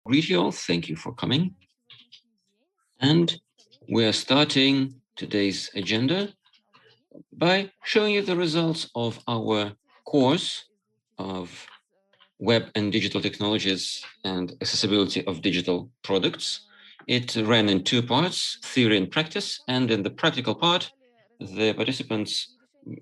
Greet you all. Thank you for coming. And we are starting today's agenda by showing you the results of our course of Web and Digital Technologies and Accessibility of Digital Products. It ran in two parts, theory and practice, and in the practical part, the participants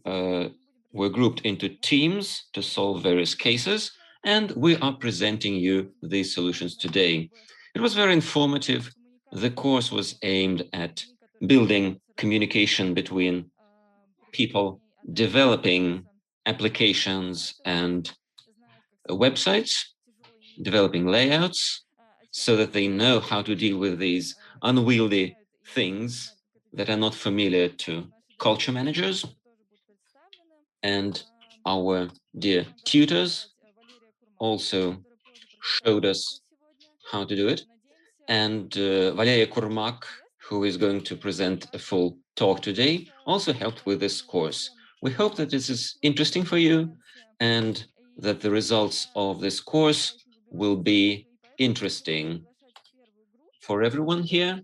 were grouped into teams to solve various cases, and we are presenting you these solutions today. It was very informative. The course was aimed at building communication between people developing applications and websites, developing layouts, so that they know how to deal with these unwieldy things that are not familiar to culture managers. And our dear tutors also showed us how to do it. And Valeria Kurmak, who is going to present a full talk today, also helped with this course. We hope that this is interesting for you and that the results of this course will be interesting for everyone here.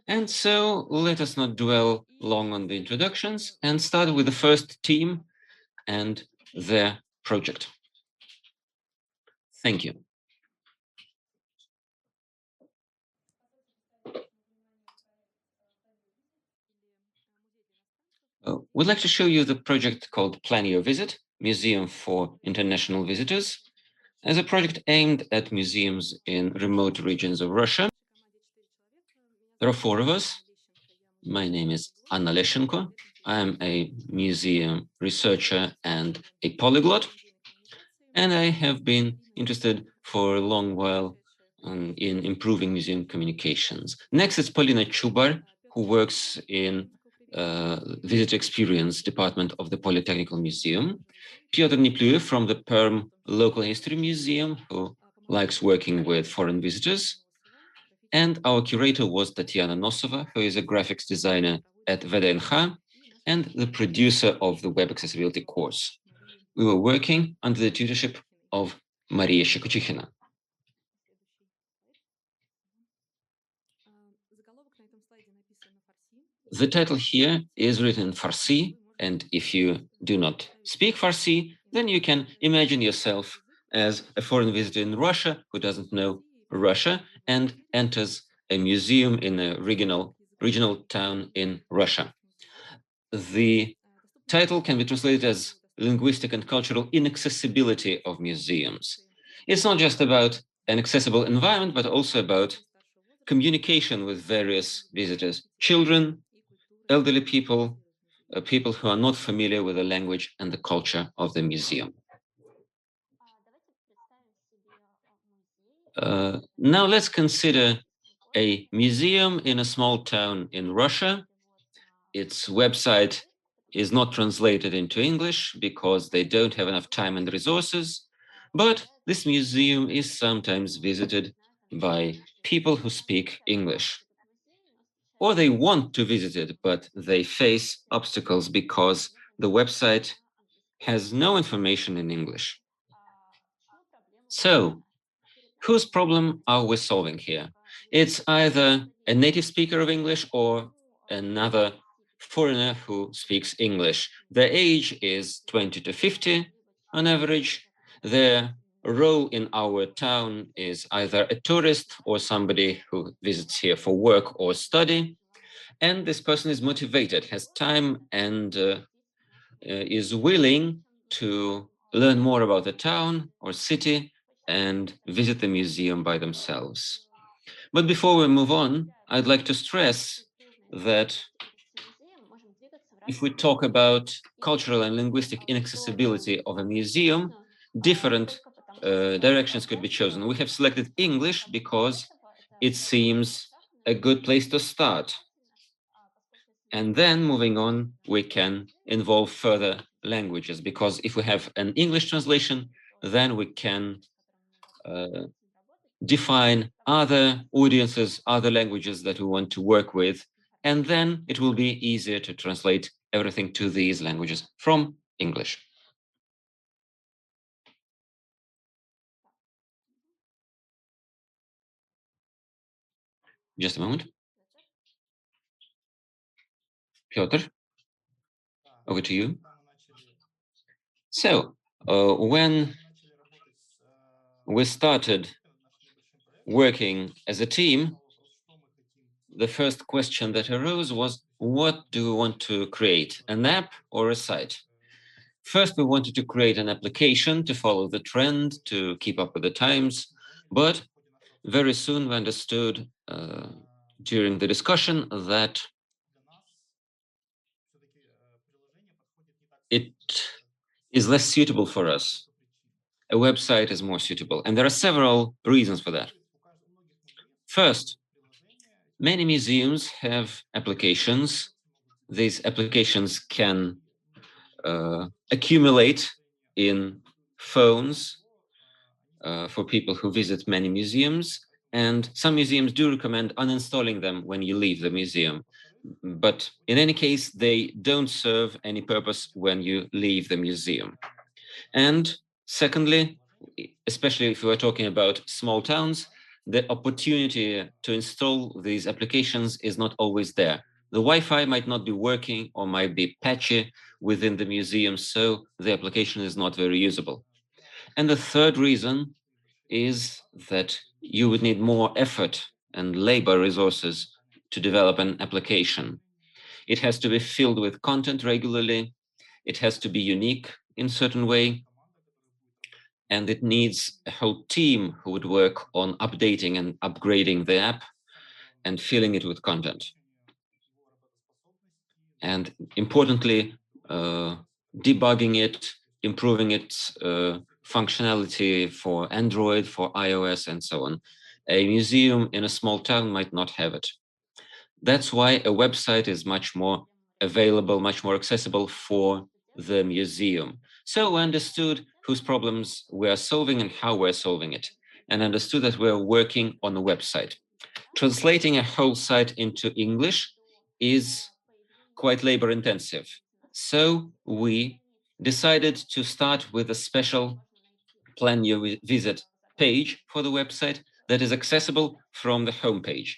And so let us not dwell long on the introductions and start with the first team and their project. Thank you. We'd like to show you the project called Plan Your Visit, Museum for International Visitors, as a project aimed at museums in remote regions of Russia. There are four of us. My name is Anna Leshenko. I'm a museum researcher and a polyglot, and I have been interested for a long while in improving museum communications. Next is Polina Chubar, who works in Visitor Experience Department of the Polytechnical Museum. Pyotr Niplyev from the Perm Local History Museum, who likes working with foreign visitors. And our curator was Tatiana Nosova, who is a graphics designer at VDNH and the producer of the web accessibility course. We were working under the tutorship of Maria Shekuchikhina. The title here is written in Farsi, and if you do not speak Farsi, then you can imagine yourself as a foreign visitor in Russia who doesn't know Russia and enters a museum in a regional town in Russia. The title can be translated as Linguistic and Cultural Inaccessibility of Museums. It's not just about an accessible environment, but also about communication with various visitors, children, elderly people, people who are not familiar with the language and the culture of the museum. Now let's consider a museum in a small town in Russia. Its website is not translated into English because they don't have enough time and resources, but this museum is sometimes visited by people who speak English. Or they want to visit it, but they face obstacles because the website has no information in English. So, whose problem are we solving here? It's either a native speaker of English or another foreigner who speaks English. Their age is 20 to 50 on average. Their role in our town is either a tourist or somebody who visits here for work or study. And this person is motivated, has time, and is willing to learn more about the town or city and visit the museum by themselves. But before we move on, I'd like to stress that if we talk about cultural and linguistic inaccessibility of a museum, different directions could be chosen. We have selected English because it seems a good place to start. And then moving on, we can involve further languages, because if we have an English translation, then we can define other audiences, other languages that we want to work with, and then it will be easier to translate everything to these languages from English. Just a moment. Piotr, over to you. So, when we started working as a team, the first question that arose was, what do we want to create, an app or a site? First, we wanted to create an application to follow the trend, to keep up with the times, but very soon we understood during the discussion that it is less suitable for us. A website is more suitable, and there are several reasons for that. First, many museums have applications. These applications can accumulate in phones for people who visit many museums, and some museums do recommend uninstalling them when you leave the museum. But in any case, they don't serve any purpose when you leave the museum. And secondly, especially if we are talking about small towns, the opportunity to install these applications is not always there. The Wi-Fi might not be working or might be patchy within the museum, so the application is not very usable. And the third reason is that you would need more effort and labor resources to develop an application. It has to be filled with content regularly. It has to be unique in a certain way. And it needs a whole team who would work on updating and upgrading the app and filling it with content. And importantly, debugging it, improving its functionality for Android, for iOS, and so on. A museum in a small town might not have it. That's why a website is much more available, much more accessible for the museum. So we understood whose problems we are solving and how we're solving it, and understood that we're working on a website. Translating a whole site into English is quite labor intensive. So we decided to start with a special plan your visit page for the website that is accessible from the homepage.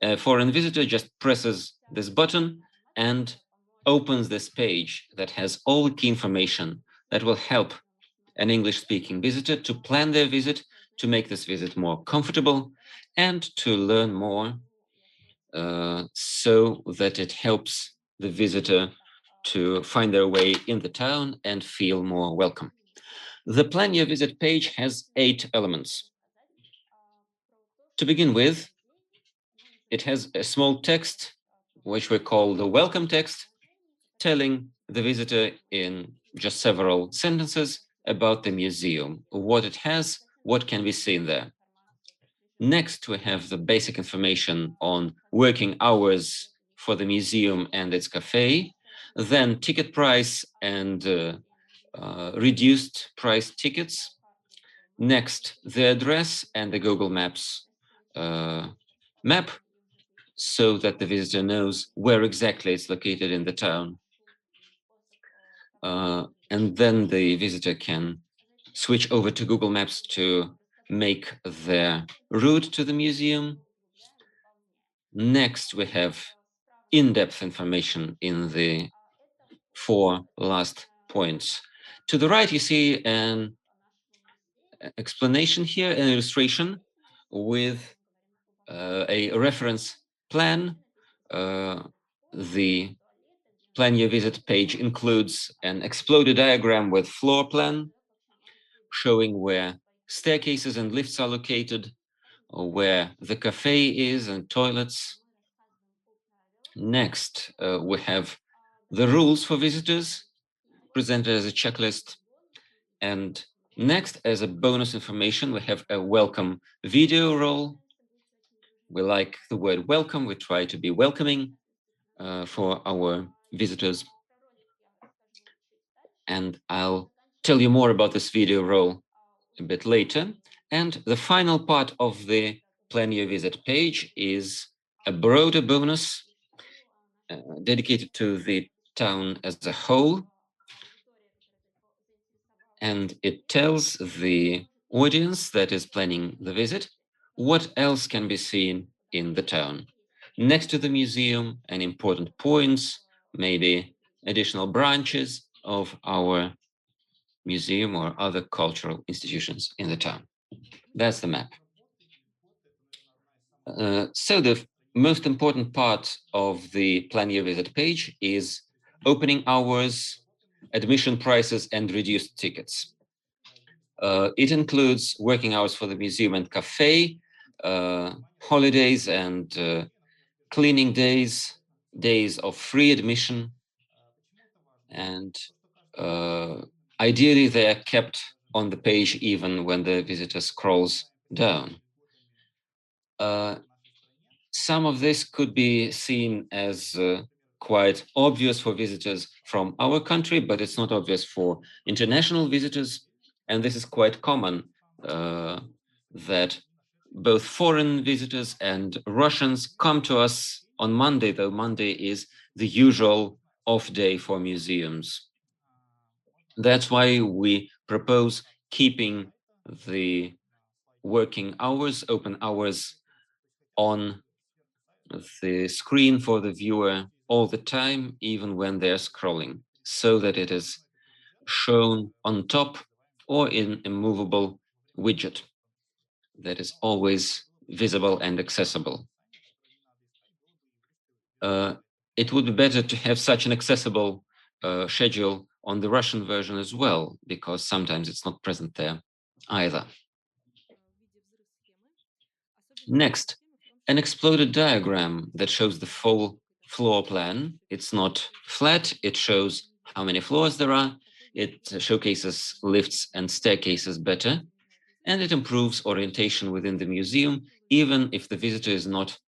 A foreign visitor just presses this button and opens this page that has all the key information that will help an English-speaking visitor to plan their visit, to make this visit more comfortable, and to learn more so that it helps the visitor to find their way in the town and feel more welcome. The Plan Your Visit page has 8 elements. To begin with, it has a small text, which we call the welcome text, telling the visitor in just several sentences about the museum, what it has, what can be seen there. Next, we have the basic information on working hours for the museum and its cafe, then ticket price and reduced price tickets. Next, the address and the Google Maps map, so that the visitor knows where exactly it's located in the town. And then the visitor can switch over to Google Maps to make their route to the museum. Next, we have in-depth information in the 4 last points. To the right, you see an explanation here, an illustration with a reference plan. The Plan Your Visit page includes an exploded diagram with floor plan, showing where staircases and lifts are located, or where the cafe is and toilets. Next, we have the rules for visitors presented as a checklist. And next, as a bonus information, we have a welcome video roll. We like the word welcome. We try to be welcoming for our visitors. And I'll tell you more about this video roll a bit later. And the final part of the Plan Your Visit page is a broader bonus dedicated to the town as a whole. And it tells the audience that is planning the visit what else can be seen in the town. Next to the museum and important points, maybe additional branches of our museum or other cultural institutions in the town. That's the map. So the most important part of the plan your visit page is opening hours, admission prices, and reduced tickets. It includes working hours for the museum and cafe, holidays and cleaning days, days of free admission, and ideally they are kept on the page even when the visitor scrolls down. Some of this could be seen as quite obvious for visitors from our country, but it's not obvious for international visitors. And this is quite common that both foreign visitors and Russians come to us on Monday, though Monday is the usual off day for museums. That's why we propose keeping the working hours, open hours on the screen for the viewer all the time, even when they're scrolling, so that it is shown on top or in a movable widget that is always visible and accessible. It would be better to have such an accessible schedule on the Russian version as well, because sometimes it's not present there either. Next, an exploded diagram that shows the full floor plan. It's not flat, it shows how many floors there are, it showcases lifts and staircases better, and it improves orientation within the museum, even if the visitor is not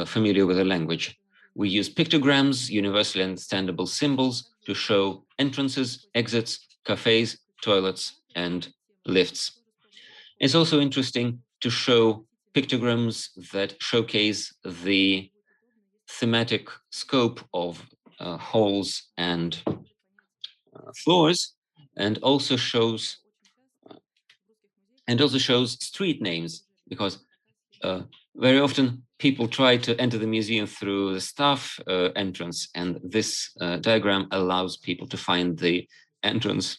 familiar with the language. We use pictograms, universally understandable symbols to show entrances, exits, cafes, toilets, and lifts. It's also interesting to show pictograms that showcase the thematic scope of halls and floors, and also shows street names, because very often people try to enter the museum through the staff entrance, and this diagram allows people to find the entrance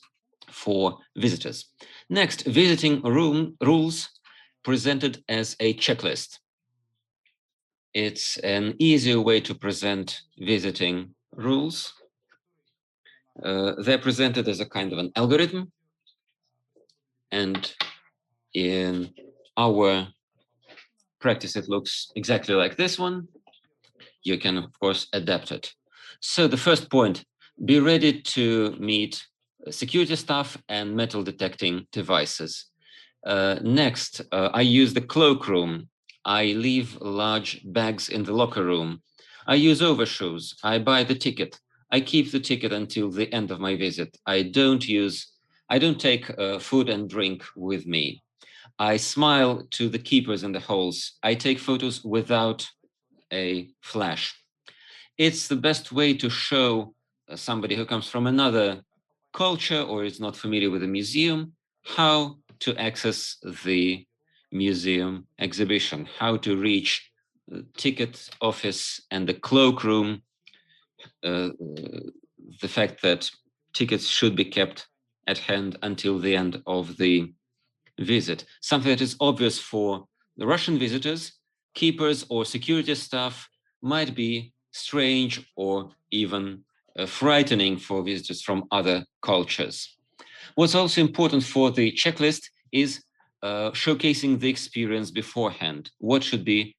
for visitors. Next, visiting room rules presented as a checklist. It's an easier way to present visiting rules. They're presented as a kind of an algorithm, and in our practice it looks exactly like this one. You can, of course, adapt it. So the first point, be ready to meet security staff and metal detecting devices. Next, I use the cloakroom. I leave large bags in the locker room. I use overshoes. I buy the ticket. I keep the ticket until the end of my visit. I don't take food and drink with me. I smile to the keepers in the halls. I take photos without a flash. It's the best way to show somebody who comes from another culture or is not familiar with a museum how to access the museum exhibition, how to reach the ticket office and the cloakroom, the fact that tickets should be kept at hand until the end of the visit. Something that is obvious for the Russian visitors, keepers, or security staff might be strange or even frightening for visitors from other cultures. What's also important for the checklist is showcasing the experience beforehand. What the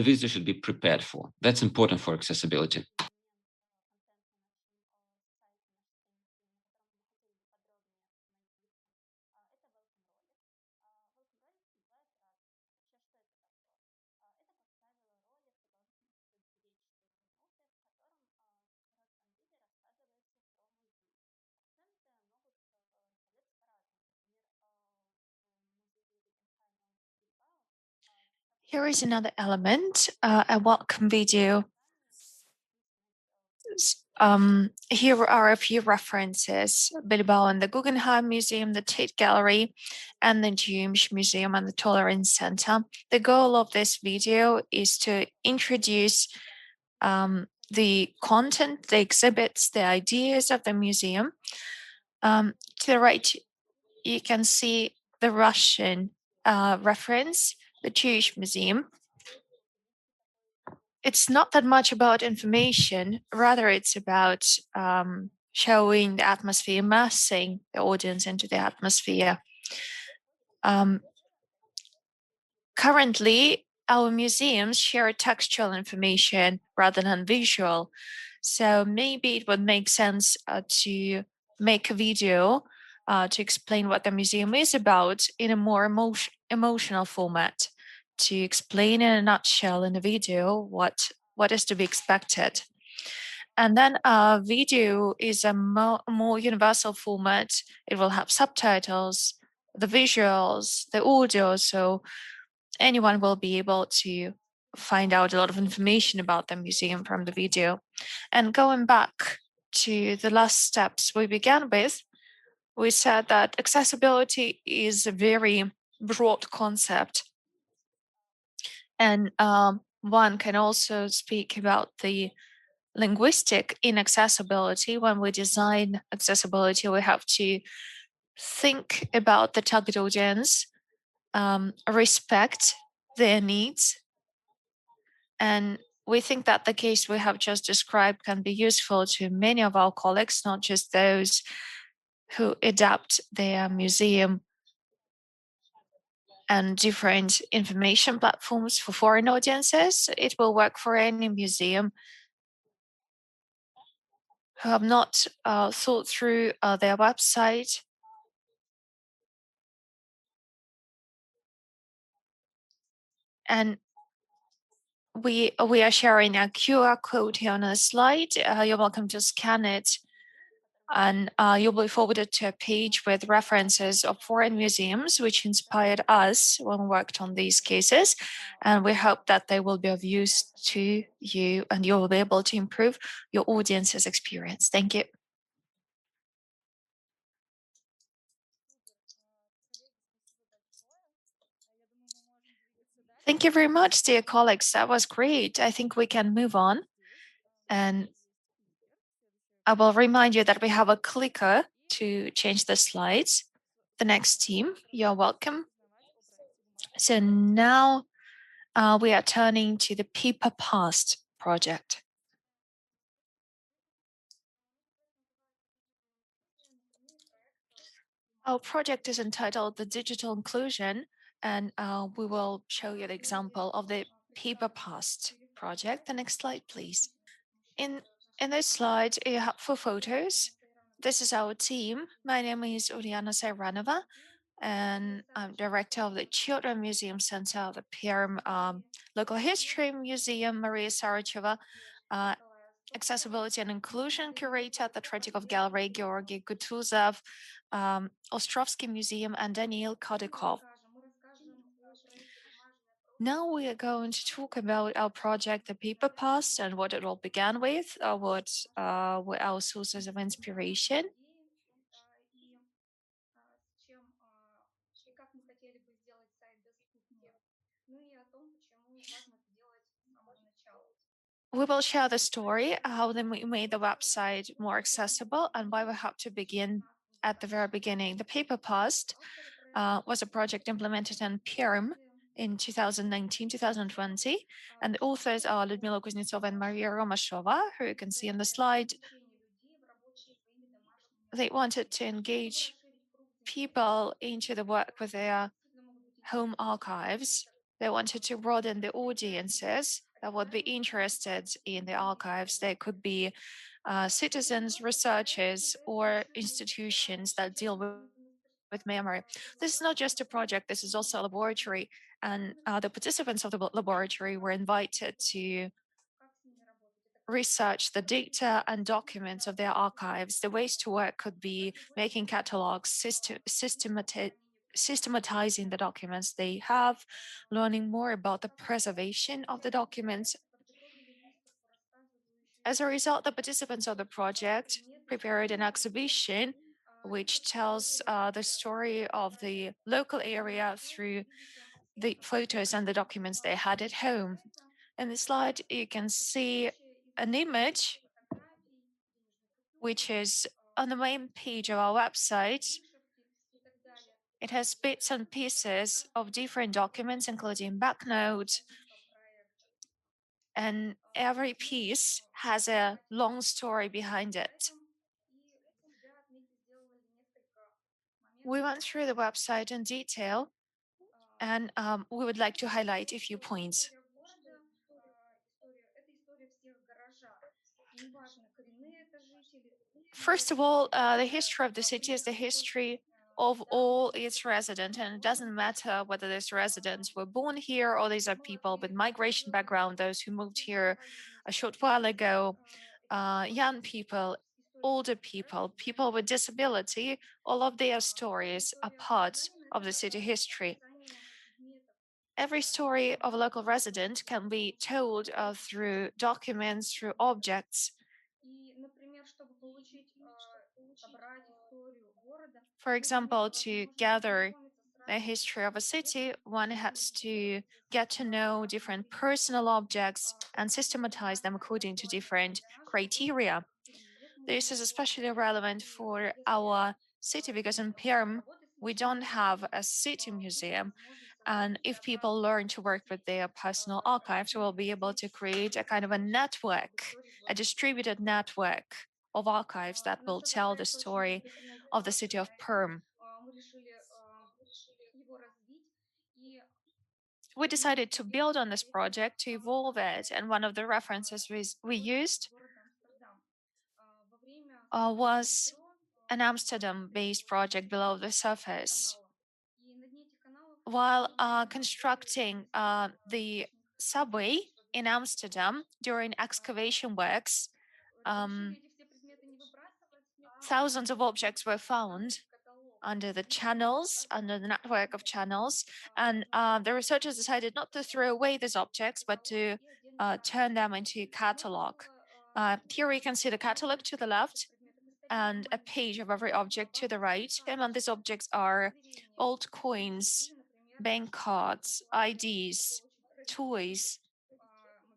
visitor should be prepared for. That's important for accessibility. Here is another element, a welcome video Here are a few references: Bilbao and the Guggenheim Museum, the Tate Gallery, and the Jewish Museum and the Tolerance Center. The goal of this video is to introduce the content, the exhibits, the ideas of the museum. To the right, you can see the Russian reference, the Jewish Museum. It's not that much about information, rather it's about showing the atmosphere, immersing the audience into the atmosphere. Currently, our museums share textual information rather than visual. So maybe it would make sense to make a video to explain what the museum is about in a more emotional format, to explain in a nutshell in a video what is to be expected. And then a video is a more universal format. It will have subtitles, the visuals, the audio, so anyone will be able to find out a lot of information about the museum from the video. And going back to the last steps we began with, we said that accessibility is a very broad concept. And one can also speak about the linguistic inaccessibility. When we design accessibility, we have to think about the target audience, respect their needs. And we think that the case we have just described can be useful to many of our colleagues, not just those who adapt their museum and different information platforms for foreign audiences. It will work for any museum who have not thought through their website. And we are sharing a QR code here on the slide. You're welcome to scan it, and you'll be forwarded to a page with references of foreign museums which inspired us when we worked on these cases. And we hope that they will be of use to you and you will be able to improve your audience's experience. Thank you. Thank you very much, dear colleagues. That was great. I think we can move on. And I will remind you that we have a clicker to change the slides. The next team, you're welcome. So now we are turning to the Paper Past project. Our project is entitled The Digital Inclusion, and we will show you the example of the Paper Past project. The next slide, please. In this slide, you have 4 photos. This is our team. My name is Uliana Sayranova, and I'm director of the Children Museum Center of the Perm Local History Museum, Maria Saracheva, Accessibility and Inclusion Curator at the Tretyakov Gallery, Georgy Kutuzov, Ostrovsky Museum, and Daniil Kodikov. Now we are going to talk about our project, The Paper Past, and what it all began with, what were our sources of inspiration. We will share the story, how we made the website more accessible, and why we have to begin at the very beginning. The Paper Past was a project implemented in Perm in 2019-2020, and the authors are Lyudmila Kuznetsova and Maria Romashova, who you can see in the slide. They wanted to engage people into the work with their home archives. They wanted to broaden the audiences that would be interested in the archives. They could be citizens, researchers, or institutions that deal with memory. This is not just a project, this is also a laboratory, and the participants of the laboratory were invited to research the data and documents of their archives. The ways to work could be making catalogs, systematizing the documents they have, learning more about the preservation of the documents. As a result, the participants of the project prepared an exhibition which tells the story of the local area through the photos and the documents they had at home. In the slide, you can see an image which is on the main page of our website. It has bits and pieces of different documents, including backnotes, and every piece has a long story behind it. We went through the website in detail, and we would like to highlight a few points. First of all, the history of the city is the history of all its residents, and it doesn't matter whether these residents were born here or these are people with migration background, those who moved here a short while ago, young people, older people, people with disability. All of their stories are part of the city history. Every story of a local resident can be told through documents, through objects. For example, to gather the history of a city, one has to get to know different personal objects and systematize them according to different criteria. This is especially relevant for our city because in Perm, we don't have a city museum. And if people learn to work with their personal archives, we'll be able to create a kind of a network, a distributed network of archives that will tell the story of the city of Perm. We decided to build on this project, to evolve it, and one of the references we used was an Amsterdam-based project below the surface. While constructing the subway in Amsterdam during excavation works, um, thousands of objects were found under the channels, under the network of channels. And the researchers decided not to throw away these objects, but to turn them into a catalog. Here you can see the catalog to the left and a page of every object to the right. And on these objects are old coins, bank cards, IDs, toys,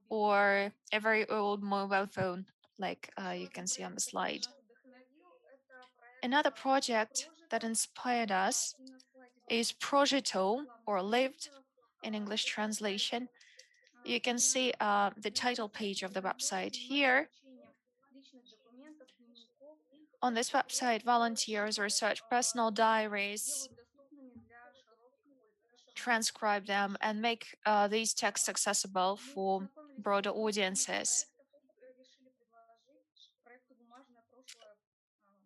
or a very old mobile phone, like you can see on the slide. Another project that inspired us is Projeto, or Lived in English translation. You can see the title page of the website here. On this website, volunteers research personal diaries, transcribe them, and make these texts accessible for broader audiences.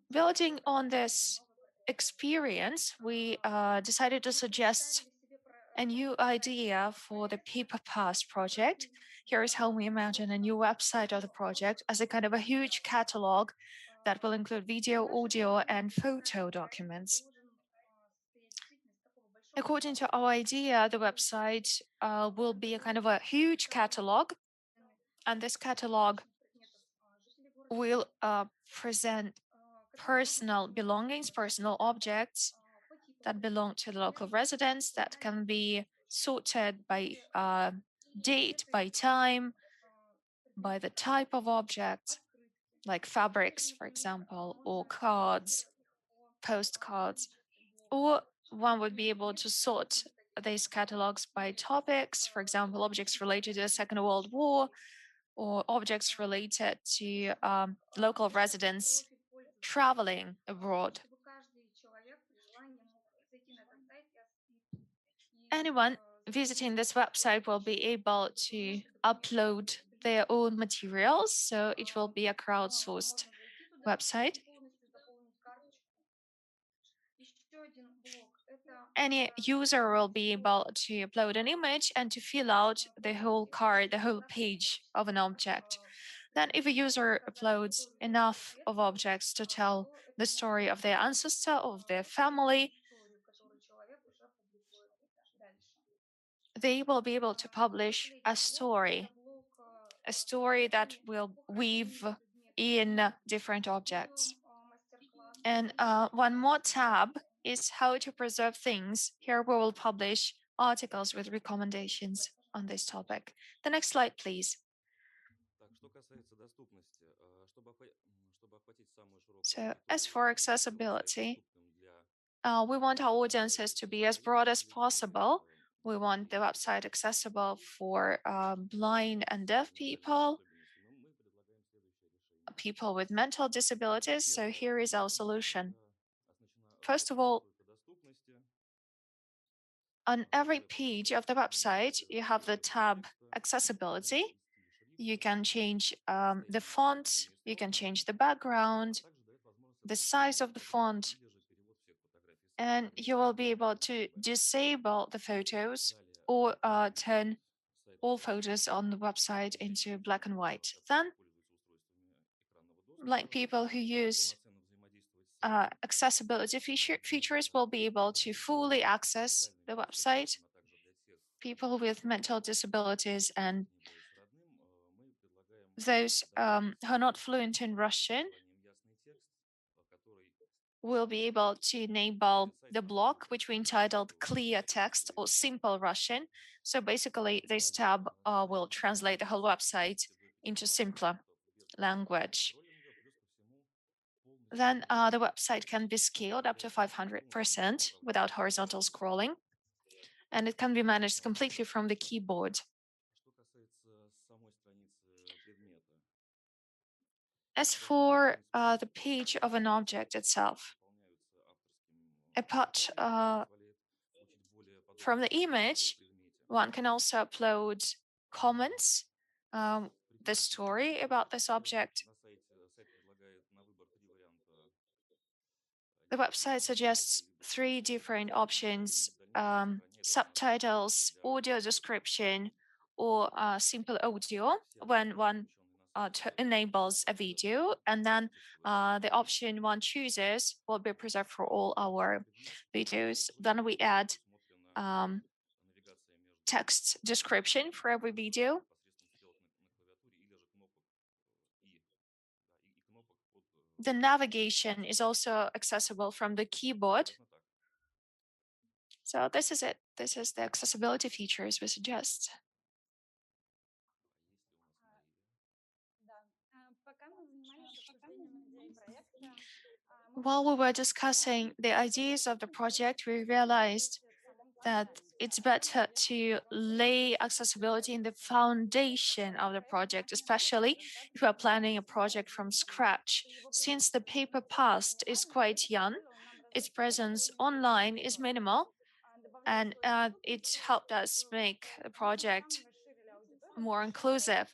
Building on this experience, we decided to suggest a new idea for the Paper Past project. Here is how we imagine a new website of the project as a kind of a huge catalog that will include video, audio, and photo documents. According to our idea, the website will be a kind of a huge catalog, and this catalog will present personal belongings, personal objects that belong to the local residents that can be sorted by date, by time, by the type of object, like fabrics, for example, or cards, postcards. Or one would be able to sort these catalogs by topics, for example, objects related to the Second World War, or objects related to local residents traveling abroad. Anyone visiting this website will be able to upload their own materials, so it will be a crowdsourced website. Any user will be able to upload an image and to fill out the whole card, the whole page of an object. Then if a user uploads enough of objects to tell the story of their ancestor, of their family, they will be able to publish a story a story that will weave in different objects. And one more tab is how to preserve things. Here we will publish articles with recommendations on this topic. The next slide, please. So as for accessibility, we want our audiences to be as broad as possible. We want the website accessible for blind and deaf people, people with mental disabilities. So here is our solution. First of all, on every page of the website, you have the tab accessibility. You can change the font, you can change the background, the size of the font, and you will be able to disable the photos or turn all photos on the website into black and white. Then, like people who use accessibility features will be able to fully access the website. People with mental disabilities and those who are not fluent in Russian will be able to enable the block, which we entitled Clear Text or Simple Russian. So basically, this tab will translate the whole website into simpler language. Then the website can be scaled up to 500% without horizontal scrolling, and it can be managed completely from the keyboard. As for the page of an object itself, apart from the image, one can also upload comments, the story about this object. The website suggests 3 different options: subtitles, audio description, or simple audio when one enables a video. And then the option one chooses will be preserved for all our videos. Then we add text description for every video. The navigation is also accessible from the keyboard. So this is it. This is the accessibility features we suggest. While we were discussing the ideas of the project, we realized that it's better to lay accessibility in the foundation of the project, especially if we are planning a project from scratch. Since the paper past is quite young, its presence online is minimal, and it helped us make the project more inclusive.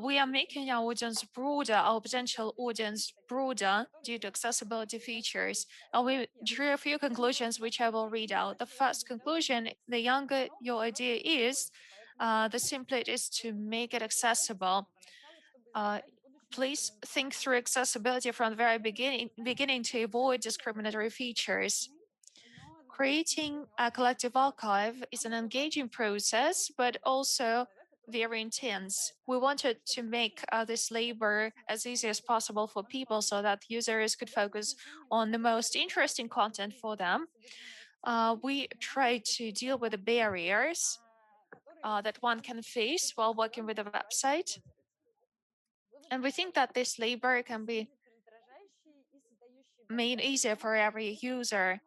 We are making our audience broader, our potential audience broader due to accessibility features. And we drew a few conclusions, which I will read out. The first conclusion: the younger your idea is, the simpler it is to make it accessible. Please think through accessibility from the very beginning to avoid discriminatory features. Creating a collective archive is an engaging process, but also very intense. We wanted to make this labor as easy as possible for people so that users could focus on the most interesting content for them. We try to deal with the barriers that one can face while working with a website. And we think that this labor can be made easier for every user.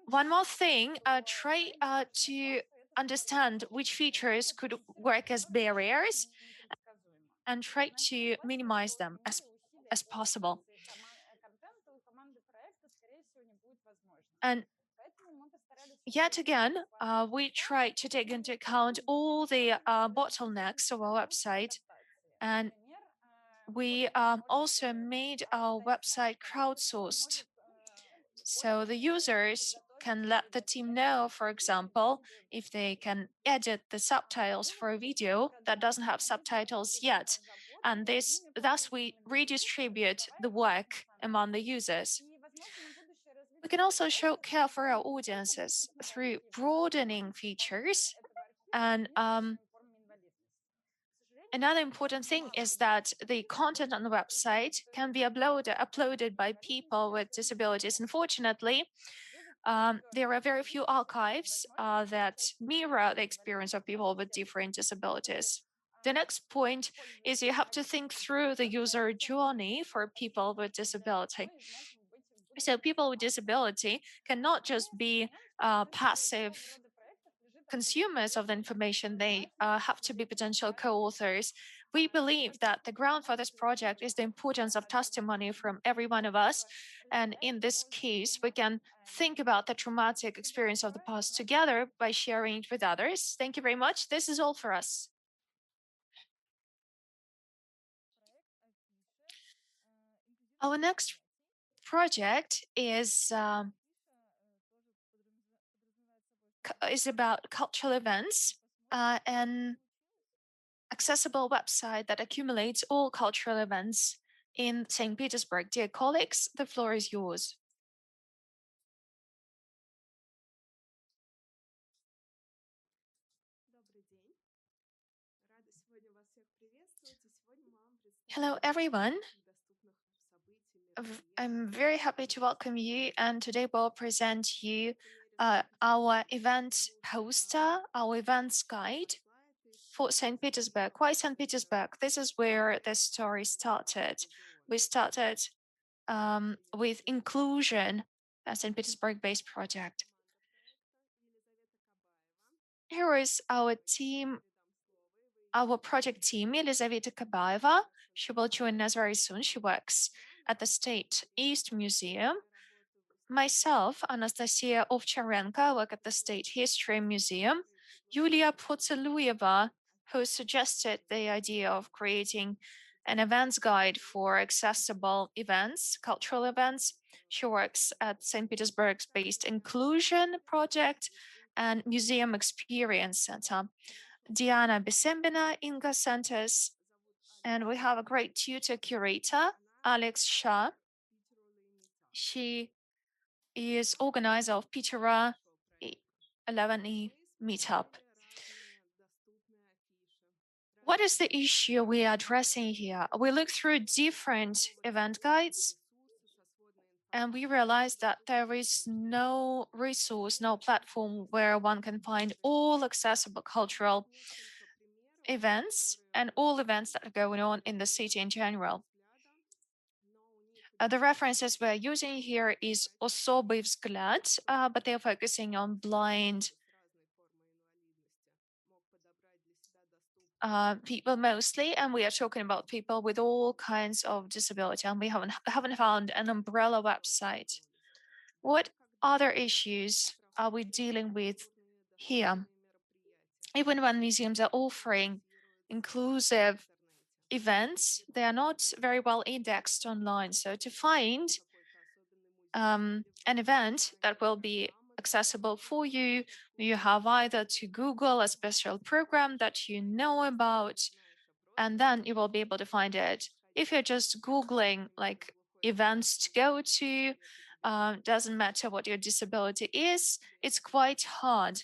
One more thing, try to understand which features could work as barriers and try to minimize them as possible. And yet again, we try to take into account all the bottlenecks of our website, and we also made our website crowdsourced. So the users can let the team know, for example, if they can edit the subtitles for a video that doesn't have subtitles yet. And thus we redistribute the work among the users. We can also show care for our audiences through broadening features and Another important thing is that the content on the website can be uploaded by people with disabilities. Unfortunately, there are very few archives that mirror the experience of people with different disabilities. The next point is you have to think through the user journey for people with disability. So people with disability cannot just be passive consumers of the information, they have to be potential co-authors. We believe that the ground for this project is the importance of testimony from every one of us. And in this case, we can think about the traumatic experience of the past together by sharing it with others. Thank you very much. This is all for us. Our next project is about cultural events, an accessible website that accumulates all cultural events in St. Petersburg. Dear colleagues, the floor is yours. Hello, everyone. I'm very happy to welcome you, and today we'll present you our event poster, our events guide for St. Petersburg. Why St. Petersburg? This is where the story started. We started with inclusion, a St. Petersburg-based project. Here is our team, our project team, Elizaveta Kabaeva. She will join us very soon. She works at the State East Museum. Myself, Anastasia Ovcharenko, work at the State History Museum. Yulia Potsaluyeva, who suggested the idea of creating an events guide for accessible events, cultural events. She works at St. Petersburg's based Inclusion Project and Museum Experience Center. Diana Bisembina, Inga Santos, and we have a great tutor curator, Alex Shah. She is organizer of Pitera 11E meetup. What is the issue we are addressing here? We look through different event guides and we realize that there is no resource, no platform where one can find all accessible cultural events and all events that are going on in the city in general. The references we're using here is Особый взгляд, but they're focusing on blind people mostly, and we are talking about people with all kinds of disability, and we haven't found an umbrella website. What other issues are we dealing with here? Even when museums are offering inclusive events, they are not very well indexed online. So to find an event that will be accessible for you, you have either to Google a special program that you know about, and then you will be able to find it. If you're just Googling like events to go to, doesn't matter what your disability is, it's quite hard.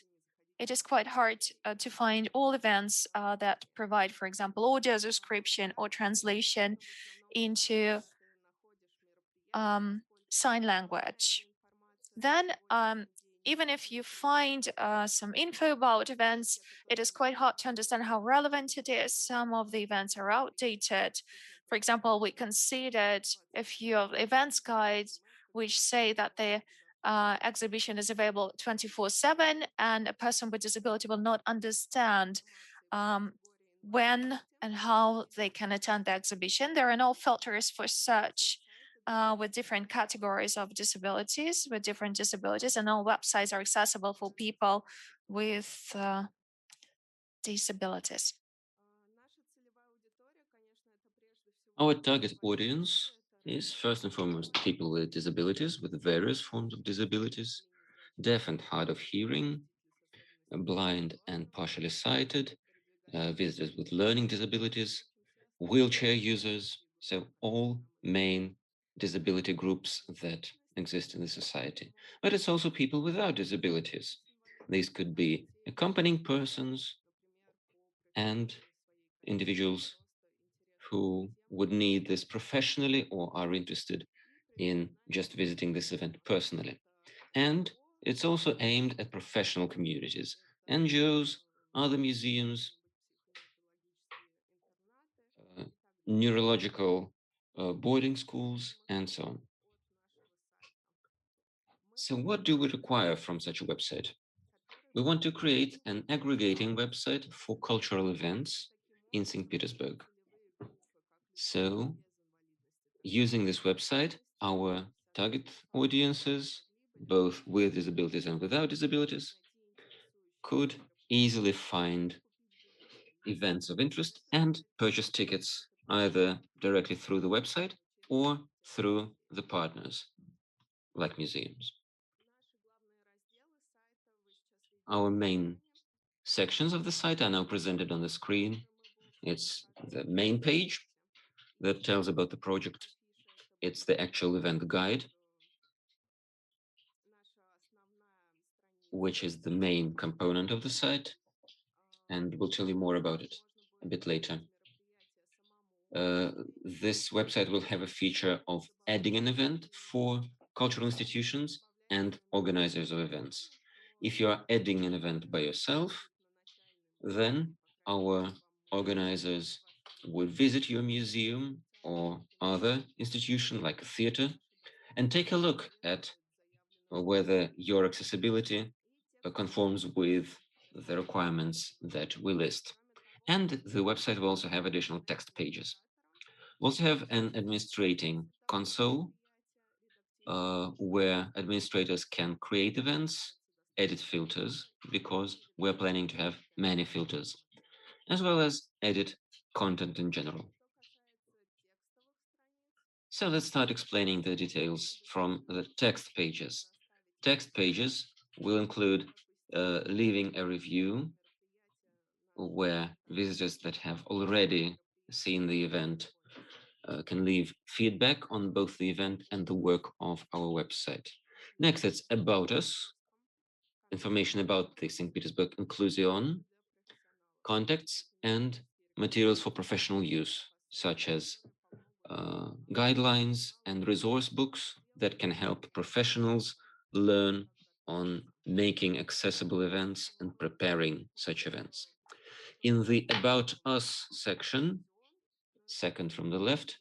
It is quite hard to find all events that provide, for example, audio description or translation into sign language. Then, even if you find some info about events, it is quite hard to understand how relevant it is. Some of the events are outdated. For example, we considered a few of events guides which say that the exhibition is available 24/7, and a person with disability will not understand when and how they can attend the exhibition. There are no filters for search with different categories of disabilities, and all websites are accessible for people with disabilities. Our target audience is first and foremost people with disabilities, with various forms of disabilities, deaf and hard of hearing, blind and partially sighted, visitors with learning disabilities, wheelchair users, so all main disability groups that exist in the society. But it's also people without disabilities. These could be accompanying persons and individuals who would need this professionally or are interested in just visiting this event personally. And it's also aimed at professional communities, NGOs, other museums, neurological boarding schools, and so on. So what do we require from such a website? We want to create an aggregating website for cultural events in St. Petersburg. So using this website, our target audiences, both with disabilities and without disabilities, could easily find events of interest and purchase tickets either directly through the website or through the partners like museums. Our main sections of the site are now presented on the screen. It's the main page that tells about the project. It's the actual event guide, which is the main component of the site, and we'll tell you more about it a bit later. This website will have a feature of adding an event for cultural institutions and organizers of events. If you are adding an event by yourself, then our organizers would visit your museum or other institution like a theater and take a look at whether your accessibility conforms with the requirements that we list. And the website will also have additional text pages. We also have an administrating console where administrators can create events, edit filters, because we're planning to have many filters, as well as edit content in general. So let's start explaining the details from the text pages. Text pages will include leaving a review where visitors that have already seen the event can leave feedback on both the event and the work of our website. Next, it's About Us, information about the St. Petersburg Inclusion, contacts, and materials for professional use, such as guidelines and resource books that can help professionals learn on making accessible events and preparing such events. In the About Us section, second from the left,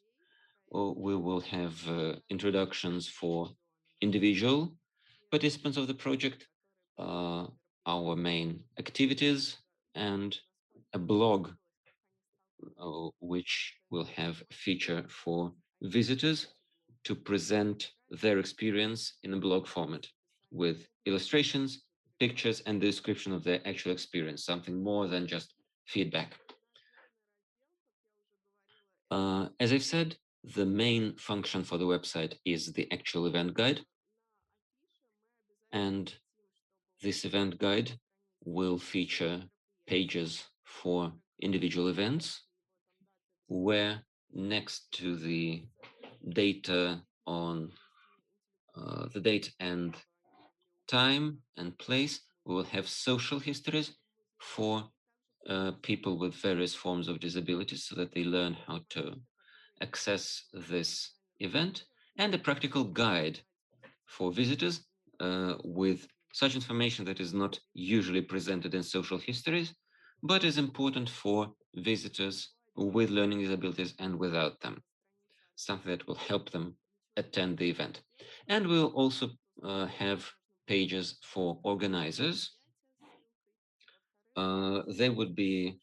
we will have introductions for individual participants of the project, our main activities, and a blog which will have a feature for visitors to present their experience in a blog format with illustrations, pictures, and the description of their actual experience, something more than just feedback. As I've said, the main function for the website is the actual event guide. And this event guide will feature pages for individual events, where next to the data on the date and time and place, we will have social histories for people with various forms of disabilities so that they learn how to access this event, and a practical guide for visitors with such information that is not usually presented in social histories, but is important for visitors with learning disabilities and without them, something that will help them attend the event. And we'll also have pages for organizers. They would be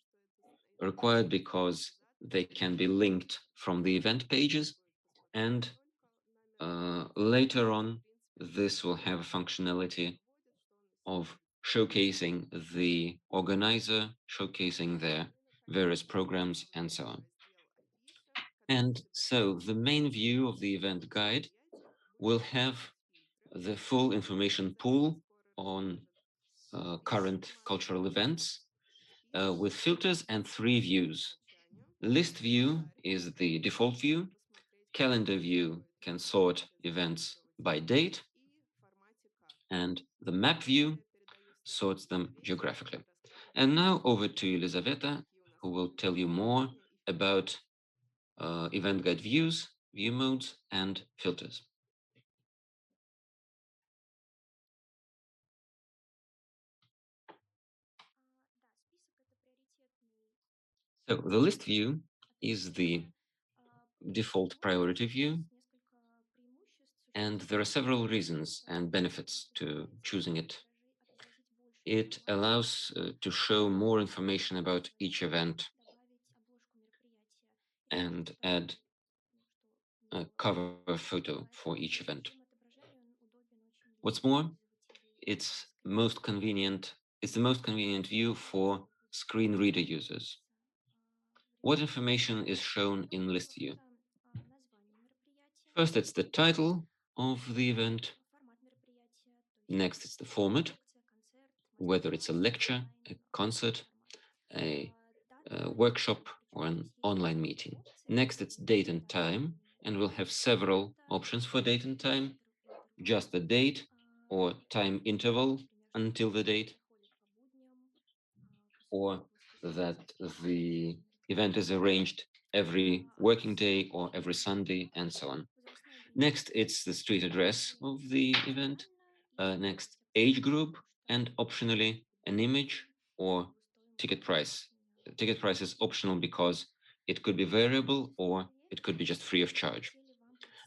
required because they can be linked from the event pages, and later on this will have a functionality of showcasing the organizer, showcasing their various programs, and so on. And so the main view of the event guide will have the full information pool on current cultural events with filters and 3 views. List view is the default view. Calendar view can sort events by date. And the map view sorts them geographically. And now over to Elizaveta, who will tell you more about event guide views, view modes, and filters. So the list view is the default priority view, and there are several reasons and benefits to choosing it. It allows to show more information about each event and add a cover photo for each event. What's more, it's the most convenient view for screen reader users. What information is shown in list view? First, it's the title of the event. Next, it's the format, whether it's a lecture, a concert, a workshop, or an online meeting. Next, it's date and time, and we'll have several options for date and time, just the date or time interval until the date, or that the event is arranged every working day or every Sunday, and so on. Next, it's the street address of the event. Next, age group, and optionally an image or ticket price. The ticket price is optional because it could be variable or it could be just free of charge.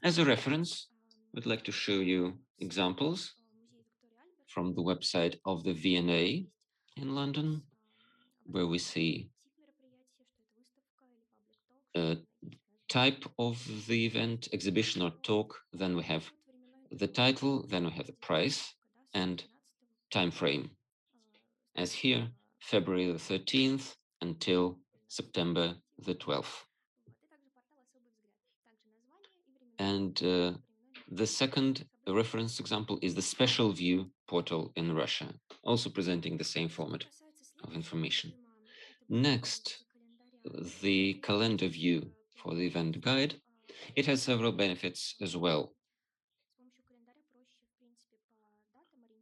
As a reference, we'd like to show you examples from the website of the V&A in London, where we see a type of the event, exhibition or talk, then we have the title, then we have the price and time frame. As here, February the 13th until September the 12th. And the second reference example is the Special View portal in Russia, also presenting the same format of information. Next, the calendar view for the event guide. It has several benefits as well.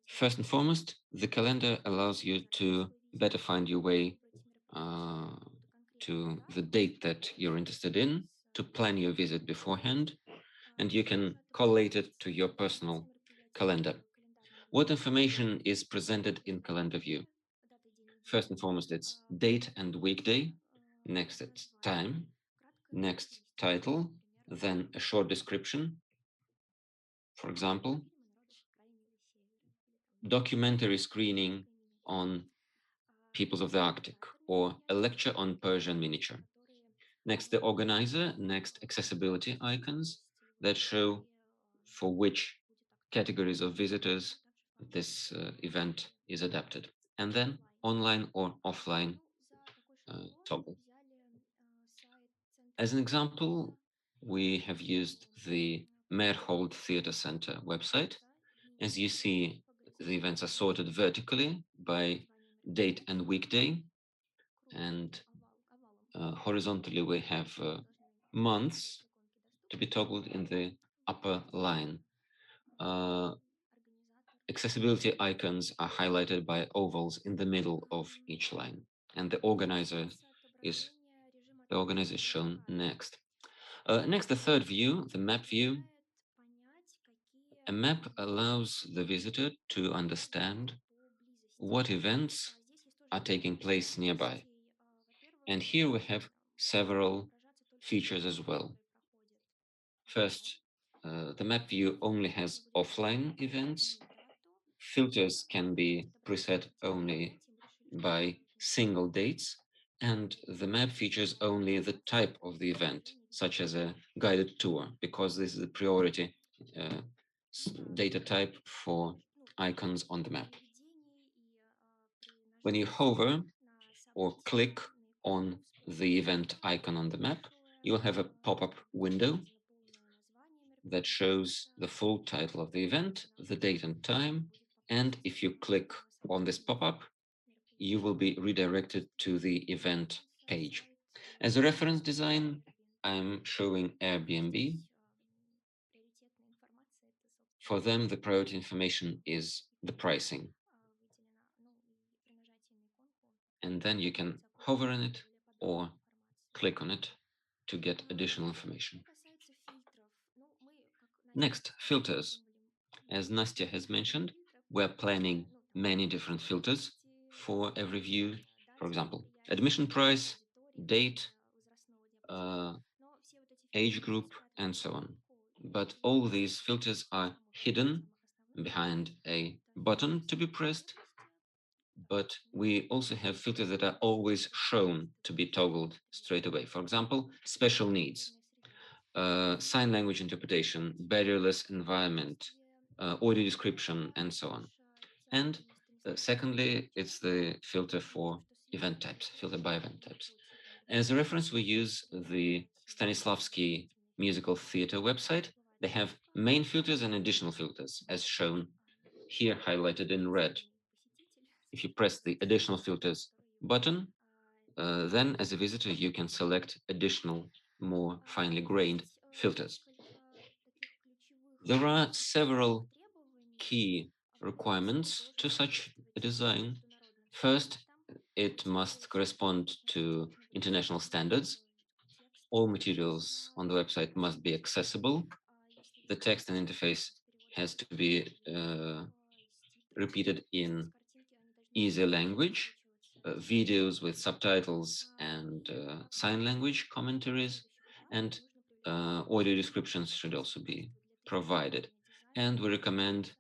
First and foremost, the calendar allows you to better find your way to the date that you're interested in, to plan your visit beforehand, and you can collate it to your personal calendar. What information is presented in calendar view? First and foremost, it's date and weekday. Next, it's time. Next, title. Then a short description. For example, documentary screening on peoples of the Arctic, or a lecture on Persian miniature. Next, the organizer. Next, accessibility icons that show for which categories of visitors this event is adapted. And then online or offline toggle. As an example, we have used the Merhold Theatre Center website. As you see, the events are sorted vertically by date and weekday, and horizontally we have months to be toggled in the upper line. Accessibility icons are highlighted by ovals in the middle of each line, and the organizer is shown next. Next, the third view, the map view. A map allows the visitor to understand what events are taking place nearby. And here we have several features as well. First, the map view only has offline events. Filters can be preset only by single dates, and the map features only the type of the event, such as a guided tour, because this is a priority data type for icons on the map. When you hover or click on the event icon on the map, you'll have a pop-up window that shows the full title of the event, the date and time, and if you click on this pop-up, you will be redirected to the event page. As a reference design, I'm showing Airbnb. For them, the priority information is the pricing. And then you can hover on it or click on it to get additional information. Next, filters. As Nastya has mentioned, we're planning many different filters for every view. For example, admission price, date, age group, and so on. But all these filters are hidden behind a button to be pressed. But we also have filters that are always shown to be toggled straight away. For example, special needs, sign language interpretation, barrierless environment, audio description, and so on. And secondly, it's the filter for event types, filter by event types. As a reference, we use the Stanislavski Musical Theater website. They have main filters and additional filters, as shown here highlighted in red. If you press the additional filters button, then as a visitor, you can select additional, more finely grained filters. There are several key requirements to such a design. First, it must correspond to international standards. All materials on the website must be accessible. The text and interface has to be repeated in easy language, videos with subtitles and sign language commentaries, and audio descriptions should also be provided. And we recommend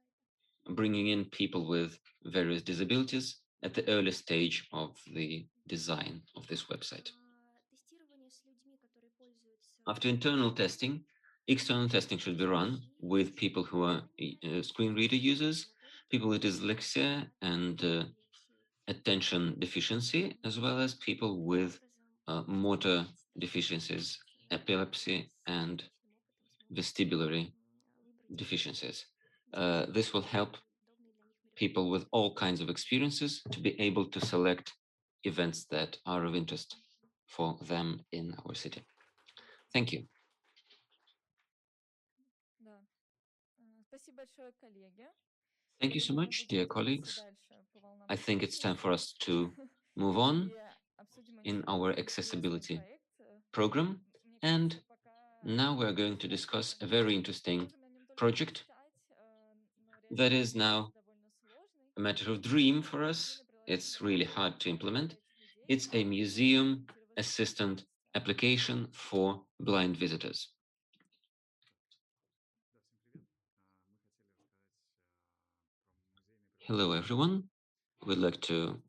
bringing in people with various disabilities at the early stage of the design of this website. After internal testing, external testing should be run with people who are screen reader users, people with dyslexia and attention deficiency, as well as people with motor deficiencies, epilepsy, and vestibulary deficiencies. This will help people with all kinds of experiences to be able to select events that are of interest for them in our city. Thank you. Thank you so much, dear colleagues. I think it's time for us to move on in our accessibility program. And now we're going to discuss a very interesting project that is now a matter of dream for us. It's really hard to implement. It's a museum assistant application for blind visitors. Hello, everyone. We'd like to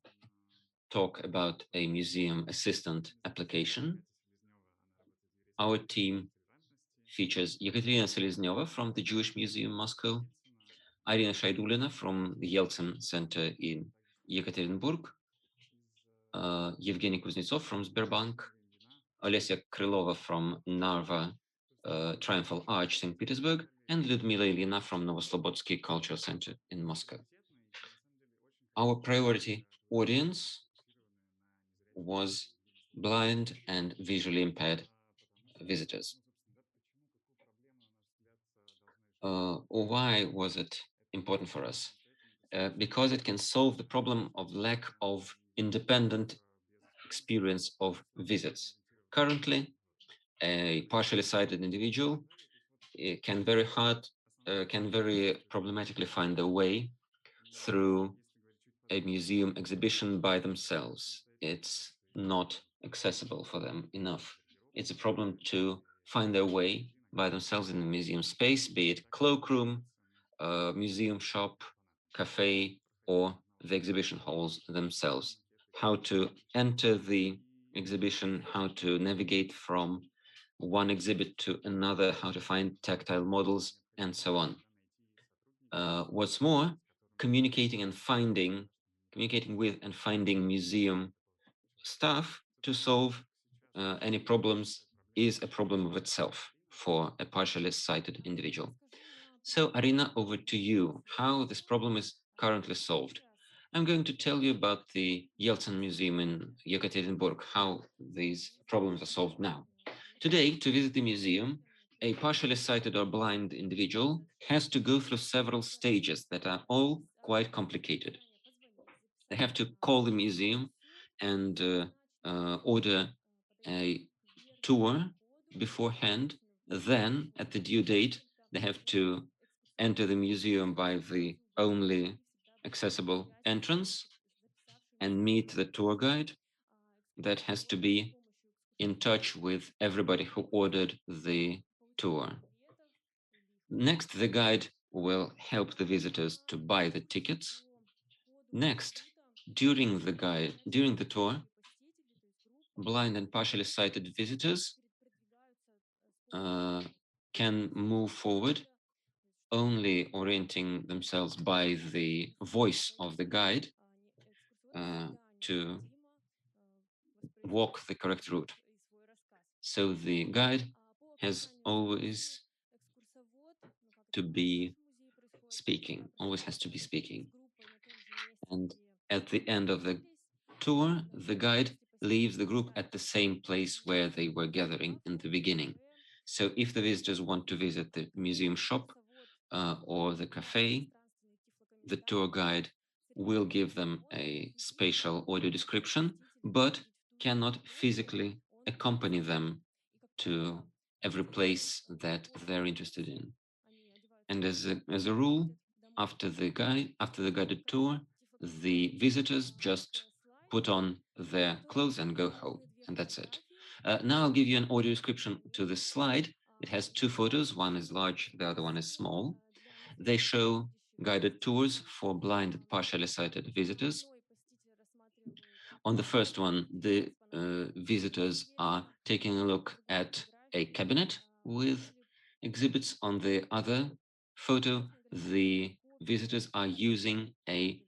talk about a museum assistant application. Our team features Ekaterina Selezneva from the Jewish Museum, Moscow, Irina Shaidulina from the Yeltsin Center in Yekaterinburg, Evgeny Kuznetsov from Sberbank, Olesya Krylova from Narva Triumphal Arch, St. Petersburg, and Lyudmila Ilina from Novoslobodsky Cultural Center in Moscow. Our priority audience was blind and visually impaired visitors. Why was it important for us? Because it can solve the problem of lack of independent experience of visits. Currently, a partially sighted individual can very problematically find their way through a museum exhibition by themselves. It's not accessible for them enough. It's a problem to find their way by themselves in the museum space, be it cloakroom, museum shop, cafe, or the exhibition halls themselves. How to enter the exhibition, how to navigate from one exhibit to another, how to find tactile models, and so on. What's more, communicating with and finding museum staff to solve any problems is a problem of itself for a partially sighted individual. So, Arina, over to you. How this problem is currently solved? I'm going to tell you about the Yeltsin Museum in Yekaterinburg, how these problems are solved now. Today, to visit the museum, a partially sighted or blind individual has to go through several stages that are all quite complicated. They have to call the museum and order a tour beforehand. Then, at the due date, they have to enter the museum by the only accessible entrance and meet the tour guide that has to be in touch with everybody who ordered the tour. Next, the guide will help the visitors to buy the tickets. Next, during the tour, blind and partially sighted visitors can move forward, only orienting themselves by the voice of the guide to walk the correct route. So the guide has always to be speaking, always has to be speaking. And at the end of the tour, the guide leaves the group at the same place where they were gathering in the beginning. So if the visitors want to visit the museum shop or the cafe, the tour guide will give them a spatial audio description, but cannot physically accompany them to every place that they're interested in. And as a rule, after the guided tour, the visitors just put on their clothes and go home, and that's it. Now I'll give you an audio description to this slide. It has two photos. One is large, the other one is small. They show guided tours for blind and partially sighted visitors. On the first one, the visitors are taking a look at a cabinet with exhibits. On the other photo, the visitors are using a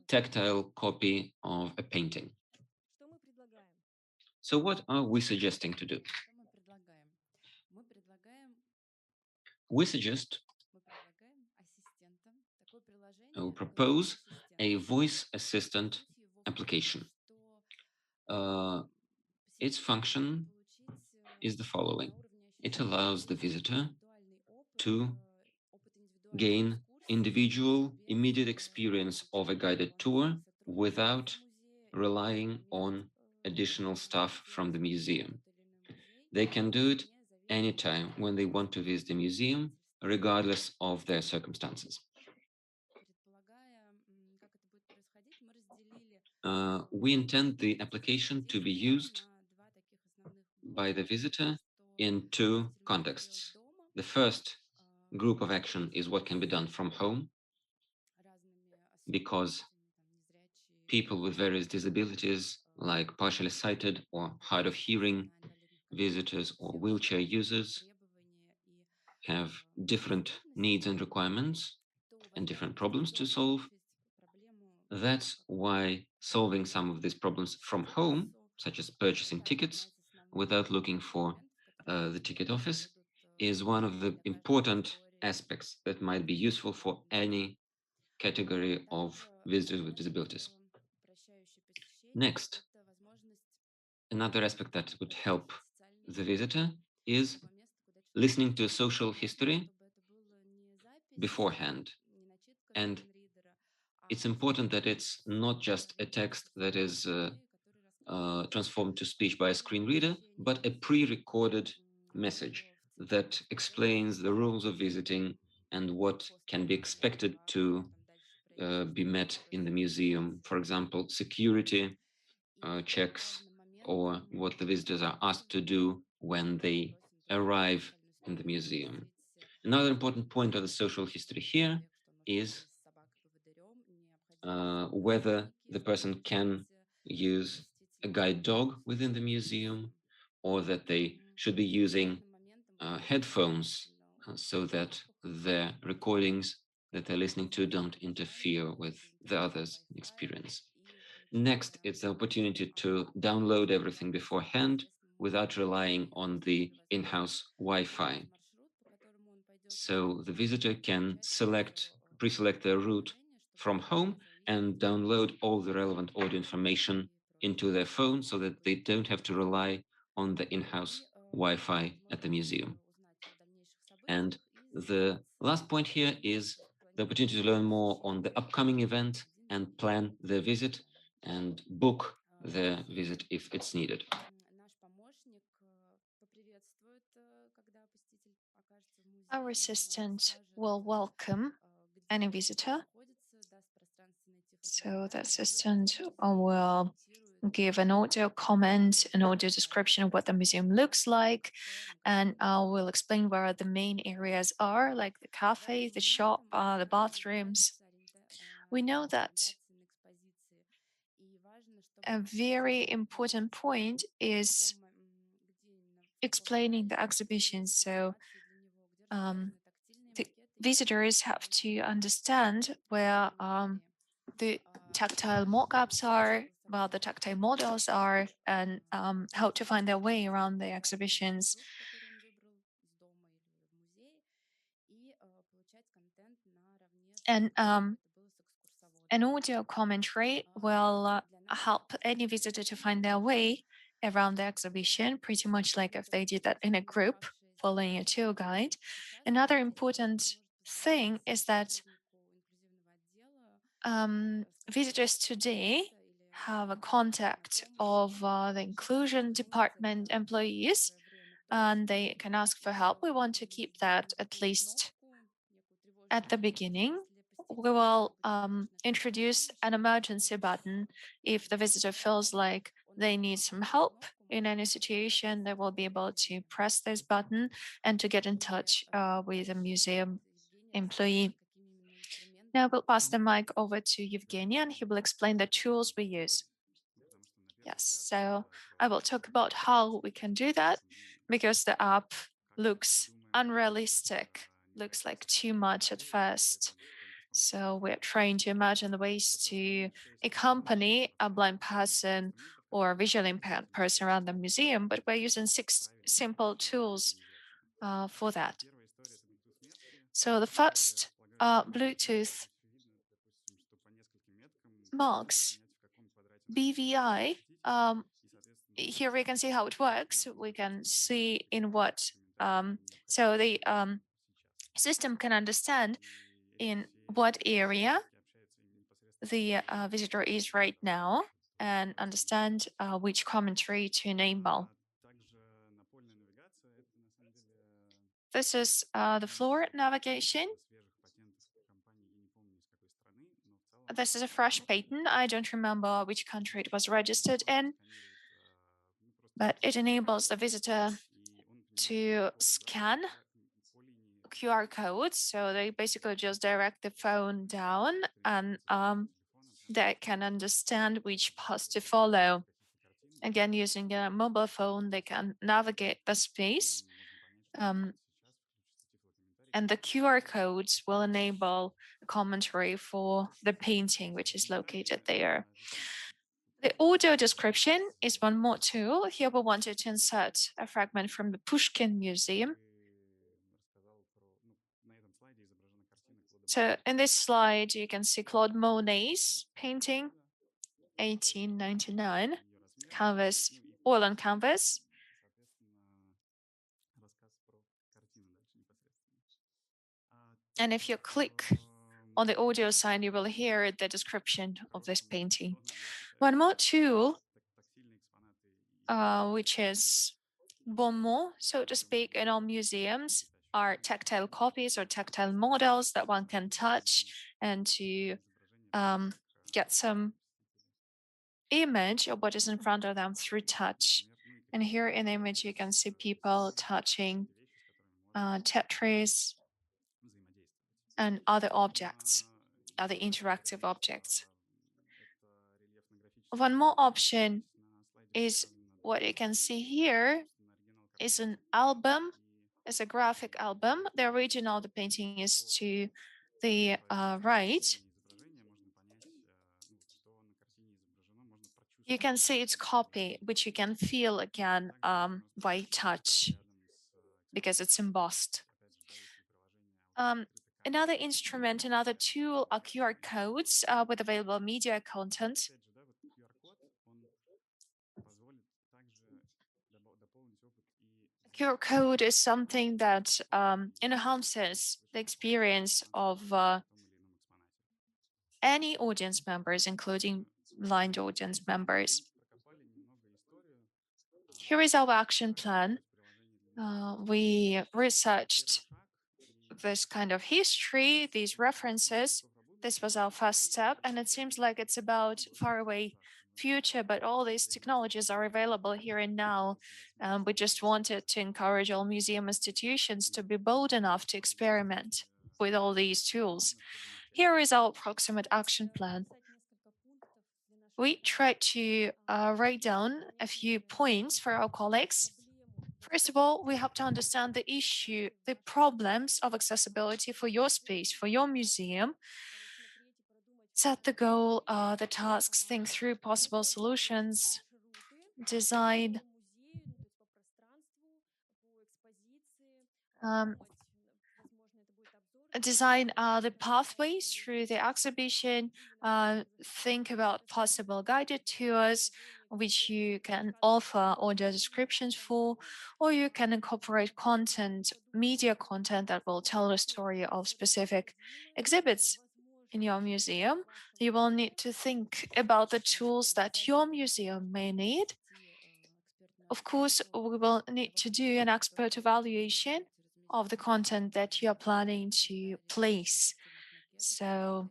tactile copy of a painting. So what are we suggesting to do? We suggest or propose a voice assistant application. Its function is the following. It allows the visitor to gain individual, immediate experience of a guided tour without relying on additional stuff from the museum. They can do it anytime when they want to visit the museum, regardless of their circumstances. We intend the application to be used by the visitor in two contexts. The first group of action is what can be done from home, because people with various disabilities, like partially sighted or hard of hearing visitors or wheelchair users, have different needs and requirements and different problems to solve. That's why solving some of these problems from home, such as purchasing tickets without looking for the ticket office, is one of the important aspects that might be useful for any category of visitors with disabilities. Next, another aspect that would help the visitor is listening to social history beforehand. And it's important that it's not just a text that is transformed to speech by a screen reader, but a pre-recorded message that explains the rules of visiting and what can be expected to be met in the museum. For example, security checks, or what the visitors are asked to do when they arrive in the museum. Another important point of the social history here is whether the person can use a guide dog within the museum, or that they should be using headphones so that the recordings that they're listening to don't interfere with the others' experience. Next, it's the opportunity to download everything beforehand without relying on the in-house Wi-Fi. So the visitor can pre-select their route from home and download all the relevant audio information into their phone so that they don't have to rely on the in-house Wi-Fi at the museum. And the last point here is the opportunity to learn more on the upcoming event and plan their visit and book their visit if it's needed. Our assistant will welcome any visitor. So the assistant will give an audio comment, an audio description of what the museum looks like, and will explain where the main areas are, like the cafe, the shop, the bathrooms. We know that a very important point is explaining the exhibition. So the visitors have to understand where the tactile mock-ups are, where the tactile models are, and how to find their way around the exhibitions. And an audio commentary will help any visitor to find their way around the exhibition, pretty much like if they did that in a group following a tour guide. Another important thing is that visitors today have a contact of the inclusion department employees, and they can ask for help. We want to keep that at least at the beginning. We will introduce an emergency button. If the visitor feels like they need some help in any situation, they will be able to press this button and to get in touch with a museum employee. Now we'll pass the mic over to Evgeny, and he will explain the tools we use. Yes, so I will talk about how we can do that, because the app looks unrealistic, looks like too much at first. So we're trying to imagine the ways to accompany a blind person or visually impaired person around the museum, but we're using 6 simple tools for that. So the first Bluetooth marks BVI. Here we can see how it works. We can see in what, so the system can understand in what area the visitor is right now and understand which commentary to enable. This is the floor navigation. This is a fresh patent. I don't remember which country it was registered in, but it enables the visitor to scan QR codes. So they basically just direct the phone down, and they can understand which path to follow. Again, using a mobile phone, they can navigate the space. And the QR codes will enable a commentary for the painting, which is located there. The audio description is one more tool. Here we wanted to insert a fragment from the Pushkin Museum. So in this slide, you can see Claude Monet's painting, 1899, canvas, oil on canvas. And if you click on the audio side, you will hear the description of this painting. One more tool, which is bon mot, so to speak, in all museums, are tactile copies or tactile models that one can touch and to get some image of what is in front of them through touch. And here in the image, you can see people touching Tetris and other objects, other interactive objects. One more option is what you can see here is an album, it's a graphic album. The original of the painting is to the right. You can see its copy, which you can feel again by touch because it's embossed. Another instrument, another tool are QR codes with available media content. QR code is something that enhances the experience of any audience members, including blind audience members. Here is our action plan. We researched this kind of history, these references. This was our first step, and it seems like it's about faraway future, but all these technologies are available here and now. We just wanted to encourage all museum institutions to be bold enough to experiment with all these tools. Here is our approximate action plan. We tried to write down a few points for our colleagues. First of all, we have to understand the issue, the problems of accessibility for your space, for your museum. Set the goal, the tasks, think through possible solutions, design um, design the pathways through the exhibition, think about possible guided tours, which you can offer audio descriptions for, or you can incorporate content, media content that will tell the story of specific exhibits in your museum. You will need to think about the tools that your museum may need. Of course, we will need to do an expert evaluation of the content that you are planning to place. So,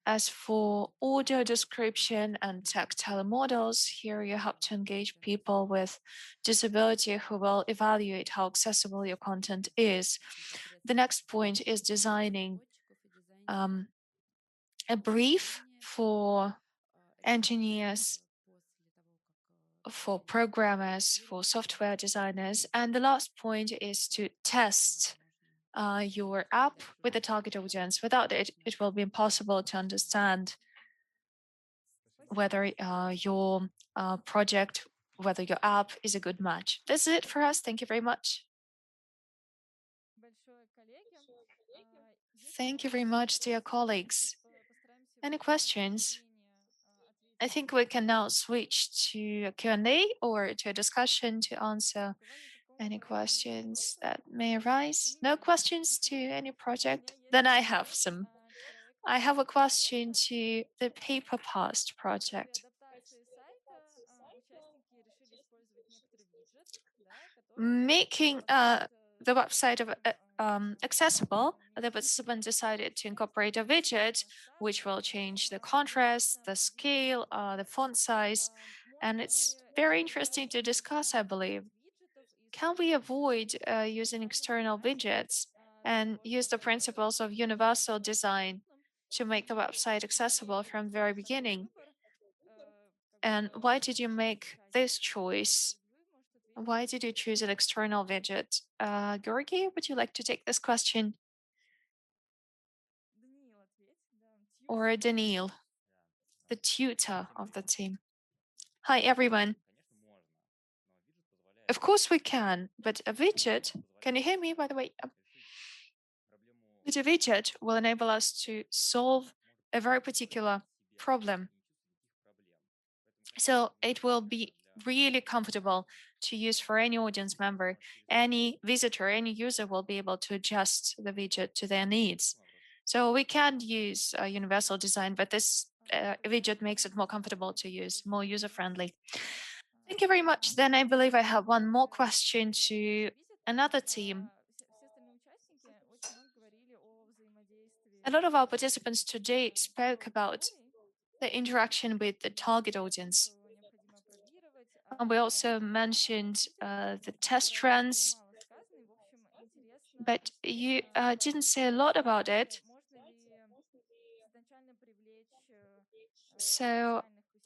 as for audio description and tactile models, here you have to engage people with disability who will evaluate how accessible your content is. The next point is designing a brief for engineers, for programmers, for software designers. And the last point is to test your app with the target audience. Without it, it will be impossible to understand whether your project, whether your app is a good match. That's it for us. Thank you very much. Thank you very much, dear colleagues. Any questions? I think we can now switch to a Q&A or to a discussion to answer any questions that may arise. No questions to any project? Then I have some. I have a question to the paper past project. Making the website of accessible, the participant decided to incorporate a widget which will change the contrast, the scale, the font size, and it's very interesting to discuss, I believe. Can we avoid using external widgets and use the principles of universal design to make the website accessible from the very beginning? And why did you make this choice? Why did you choose an external widget? Georgi, would you like to take this question? Or Daniil, the tutor of the team? Hi, everyone. Of course we can, but a widget, can you hear me, by the way? But a widget will enable us to solve a very particular problem. So it will be really comfortable to use for any audience member. Any visitor, any user will be able to adjust the widget to their needs. So we can use universal design, but this widget makes it more comfortable to use, more user-friendly. Thank you very much. Then I believe I have one more question to another team. A lot of our participants today spoke about the interaction with the target audience. And we also mentioned the test runs, but you didn't say a lot about it. So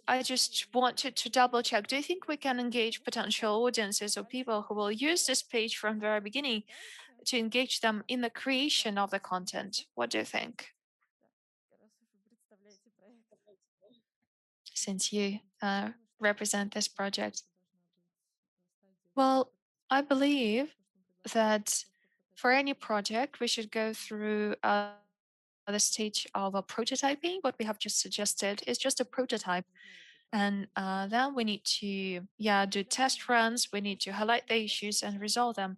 I just wanted to double check. Do you think we can engage potential audiences or people who will use this page from the very beginning to engage them in the creation of the content? What do you think? Since you represent this project. Well, I believe that for any project, we should go through the stage of a prototyping. What we have just suggested is just a prototype. And then we need to, do test runs. We need to highlight the issues and resolve them.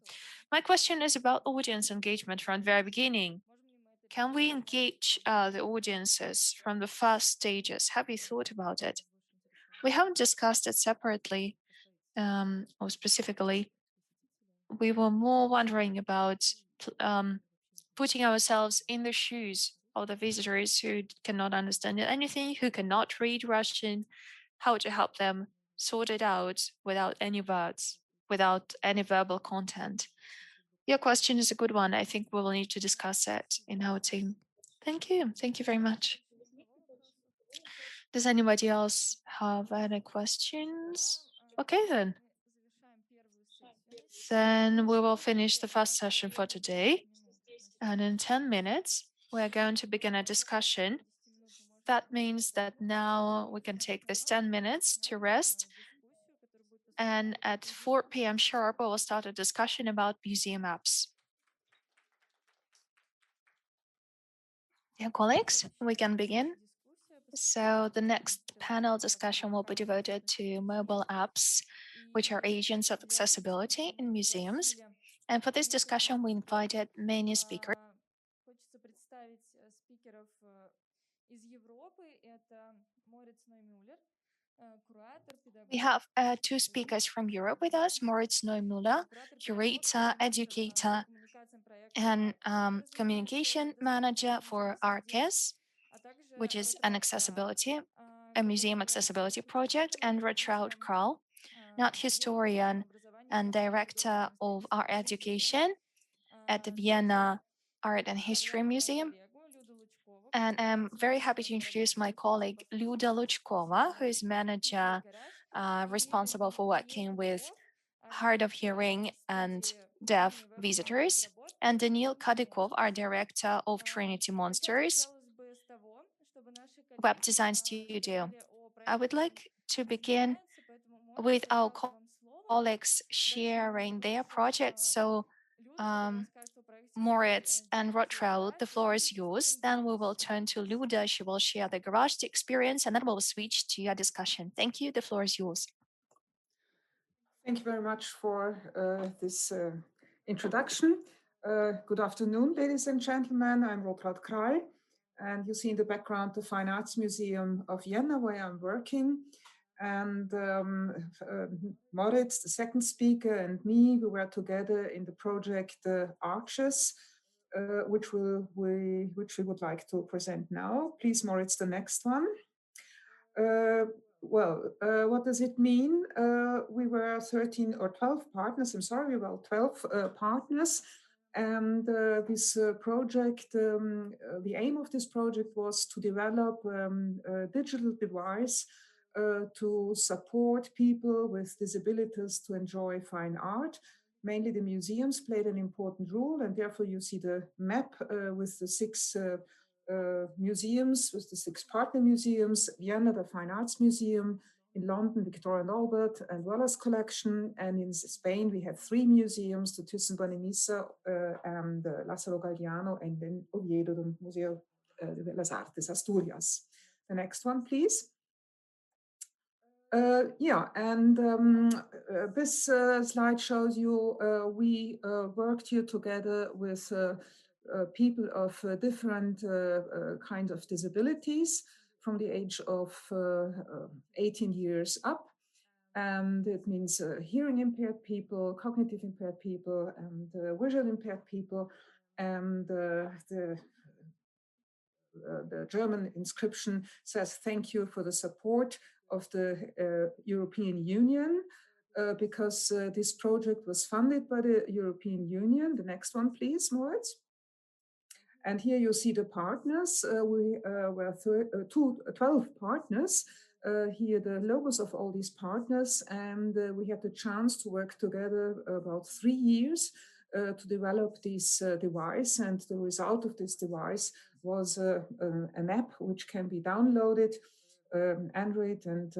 My question is about audience engagement from the very beginning. Can we engage the audiences from the first stages? Have you thought about it? We haven't discussed it separately or specifically. We were more wondering about putting ourselves in the shoes of the visitors who cannot understand anything, who cannot read Russian, how to help them sort it out without any words, without any verbal content. Your question is a good one. I think we will need to discuss it in our team. Thank you. Thank you very much. Does anybody else have any questions? Okay, then. Then we will finish the first session for today. And in 10 minutes, we're going to begin a discussion. That means that now we can take this 10 minutes to rest. And at 4 p.m. sharp, we will start a discussion about museum apps. Dear colleagues, we can begin. So the next panel discussion will be devoted to mobile apps, which are agents of accessibility in museums. And for this discussion, we invited many speakers. We have two speakers from Europe with us, Moritz Neumüller, curator, educator, and communication manager for ARCES, which is a museum accessibility project, and Rotraud Karl, not historian and director of art education at the Vienna Art and History Museum. And I'm very happy to introduce my colleague Luda Luchkova, who is manager responsible for working with hard of hearing and deaf visitors, and Daniil Kadykov, our director of Trinity Monsters web design studio. I would like to begin with our colleagues sharing their projects. So Moritz and Rotraud, the floor is yours. Then we will turn to Luda. She will share the garage experience, and then we'll switch to your discussion. Thank you. The floor is yours. Thank you very much for this introduction. Good afternoon, ladies and gentlemen. I'm Rotraud Karl, and you see in the background the Fine Arts Museum of Vienna, where I'm working. And Moritz, the second speaker, and me, we were together in the project Arches, which we would like to present now. Please, Moritz, the next one. What does it mean? We were 13 or 12 partners, I'm sorry, well, 12 partners. And this project, the aim of this project was to develop a digital device to support people with disabilities to enjoy fine art. Mainly the museums played an important role, and therefore you see the map with the six museums, with the six partner museums: Vienna, the Fine Arts Museum; in London, Victoria and Albert and Wallace Collection; and in Spain we have three museums, the Thyssen-Bornemisza and Lázaro Galdiano, and then Oviedo, the Museo de las Artes, Asturias. The next one, please. This slide shows you we worked here together with people of different kinds of disabilities from the age of 18 years up. And it means hearing impaired people, cognitive impaired people, and visual impaired people. And the German inscription says, "Thank you for the support of the European Union," because this project was funded by the European Union. The next one, please, Moritz. And here you see the partners. We were 12 partners. Here the logos of all these partners, and we had the chance to work together about 3 years to develop this device. And the result of this device was an app which can be downloaded, Android and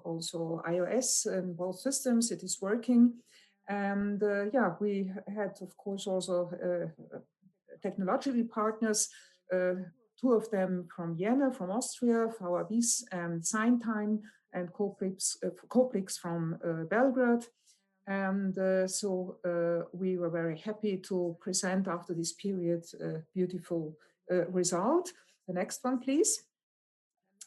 also iOS, and both systems. It is working. And we had, of course, also technological partners, two of them from Vienna, from Austria, VABIS and Signtime, and Coprix from Belgrade. And so we were very happy to present after this period a beautiful result. The next one, please.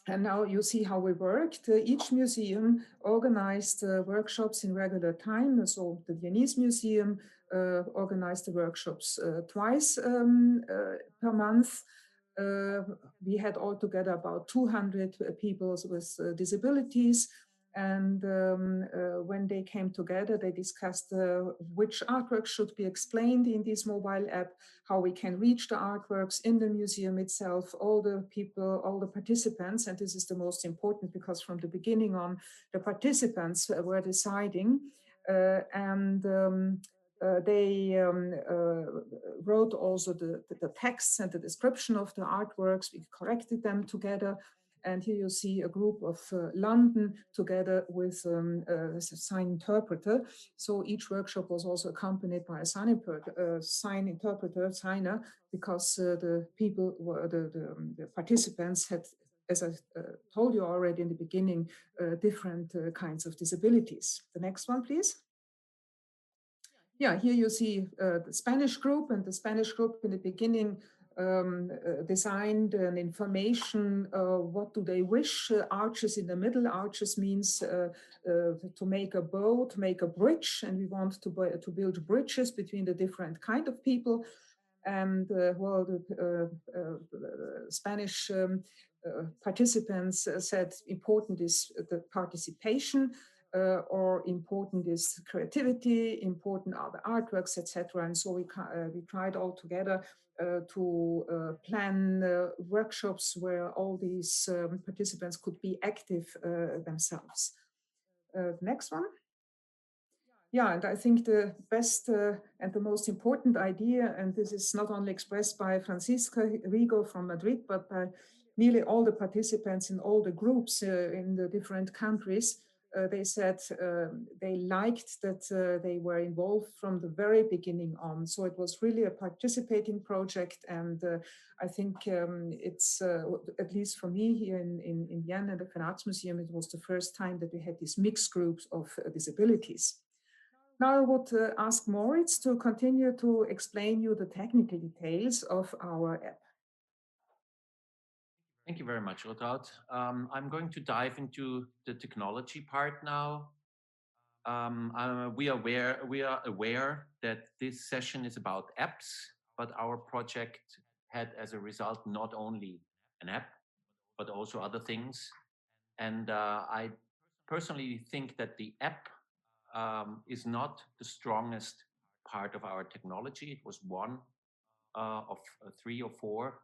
And now you see how we worked. Each museum organized workshops in regular time. So the Viennese Museum organize the workshops twice per month. We had altogether about 200 people with disabilities. And when they came together, they discussed which artworks should be explained in this mobile app, how we can reach the artworks in the museum itself, all the people, all the participants. And this is the most important because from the beginning on, the participants were deciding. They wrote also the texts and the description of the artworks. We corrected them together. And here you see a group of London together with a sign interpreter. So each workshop was also accompanied by a signer, because the people were the participants had, as I told you already in the beginning, different kinds of disabilities. The next one, please. Yeah, here you see the Spanish group, and the Spanish group in the beginning designed an information, what do they wish, arches in the middle. Arches means to make a boat, make a bridge, and we want to build bridges between the different kind of people. And well, the Spanish participants said important is the participation, or important is creativity, important are the artworks, etc. And so we tried all together to plan workshops where all these participants could be active themselves. Next one. Yeah, and I think the best and the most important idea, and this is not only expressed by Francisca Rigo from Madrid, but by nearly all the participants in all the groups in the different countries, they said they liked that they were involved from the very beginning on. So it was really a participating project. And I think it's, at least for me here in Vienna at the Fine Arts Museum, it was the first time that we had these mixed groups of disabilities. Now I would ask Moritz to continue to explain you the technical details of our app. Thank you very much, Rotraud. I'm going to dive into the technology part now. We are aware that this session is about apps, but our project had as a result not only an app, but also other things. And I personally think that the app is not the strongest part of our technology. It was one of 3 or 4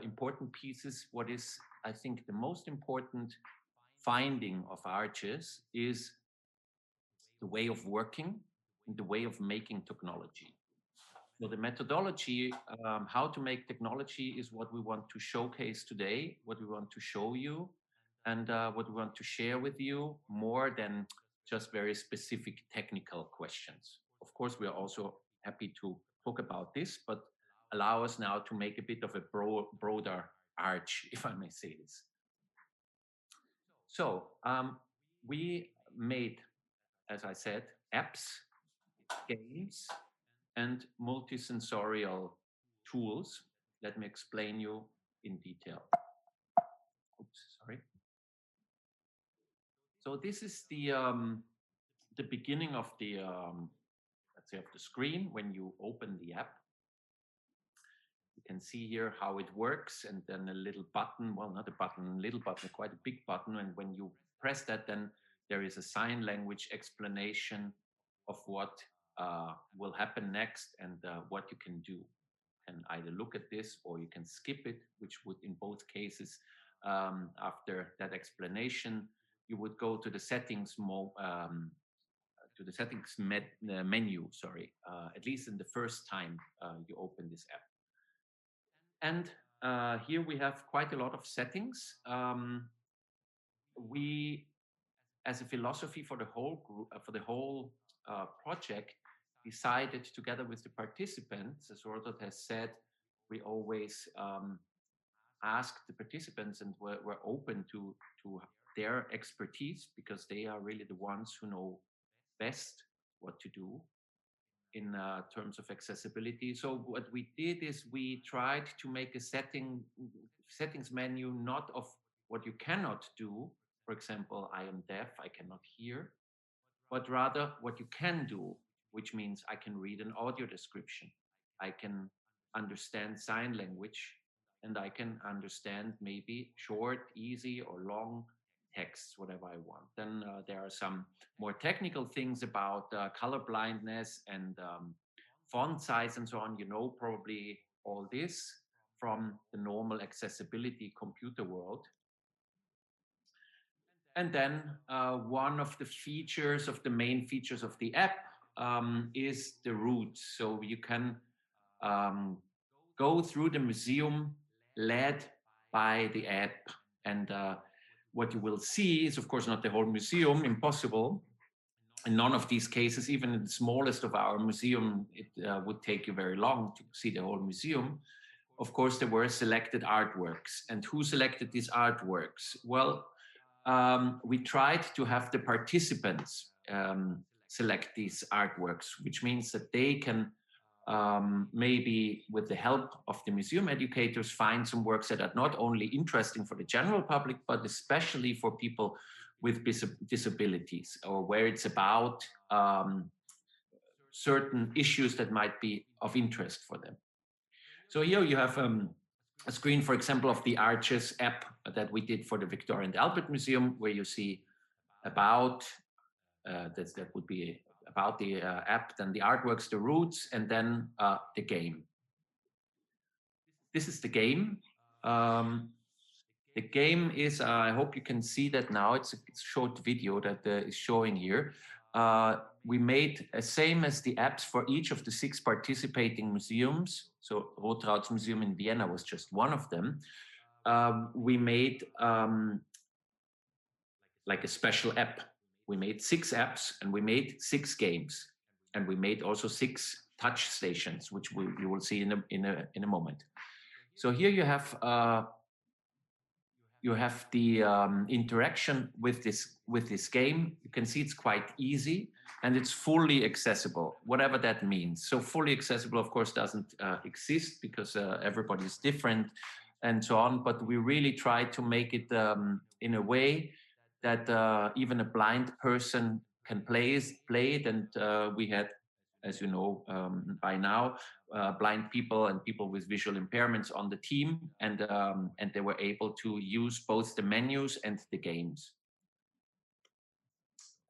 important pieces. What is, I think, the most important finding of Arches is the way of working and the way of making technology. So the methodology, how to make technology, is what we want to showcase today, what we want to show you, and what we want to share with you, more than just very specific technical questions. Of course, we are also happy to talk about this, but allow us now to make a bit of a broader arch, if I may say this. So we made, as I said, apps, games, and multisensorial tools. Let me explain you in detail. Oops, sorry. So this is the beginning of the, let's say, of the screen when you open the app. You can see here how it works, and then a little button, well, not a button, a little button, quite a big button. And when you press that, then there is a sign language explanation of what will happen next and what you can do. You can either look at this or you can skip it, which would, in both cases, after that explanation, you would go to the settings menu, sorry, at least in the first time you open this app. And here we have quite a lot of settings. We, as a philosophy for the whole group, for the whole project, decided together with the participants, as Rotot has said, we always ask the participants, and we're open to their expertise, because they are really the ones who know best what to do in terms of accessibility. So what we did is we tried to make a settings menu, not of what you cannot do. For example, I am deaf, I cannot hear, but rather what you can do. which means I can read an audio description. I can understand sign language, and I can understand maybe short, easy, or long texts, whatever I want. Then there are some more technical things about color blindness and font size and so on. You know probably all this from the normal accessibility computer world. And then one of the features of the main features of the app is the routes. So you can go through the museum led by the app. And what you will see is, of course, not the whole museum, impossible. In none of these cases, even in the smallest of our museum, it would take you very long to see the whole museum. Of course, there were selected artworks. And who selected these artworks? Well, we tried to have the participants select these artworks, which means that they can maybe with the help of the museum educators find some works that are not only interesting for the general public, but especially for people with disabilities, or where it's about certain issues that might be of interest for them. So here you have a screen, for example, of the Arches app that we did for the Victoria and Albert Museum, where you see about, that would be about the app, then the artworks, the routes, and then the game. This is the game. The game is, I hope you can see that now, it's a short video that is showing here. We made same as the apps for each of the 6 participating museums. So Rotrauts Museum in Vienna was just one of them. We made like a special app. We made 6 apps and we made 6 games, and we made also 6 touch stations, which you will see in a moment. So here you have the interaction with this game. You can see it's quite easy and it's fully accessible, whatever that means. So fully accessible, of course, doesn't exist because everybody is different and so on. But we really try to make it in a way that even a blind person can play it. And we had, as you know by now, blind people and people with visual impairments on the team, and they were able to use both the menus and the games.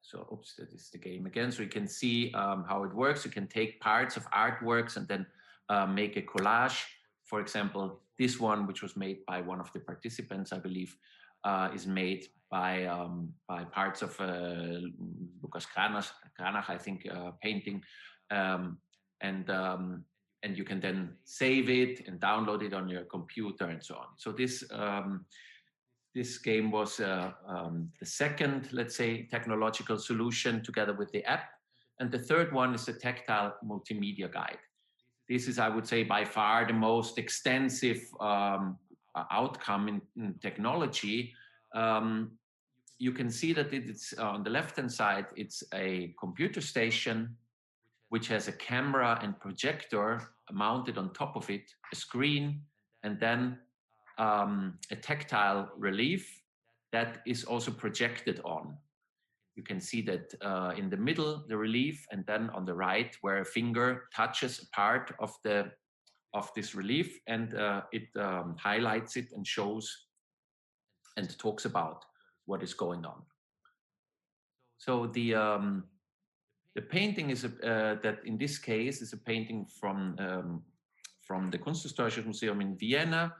So, oops, that is the game again. So you can see how it works. You can take parts of artworks and then make a collage. For example, this one, which was made by one of the participants, I believe, is made by parts of Lucas Kranach, I think, painting. And you can then save it and download it on your computer and so on. So this game was the second, let's say, technological solution together with the app. And the third one is the tactile multimedia guide. This is, I would say, by far the most extensive outcome in technology. You can see that it's on the left-hand side, it's a computer station which has a camera and projector mounted on top of it, a screen, and then a tactile relief that is also projected on. You can see that in the middle, the relief, and then on the right, where a finger touches a part of this relief, and it highlights it and shows and talks about what is going on. So the painting is that in this case is a painting from the Kunsthistorisches Museum in Vienna.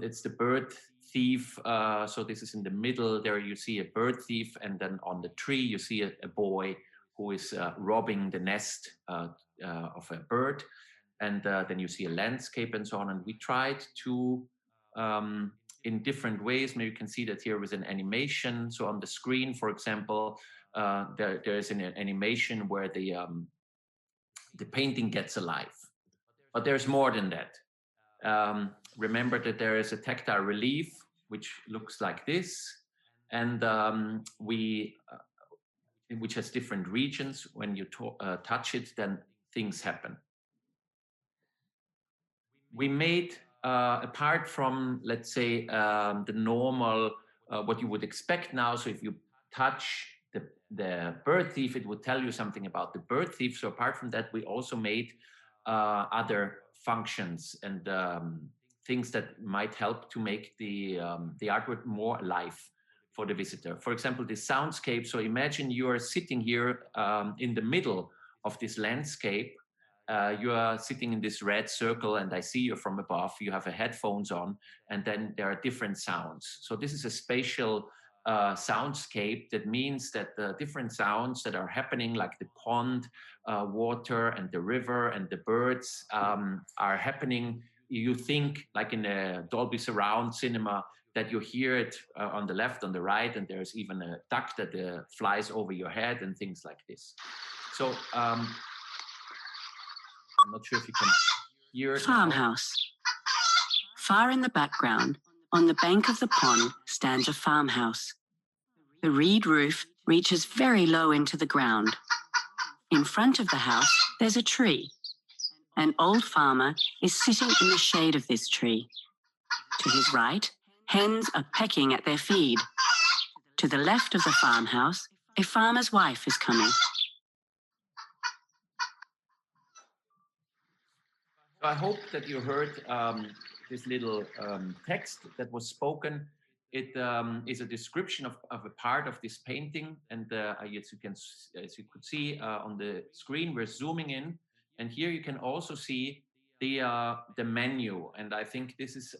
It's the bird thief. So this is in the middle. There you see a bird thief, and then on the tree you see a boy who is robbing the nest of a bird, and then you see a landscape and so on. And we tried to in different ways. Maybe you can see that here with an animation. So on the screen, for example, there is an animation where the painting gets alive. But there's more than that. Remember that there is a tactile relief, which looks like this, and which has different regions. When you touch it, then things happen. We made, apart from, let's say, the normal, what you would expect now. So if you touch the bird thief, it would tell you something about the bird thief. So apart from that, we also made other functions and things that might help to make the artwork more alive for the visitor. For example, the soundscape. So imagine you are sitting here in the middle of this landscape. You are sitting in this red circle and I see you from above. You have a headphones on and then there are different sounds. So this is a spatial soundscape. That means that the different sounds that are happening, like the pond, water and the river and the birds are happening. You think like in a Dolby surround cinema that you hear it on the left, on the right, and there's even a duck that flies over your head and things like this. So I'm not sure if you can hear it. Farmhouse. Far in the background, on the bank of the pond, stands a farmhouse. The reed roof reaches very low into the ground. In front of the house, there's a tree. An old farmer is sitting in the shade of this tree. To his right, hens are pecking at their feed. To the left of the farmhouse, a farmer's wife is coming. I hope that you heard this little text that was spoken. It is a description of a part of this painting, and as you could see on the screen, we're zooming in, and here you can also see the menu. And I think this is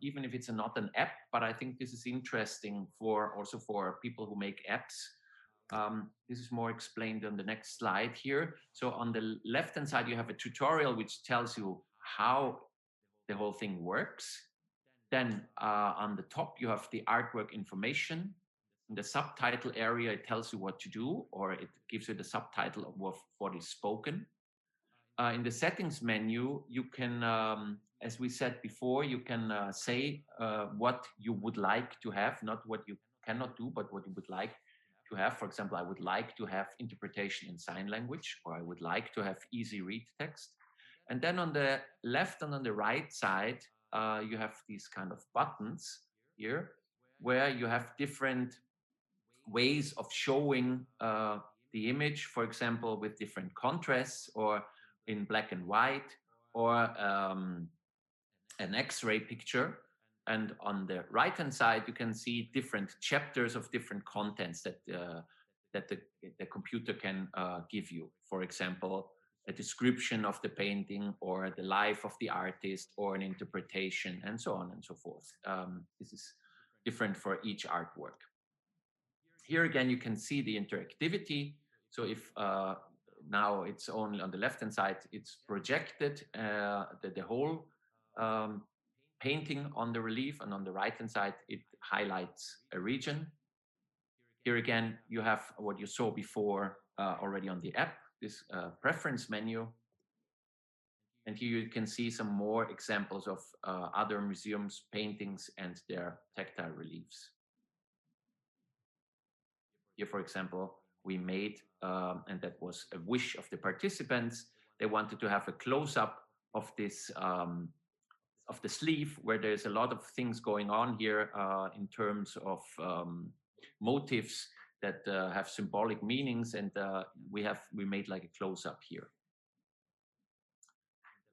even if it's not an app, but I think this is interesting also for people who make apps. This is more explained on the next slide here. So on the left-hand side, you have a tutorial which tells you how the whole thing works. Then on the top, you have the artwork information. In the subtitle area, it tells you what to do, or it gives you the subtitle of what is spoken. In the settings menu, you can, as we said before, you can say what you would like to have, not what you cannot do, but what you would like to have. For example, I would like to have interpretation in sign language, or I would like to have easy read text. And then on the left and on the right side, you have these kind of buttons here, where you have different ways of showing the image, for example, with different contrasts, or in black and white, or an X-ray picture. And on the right-hand side, you can see different chapters of different contents that the computer can give you. For example, a description of the painting, or the life of the artist, or an interpretation, and so on and so forth. This is different for each artwork. Here again, you can see the interactivity. So if now it's only on the left-hand side, it's projected the whole painting on the relief, and on the right-hand side, it highlights a region. Here again, you have what you saw before already on the app, this preference menu. And here you can see some more examples of other museums' paintings and their tactile reliefs. Here, for example, we made, and that was a wish of the participants, they wanted to have a close-up of this, of the sleeve, where there's a lot of things going on here in terms of motifs that have symbolic meanings, and we made like a close-up here.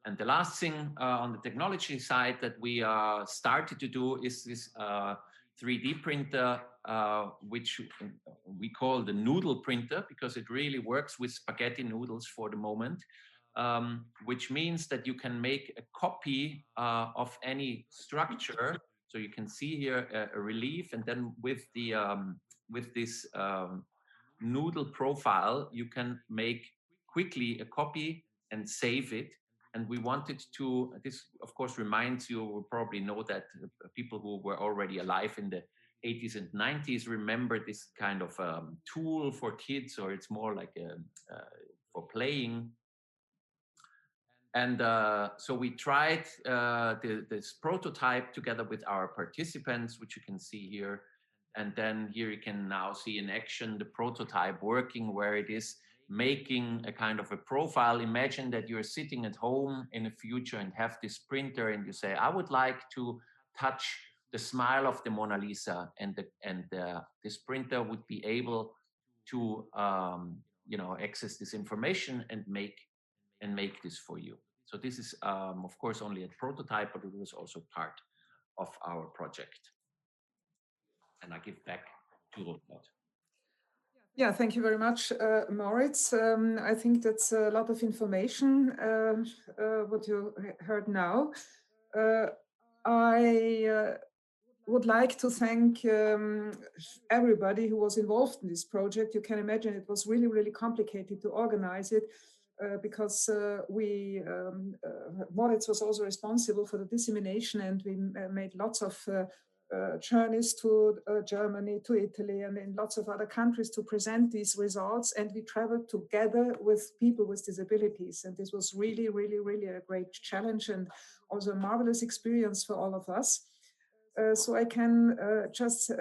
And the last thing on the technology side that we started to do is this 3D printer, which we call the Noodle Printer, because it really works with spaghetti noodles for the moment, which means that you can make a copy of any structure. So you can see here a relief, and then with this noodle profile, you can make quickly a copy and save it. And we wanted to, this of course reminds you, will probably know that people who were already alive in the 80s and 90s remember this kind of tool for kids, or it's more like for playing. And so we tried this prototype together with our participants, which you can see here. And then here you can now see in action the prototype working, where it is making a kind of a profile. Imagine that you're sitting at home in the future and have this printer, and you say, I would like to touch the smile of the Mona Lisa, and this printer would be able to access this information and make this for you. So this is of course only a prototype, but it was also part of our project. And I give back to Rupert. Yeah, thank you very much, Moritz. I think that's a lot of information, what you heard now. I would like to thank everybody who was involved in this project. You can imagine it was really, really complicated to organize it because Moritz was also responsible for the dissemination, and we made lots of journeys to Germany, to Italy, and in lots of other countries to present these results. And we traveled together with people with disabilities. And this was really, really, really a great challenge and also a marvelous experience for all of us. So I can just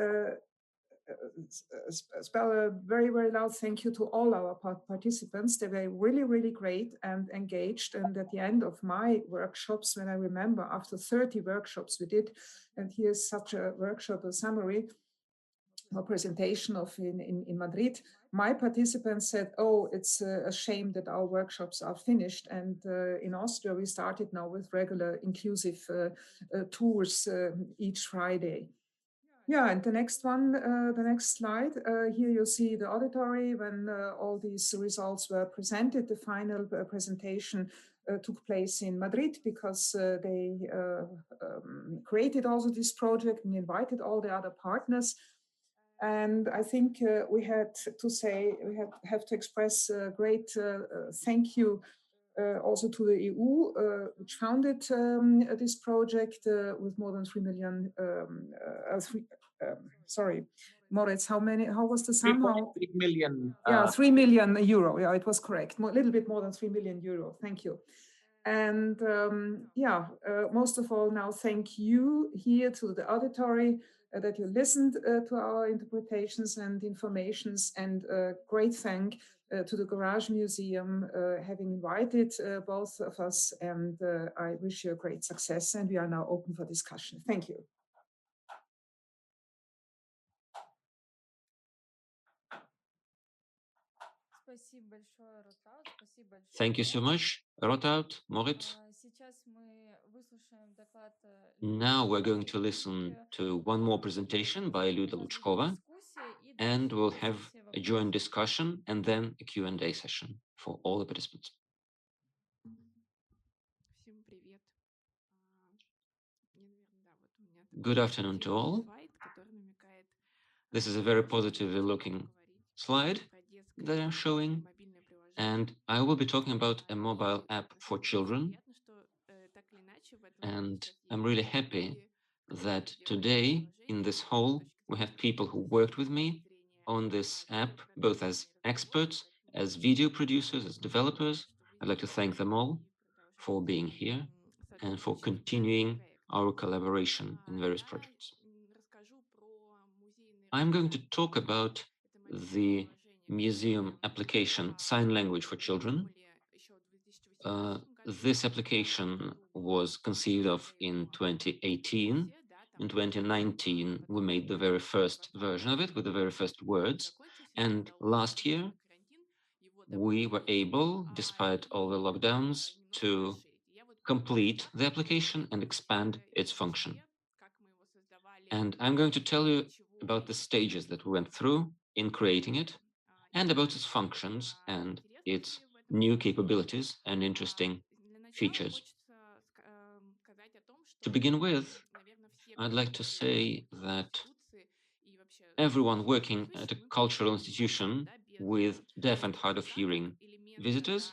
spell a very, very loud thank you to all our participants. They were really, really great and engaged. And at the end of my workshops, when I remember after 30 workshops we did, and here's such a workshop, a summary, a presentation of in Madrid, my participants said, oh, it's a shame that our workshops are finished. And in Austria, we started now with regular inclusive tours each Friday. Yeah, and the next one, the next slide, here you see the auditory when all these results were presented. The final presentation took place in Madrid because they created also this project and invited all the other partners. And I think we had to say, have to express a great thank you also to the EU, which founded this project with more than 3 million, sorry, Moritz, how was the sum? 3 million. Yeah, 3 million euro. Yeah, it was correct. A little bit more than 3 million euro. Thank you. And most of all, now thank you here to the auditory that you listened to our interpretations and informations, and great thank to the Garage Museum having invited both of us, and I wish you a great success, and we are now open for discussion. Thank you. Thank you so much, Rotaut, Moritz. Now we're going to listen to one more presentation by Luda Luchkova, and we'll have a joint discussion and then a Q&A session for all the participants. Good afternoon to all. This is a very positively looking slide that I'm showing, and I will be talking about a mobile app for children. And I'm really happy that today in this hall we have people who worked with me on this app, both as experts, as video producers, as developers. I'd like to thank them all for being here and for continuing our collaboration in various projects. I'm going to talk about the museum application Sign Language for Children. This application was conceived of in 2018. In 2019, we made the very first version of it with the very first words. And last year, we were able, despite all the lockdowns, to complete the application and expand its function. And I'm going to tell you about the stages that we went through in creating it, and about its functions and its new capabilities and interesting features. To begin with, I'd like to say that everyone working at a cultural institution with deaf and hard of hearing visitors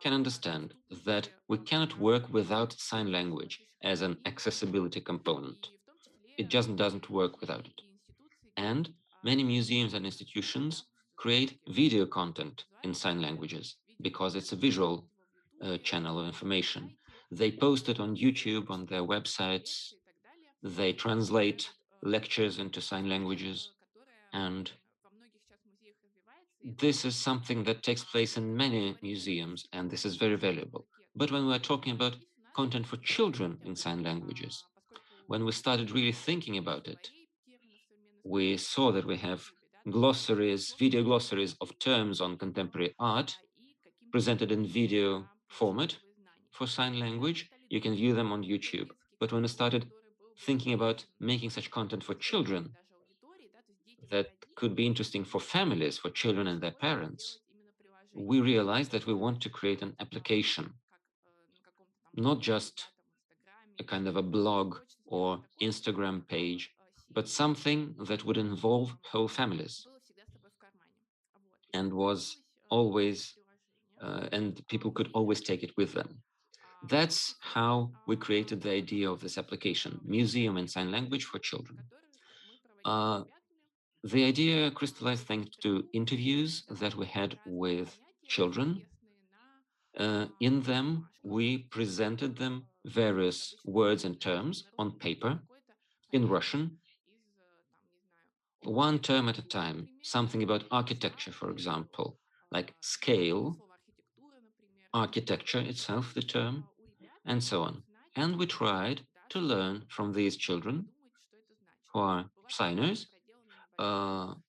can understand that we cannot work without sign language as an accessibility component. It just doesn't work without it. And many museums and institutions create video content in sign languages because it's a visual channel of information. They post it on YouTube, on their websites. They translate lectures into sign languages. And this is something that takes place in many museums, and this is very valuable. But when we're talking about content for children in sign languages, when we started really thinking about it, we saw that we have glossaries, video glossaries of terms on contemporary art presented in video format for sign language. You can view them on YouTube. But when I started thinking about making such content for children that could be interesting for families, for children and their parents, we realized that we want to create an application, not just a kind of a blog or Instagram page, but something that would involve whole families and was always, and people could always take it with them. That's how we created the idea of this application, Museum in Sign Language for Children. The idea crystallized thanks to interviews that we had with children. In them, we presented them various words and terms on paper in Russian, one term at a time, something about architecture, for example, like scale, architecture itself, the term, and so on. And we tried to learn from these children who are signers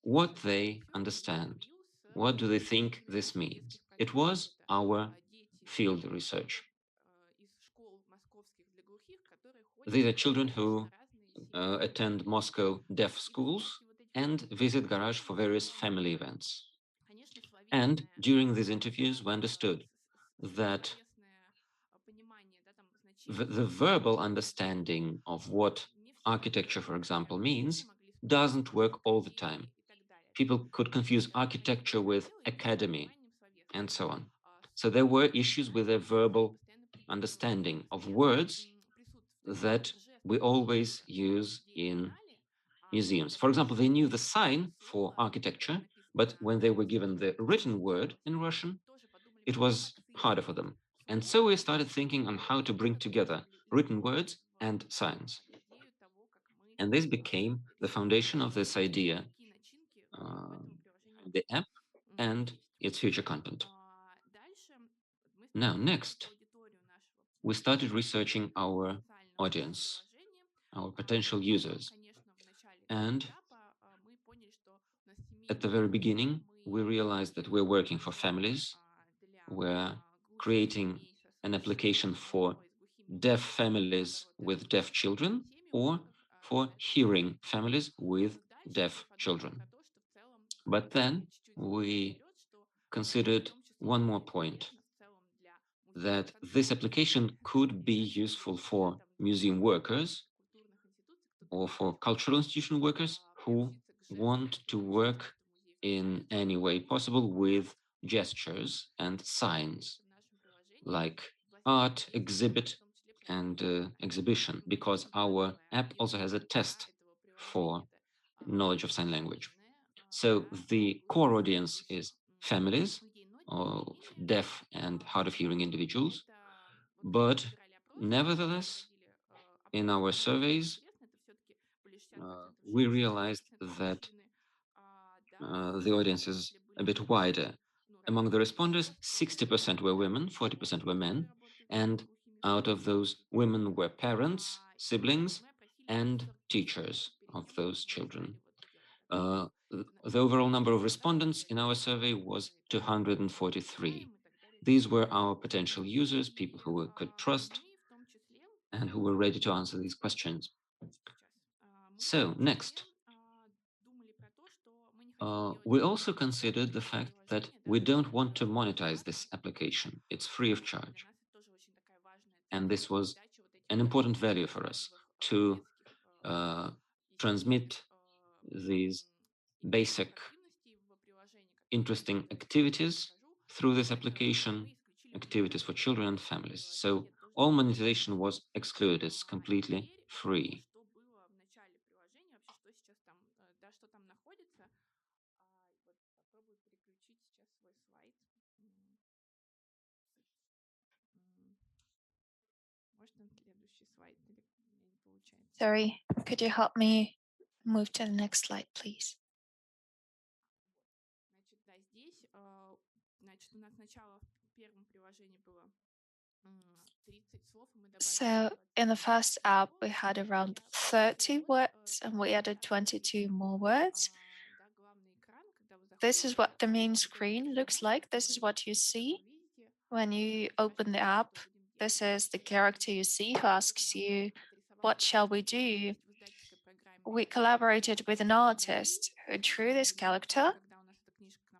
what they understand. What do they think this means? It was our field research. These are children who attend Moscow deaf schools and visit Garage for various family events. And during these interviews, we understood that the verbal understanding of what architecture, for example, means doesn't work all the time. People could confuse architecture with academy and so on. So there were issues with a verbal understanding of words that we always use in museums. For example, they knew the sign for architecture, but when they were given the written word in Russian, it was harder for them. And so we started thinking on how to bring together written words and signs. And this became the foundation of this idea, the app and its future content. Now, next, we started researching our audience, our potential users. And at the very beginning, we realized that we're working for families. We're creating an application for deaf families with deaf children or for hearing families with deaf children. But then we considered one more point, that this application could be useful for museum workers or for cultural institution workers who want to work in any way possible with gestures and signs like art, exhibit, and exhibition, because our app also has a test for knowledge of sign language. So the core audience is families of deaf and hard of hearing individuals, but nevertheless, in our surveys, we realized that the audience is a bit wider. Among the responders, 60% were women, 40% were men, and out of those women were parents, siblings, and teachers of those children. The overall number of respondents in our survey was 243. These were our potential users, people who we could trust and who were ready to answer these questions. So next, we also considered the fact that we don't want to monetize this application. It's free of charge. And this was an important value for us to transmit these basic interesting activities through this application, activities for children and families. So all monetization was excluded. It's completely free. Sorry, could you help me move to the next slide, please? So in the first app, we had around 30 words and we added 22 more words. this is what the main screen looks like. This is what you see when you open the app. This is the character you see who asks you, what shall we do? We collaborated with an artist who drew this character.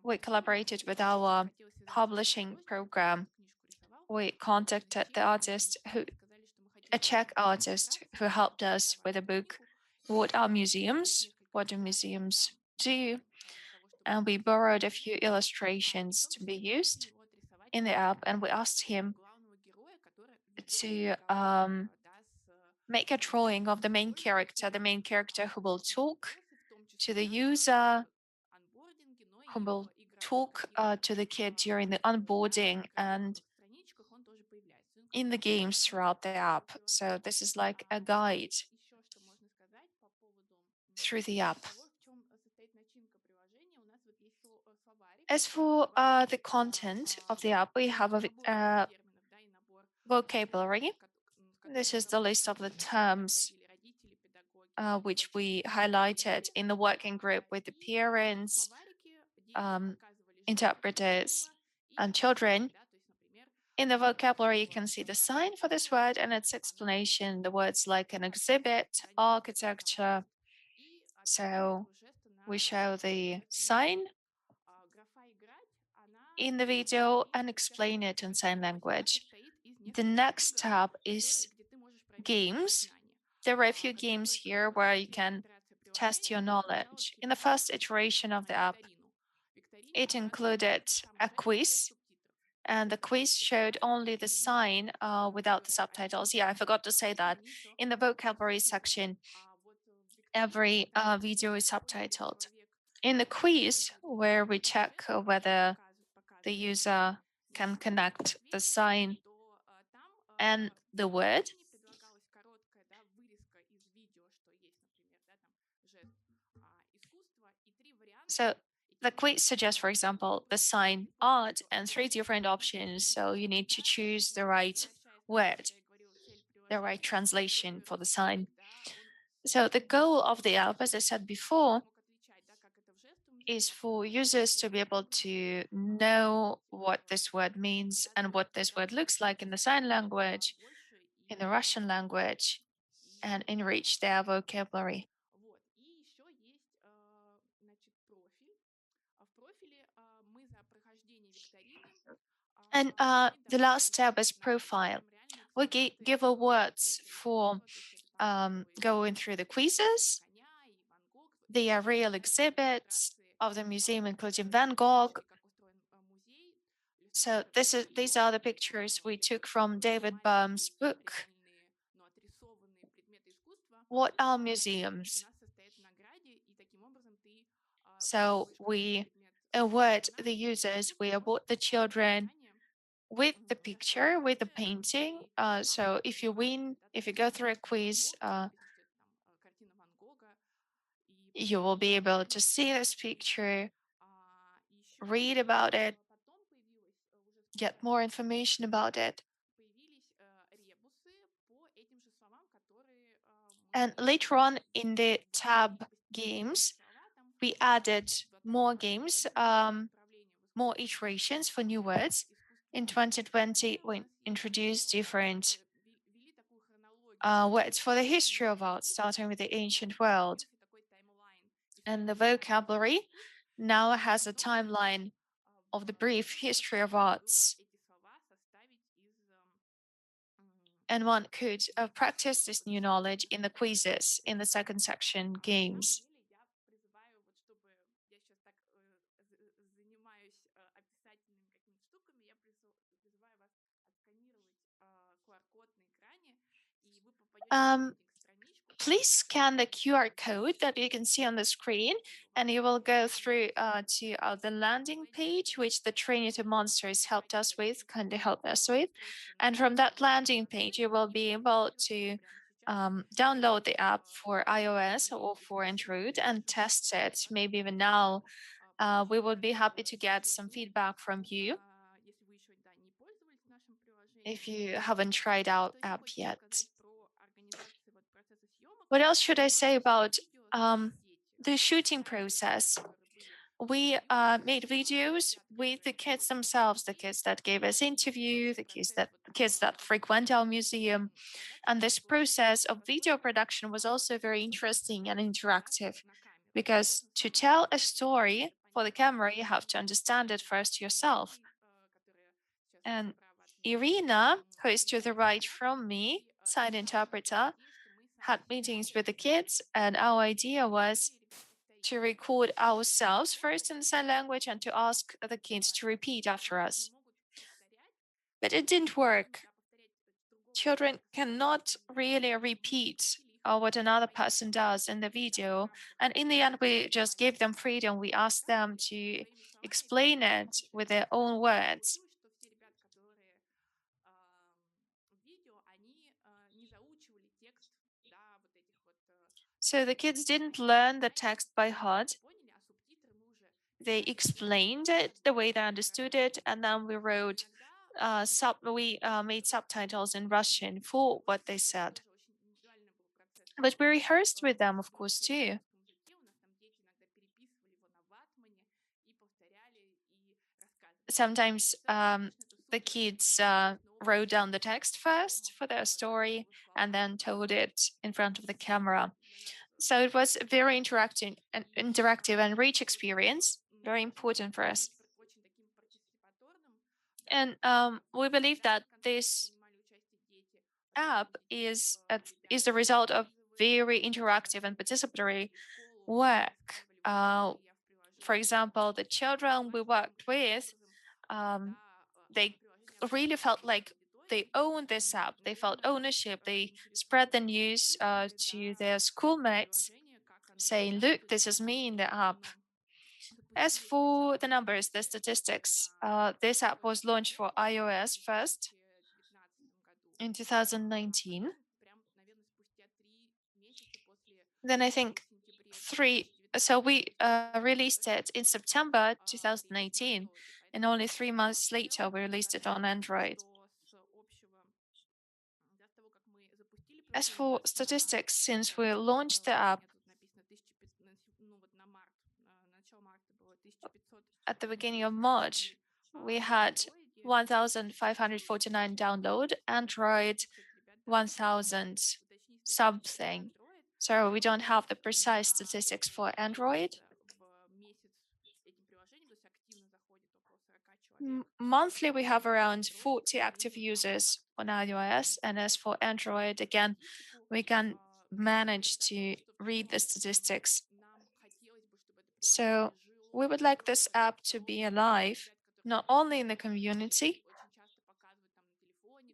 We collaborated with our publishing program. We contacted the artist, a Czech artist who helped us with a book, What Are Museums? What do museums do? And we borrowed a few illustrations to be used in the app, and we asked him to make a drawing of the main character who will talk to the user, who will talk to the kid during the onboarding and in the games throughout the app. So this is like a guide through the app. As for the content of the app, we have a vocabulary. This is the list of the terms which we highlighted in the working group with the parents, interpreters, and children. In the vocabulary, you can see the sign for this word and its explanation, the words like an exhibit, architecture. So we show the sign in the video and explain it in sign language. The next tab is games. There are a few games here where you can test your knowledge. In the first iteration of the app, it included a quiz, and the quiz showed only the sign without the subtitles. Yeah, I forgot to say that. In the vocabulary section, every video is subtitled. In the quiz, where we check whether the user can connect the sign and the word, so the quiz suggests, for example, the sign art and 3 different options. So you need to choose the right word, the right translation for the sign. So the goal of the app, as I said before, is for users to be able to know what this word means and what this word looks like in the sign language, in the Russian language, and enrich their vocabulary. And the last step is profile. We give awards for going through the quizzes. They are real exhibits of the museum, including Van Gogh. So these are the pictures we took from David Boehm's book, What Are Museums? So we award the users, we award the children with the picture, with the painting. So if you win, if you go through a quiz, you will be able to see this picture, read about it, get more information about it. And later on in the tab games, we added more games, more iterations for new words. In 2020, we introduced different words for the history of art, starting with the ancient world. And the vocabulary now has a timeline of the brief history of arts. And one could practice this new knowledge in the quizzes in the second section, games. Please scan the QR code that you can see on the screen, and you will go through to the landing page, which the Trinity Monsters helped us with, kindly helped us with. And from that landing page, you will be able to download the app for iOS or for Android and test it. Maybe even now, we would be happy to get some feedback from you if you haven't tried out app yet. What else should I say about the shooting process? we made videos with the kids themselves, the kids that gave us interview, the kids that frequent our museum. And this process of video production was also very interesting and interactive, because to tell a story for the camera, you have to understand it first yourself. And Irina, who is to the right from me, side interpreter, had meetings with the kids, and our idea was to record ourselves first in sign language and to ask the kids to repeat after us. But it didn't work. Children cannot really repeat what another person does in the video. And in the end, we just gave them freedom. We asked them to explain it with their own words. So the kids didn't learn the text by heart. They explained it the way they understood it, and then we wrote made subtitles in Russian for what they said. But we rehearsed with them, of course, too. Sometimes the kids wrote down the text first for their story and then told it in front of the camera. So it was a very interactive and rich experience, very important for us. And we believe that this app is the result of very interactive and participatory work. For example, the children we worked with, they really felt like they owned this app. They felt ownership. They spread the news to their schoolmates, saying, "Look, this is me in the app." As for the numbers, the statistics, this app was launched for iOS first in 2019. Then I think so we released it in September 2018, and only 3 months later we released it on Android. As for statistics, since we launched the app at the beginning of March, we had 1,549 download, Android 1,000 something. So we don't have the precise statistics for Android. Monthly, we have around 40 active users on iOS. And as for Android, again, we can manage to read the statistics. So we would like this app to be alive, not only in the community,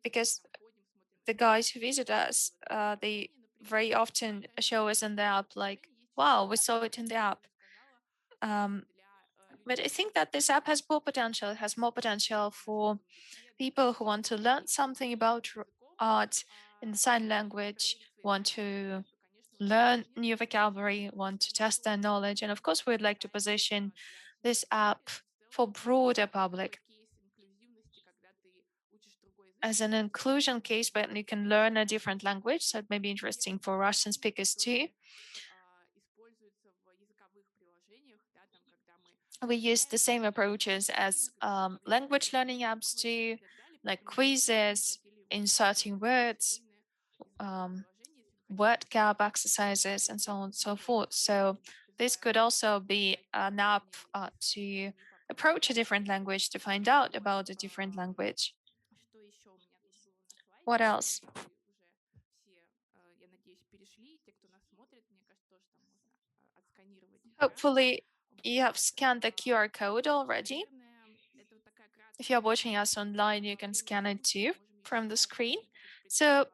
because the guys who visit us, they very often show us in the app like, wow, we saw it in the app. But I think that this app has more potential. It has more potential for people who want to learn something about art in sign language, want to learn new vocabulary, want to test their knowledge. And of course, we'd like to position this app for broader public as an inclusion case, but you can learn a different language. So it may be interesting for Russian speakers too. We use the same approaches as language learning apps do, like quizzes, inserting words, word gap exercises, and so on and so forth. So this could also be an app to approach a different language, to find out about a different language. What else? Hopefully, you have scanned the QR code already. If you're watching us online, you can scan it too from the screen. So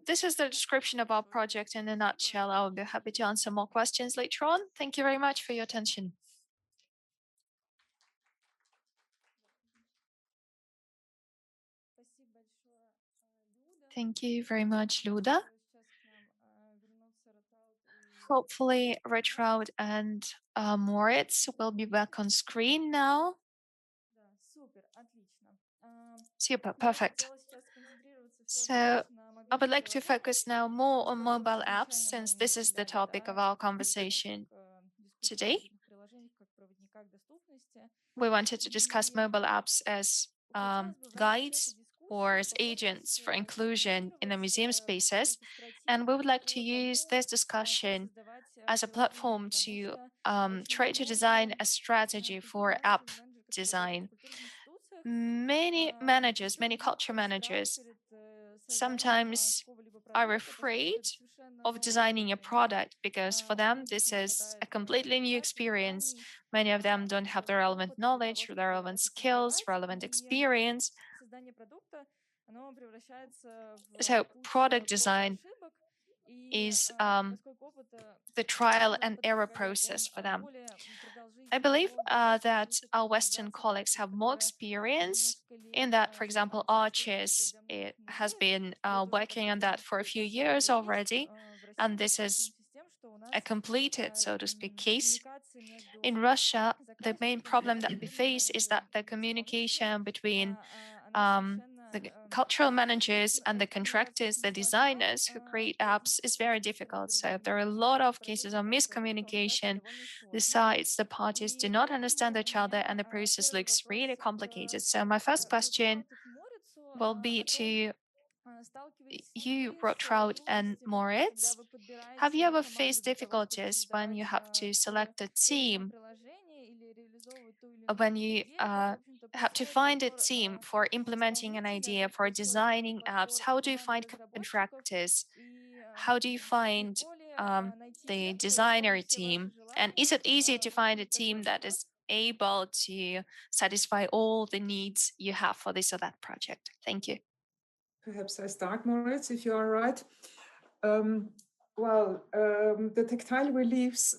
this is the description of our project in a nutshell. I'll be happy to answer more questions later on. Thank you very much for your attention. Thank you very much, Luda. Hopefully, Retroud and Moritz will be back on screen now. Super, perfect. So I would like to focus now more on mobile apps, since this is the topic of our conversation today. we wanted to discuss mobile apps as guides or as agents for inclusion in the museum spaces. And we would like to use this discussion as a platform to try to design a strategy for app design. Many managers, many culture managers, sometimes are afraid of designing a product because for them this is a completely new experience. Many of them don't have the relevant knowledge, the relevant skills, relevant experience. So product design is the trial and error process for them. I believe that our Western colleagues have more experience in that. For example, Arches, it has been working on that for a few years already, and this is a completed, so to speak, case. In Russia, the main problem that we face is that the communication between the cultural managers and the contractors, the designers who create apps is very difficult. So there are a lot of cases of miscommunication. The sides, the parties do not understand each other and the process looks really complicated. So my first question will be to you, Rotraud and Moritz. Have you ever faced difficulties when you have to select a team, when you have to find a team for implementing an idea, for designing apps? How do you find contractors? How do you find the designer team? And is it easy to find a team that is able to satisfy all the needs you have for this or that project? Thank you. Perhaps I start, Moritz, if you are right. The tactile reliefs,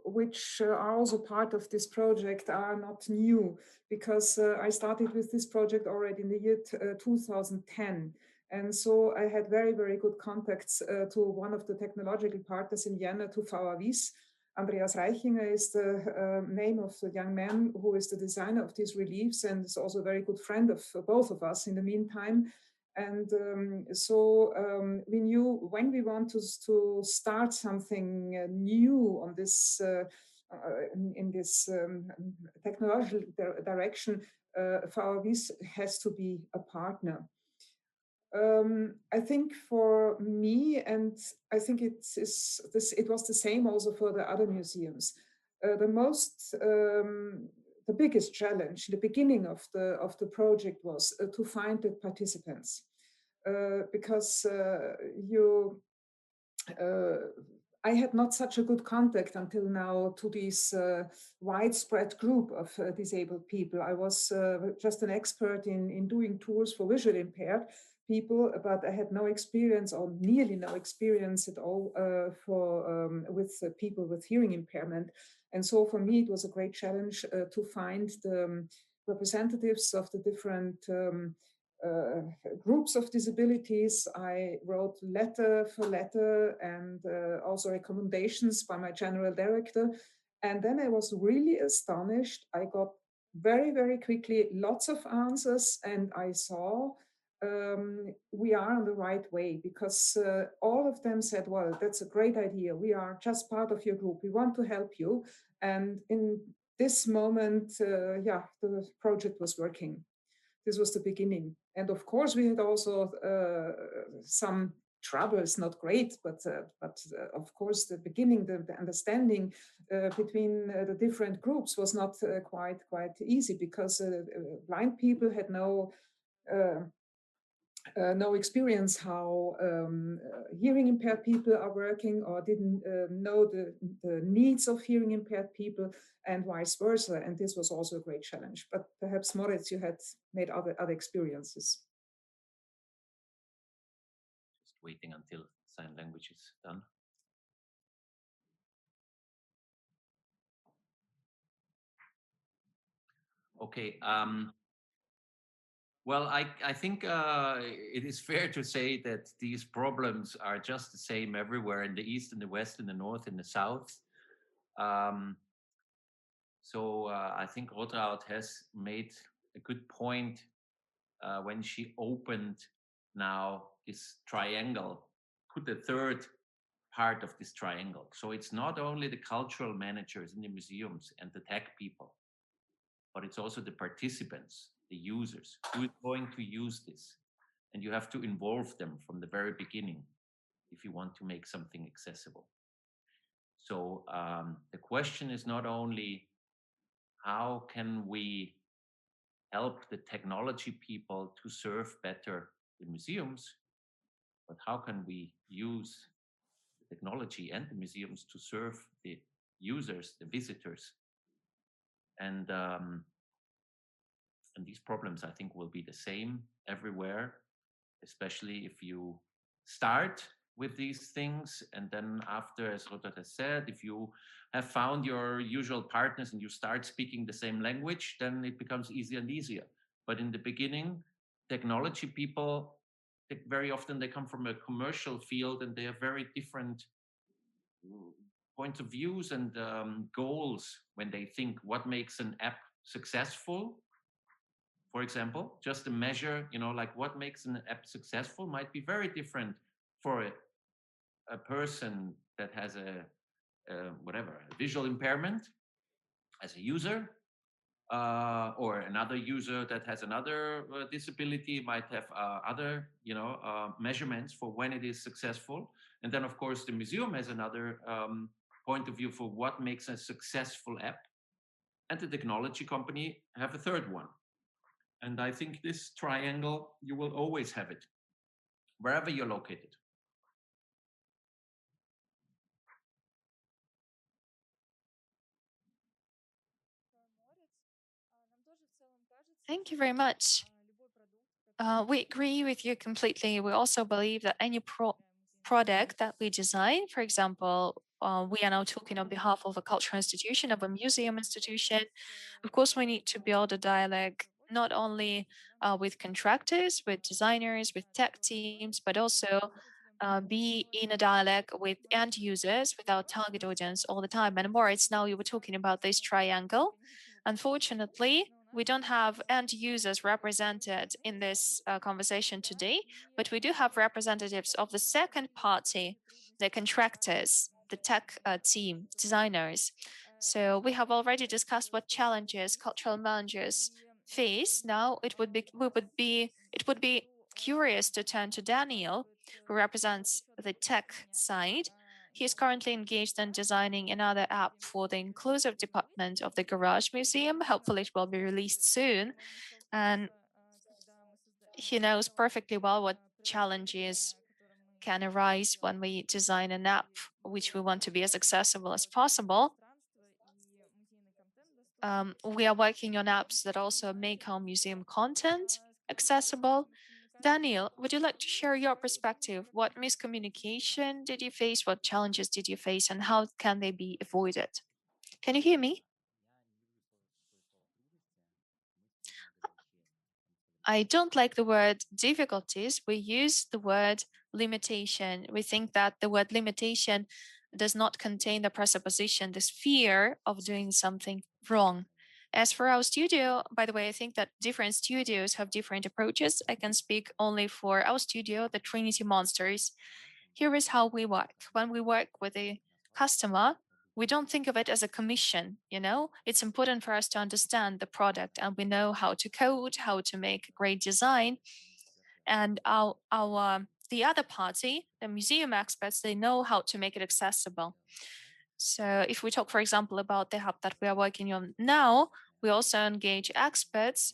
which are also part of this project, are not new because I started with this project already in the year 2010. And so I had very, very good contacts to one of the technological partners in Vienna, to VAWIS. Andreas Reichinger is the name of the young man who is the designer of these reliefs and is also a very good friend of both of us in the meantime. And we knew when we want to start something new on this in this technological direction, VAWIS has to be a partner. I think for me, and I think it was the same also for the other museums. The biggest challenge, the beginning of the project, was to find the participants, because I had not such a good contact until now to this widespread group of disabled people. I was just an expert in doing tours for visually impaired people, but I had no experience, or nearly no experience at all, with people with hearing impairment. And so for me, it was a great challenge to find the representatives of the different groups of disabilities. I wrote letter for letter and also recommendations by my general director. And then I was really astonished. I got very, very quickly lots of answers, and I saw we are on the right way, because all of them said, well, that's a great idea. We are just part of your group. We want to help you. And in this moment, the project was working. This was the beginning. And of course, we had also some troubles, not great, but of course, the beginning, the understanding between the different groups was not quite easy, because blind people had no experience how hearing impaired people are working, or didn't know the needs of hearing impaired people, and vice versa. And this was also a great challenge. But perhaps, Moritz, you had made other experiences. Just waiting until sign language is done. Okay. Well, I think it is fair to say that these problems are just the same everywhere, in the East, in the West, in the North, in the South. So I think Rotraud has made a good point when she opened now this triangle, put a third part of this triangle. So it's not only the cultural managers in the museums and the tech people, but it's also the participants, the users, who is going to use this. And you have to involve them from the very beginning if you want to make something accessible. So the question is not only how can we help the technology people to serve better the museums, but how can we use the technology and the museums to serve the users, the visitors? And these problems, I think, will be the same everywhere, especially if you start with these things. And then after, as Rotat has said, if you have found your usual partners and you start speaking the same language, then it becomes easier and easier. But in the beginning, technology people, very often they come from a commercial field and they have very different points of views and goals when they think what makes an app successful. For example, just a measure, like what makes an app successful might be very different for a person that has a visual impairment as a user, or another user that has another disability might have other, measurements for when it is successful. And then, of course, the museum has another point of view for what makes a successful app. And the technology company have a third one. And I think this triangle, you will always have it, wherever you're located. Thank you very much. We agree with you completely. We also believe that any product that we design, for example, we are now talking on behalf of a cultural institution, of a museum institution. Of course, we need to build a dialogue not only with contractors, with designers, with tech teams, but also be in a dialogue with end users, with our target audience all the time. And more, it's now you were talking about this triangle. Unfortunately, we don't have end users represented in this conversation today, but we do have representatives of the second party, the contractors, the tech team, designers. So we have already discussed what challenges cultural managers face. Now it would be curious to turn to Daniel, who represents the tech side. He is currently engaged in designing another app for the inclusive department of the Garage Museum. Hopefully, it will be released soon. And he knows perfectly well what challenges can arise when we design an app which we want to be as accessible as possible. We are working on apps that also make our museum content accessible. Daniel, would you like to share your perspective? What miscommunication did you face? What challenges did you face? And how can they be avoided? Can you hear me? I don't like the word difficulties. We use the word limitation. We think that the word limitation does not contain the presupposition, this fear of doing something wrong. As for our studio, by the way, I think that different studios have different approaches. I can speak only for our studio, the Trinity Monsters. Here is how we work. When we work with a customer, we don't think of it as a commission, It's important for us to understand the product and we know how to code, how to make a great design. And the other party, the museum experts, they know how to make it accessible. So if we talk, for example, about the hub that we are working on now, we also engage experts.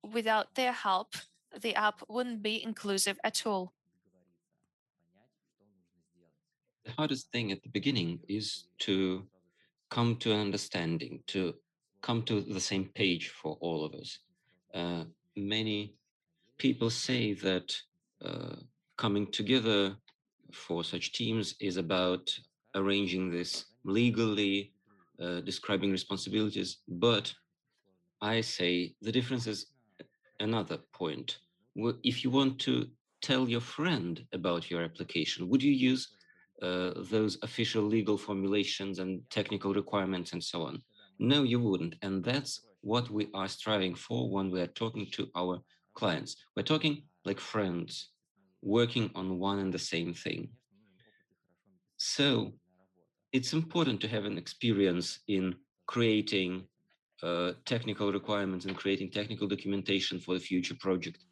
Without their help, the app wouldn't be inclusive at all. The hardest thing at the beginning is to come to an understanding, to come to the same page for all of us. Many people say that coming together for such teams is about arranging this legally, describing responsibilities, but I say the difference is another point. If you want to tell your friend about your application, would you use those official legal formulations and technical requirements and so on? No, you wouldn't. And that's what we are striving for when we are talking to our clients. We're talking like friends, working on one and the same thing. So it's important to have an experience in creating technical requirements and creating technical documentation for the future project.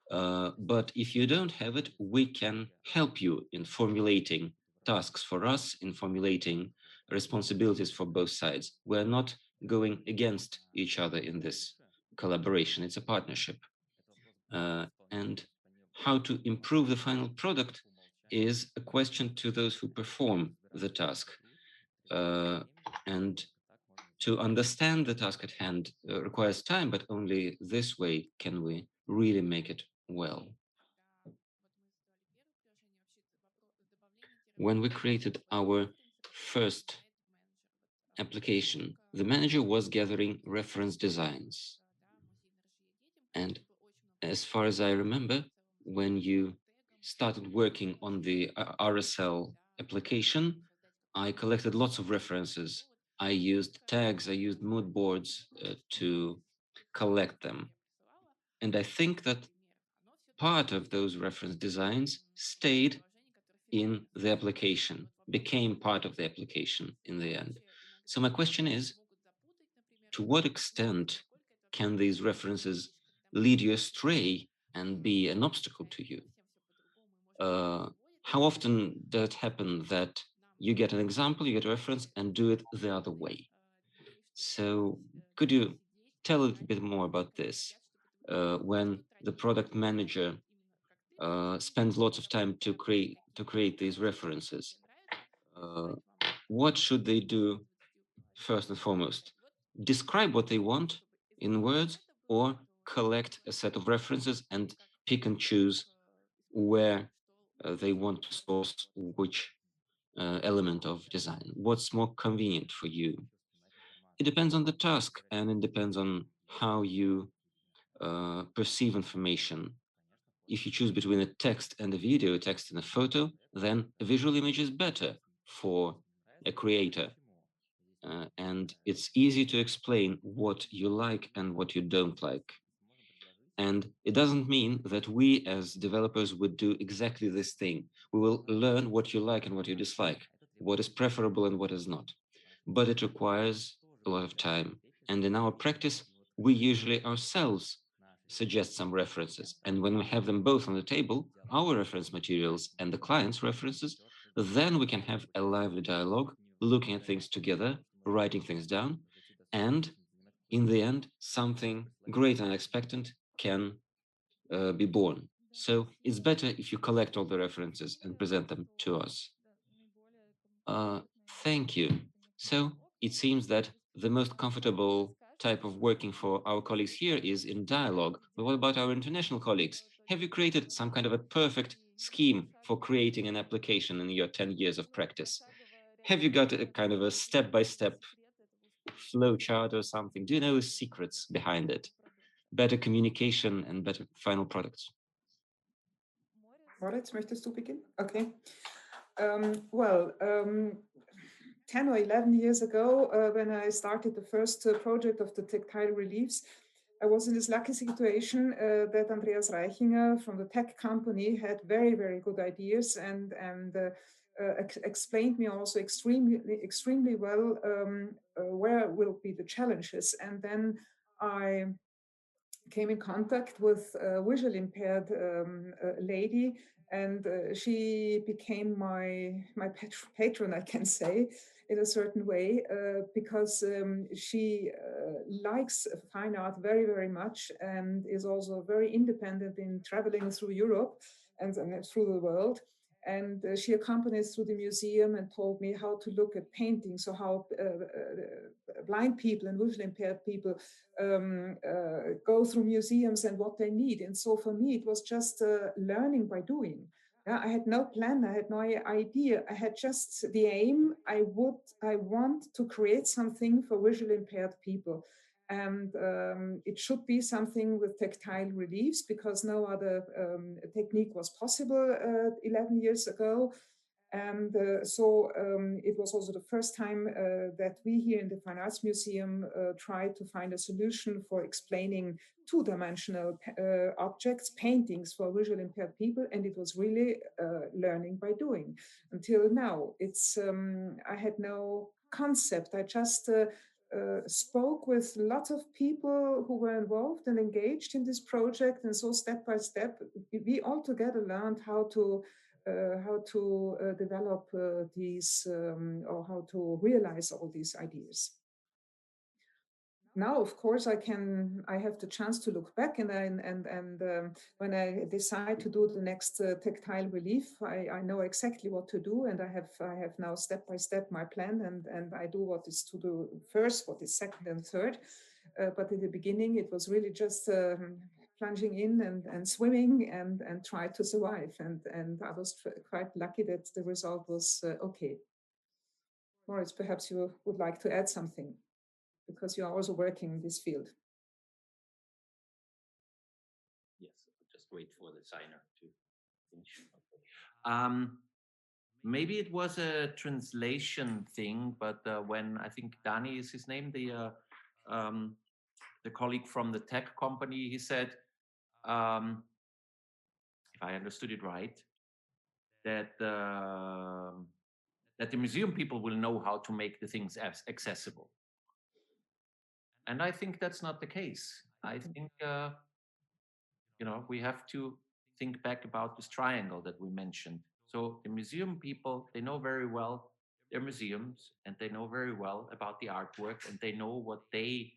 But if you don't have it, we can help you in formulating tasks for us, in formulating responsibilities for both sides. We're not going against each other in this collaboration. It's a partnership. And how to improve the final product is a question to those who perform the task. And to understand the task at hand requires time, but only this way can we really make it well. When we created our first application, the manager was gathering reference designs. And as far as I remember, when you started working on the RSL application, I collected lots of references. I used tags, I used mood boards to collect them. And I think that part of those reference designs stayed in the application, became part of the application in the end. So my question is, to what extent can these references lead you astray and be an obstacle to you? How often does it happen that you get an example, you get a reference, and do it the other way? So could you tell a little bit more about this? When the product manager spends lots of time to create these references, what should they do first and foremost? Describe what they want in words, or collect a set of references and pick and choose where they want to source which element of design. What's more convenient for you? It depends on the task, and it depends on how you perceive information. If you choose between a text and a video, a text and a photo, then a visual image is better for a creator. And it's easy to explain what you like and what you don't like. And it doesn't mean that we as developers would do exactly this thing. We will learn what you like and what you dislike, what is preferable and what is not. But it requires a lot of time. And in our practice, we usually ourselves suggest some references. And when we have them both on the table, our reference materials and the client's references, then we can have a lively dialogue, looking at things together, writing things down, and in the end, something great and unexpected can be born. So it's better if you collect all the references and present them to us. Thank you. So it seems that the most comfortable type of working for our colleagues here is in dialogue. But what about our international colleagues? Have you created some kind of a perfect scheme for creating an application in your 10 years of practice? Have you got a kind of a step-by-step flow chart or something? Do you know the secrets behind it? Better communication and better final products. Moritz, möchtest du beginnen? Okay. 10 or 11 years ago, when I started the first project of the Tactile Reliefs, I was in this lucky situation that Andreas Reichinger from the tech company had very, very good ideas and explained me also extremely well where will be the challenges. And then I came in contact with a visually impaired lady, and she became my patron, I can say, in a certain way, because she likes fine art very, very much and is also very independent in traveling through Europe and through the world. And she accompanied through the museum and told me how to look at paintings, so how blind people and visually impaired people go through museums and what they need. And so for me, it was just learning by doing. Yeah, I had no plan, I had no idea. I had just the aim. I want to create something for visually impaired people. And it should be something with tactile reliefs because no other technique was possible 11 years ago. And it was also the first time that we here in the Fine Arts Museum tried to find a solution for explaining two-dimensional objects, paintings for visually impaired people, and it was really learning by doing. Until now, I had no concept. I just spoke with lots of people who were involved and engaged in this project, and so step by step, we all together learned how to develop these or how to realize all these ideas. Now, of course, I have the chance to look back, and when I decide to do the next tactile relief, I know exactly what to do, and I have now step by step my plan, and I do what is to do first, what is second and third. But in the beginning, it was really just plunging in and swimming and try to survive, and I was quite lucky that the result was okay. Moritz, perhaps you would like to add something, because you are also working in this field. Yes, just wait for the signer to finish. Maybe it was a translation thing, but when I think Dani is his name, the colleague from the tech company, he said, if I understood it right, that the museum people will know how to make the things accessible. And I think that's not the case. I think, we have to think back about this triangle that we mentioned. So the museum people, they know very well their museums, and they know very well about the artwork, and they know what they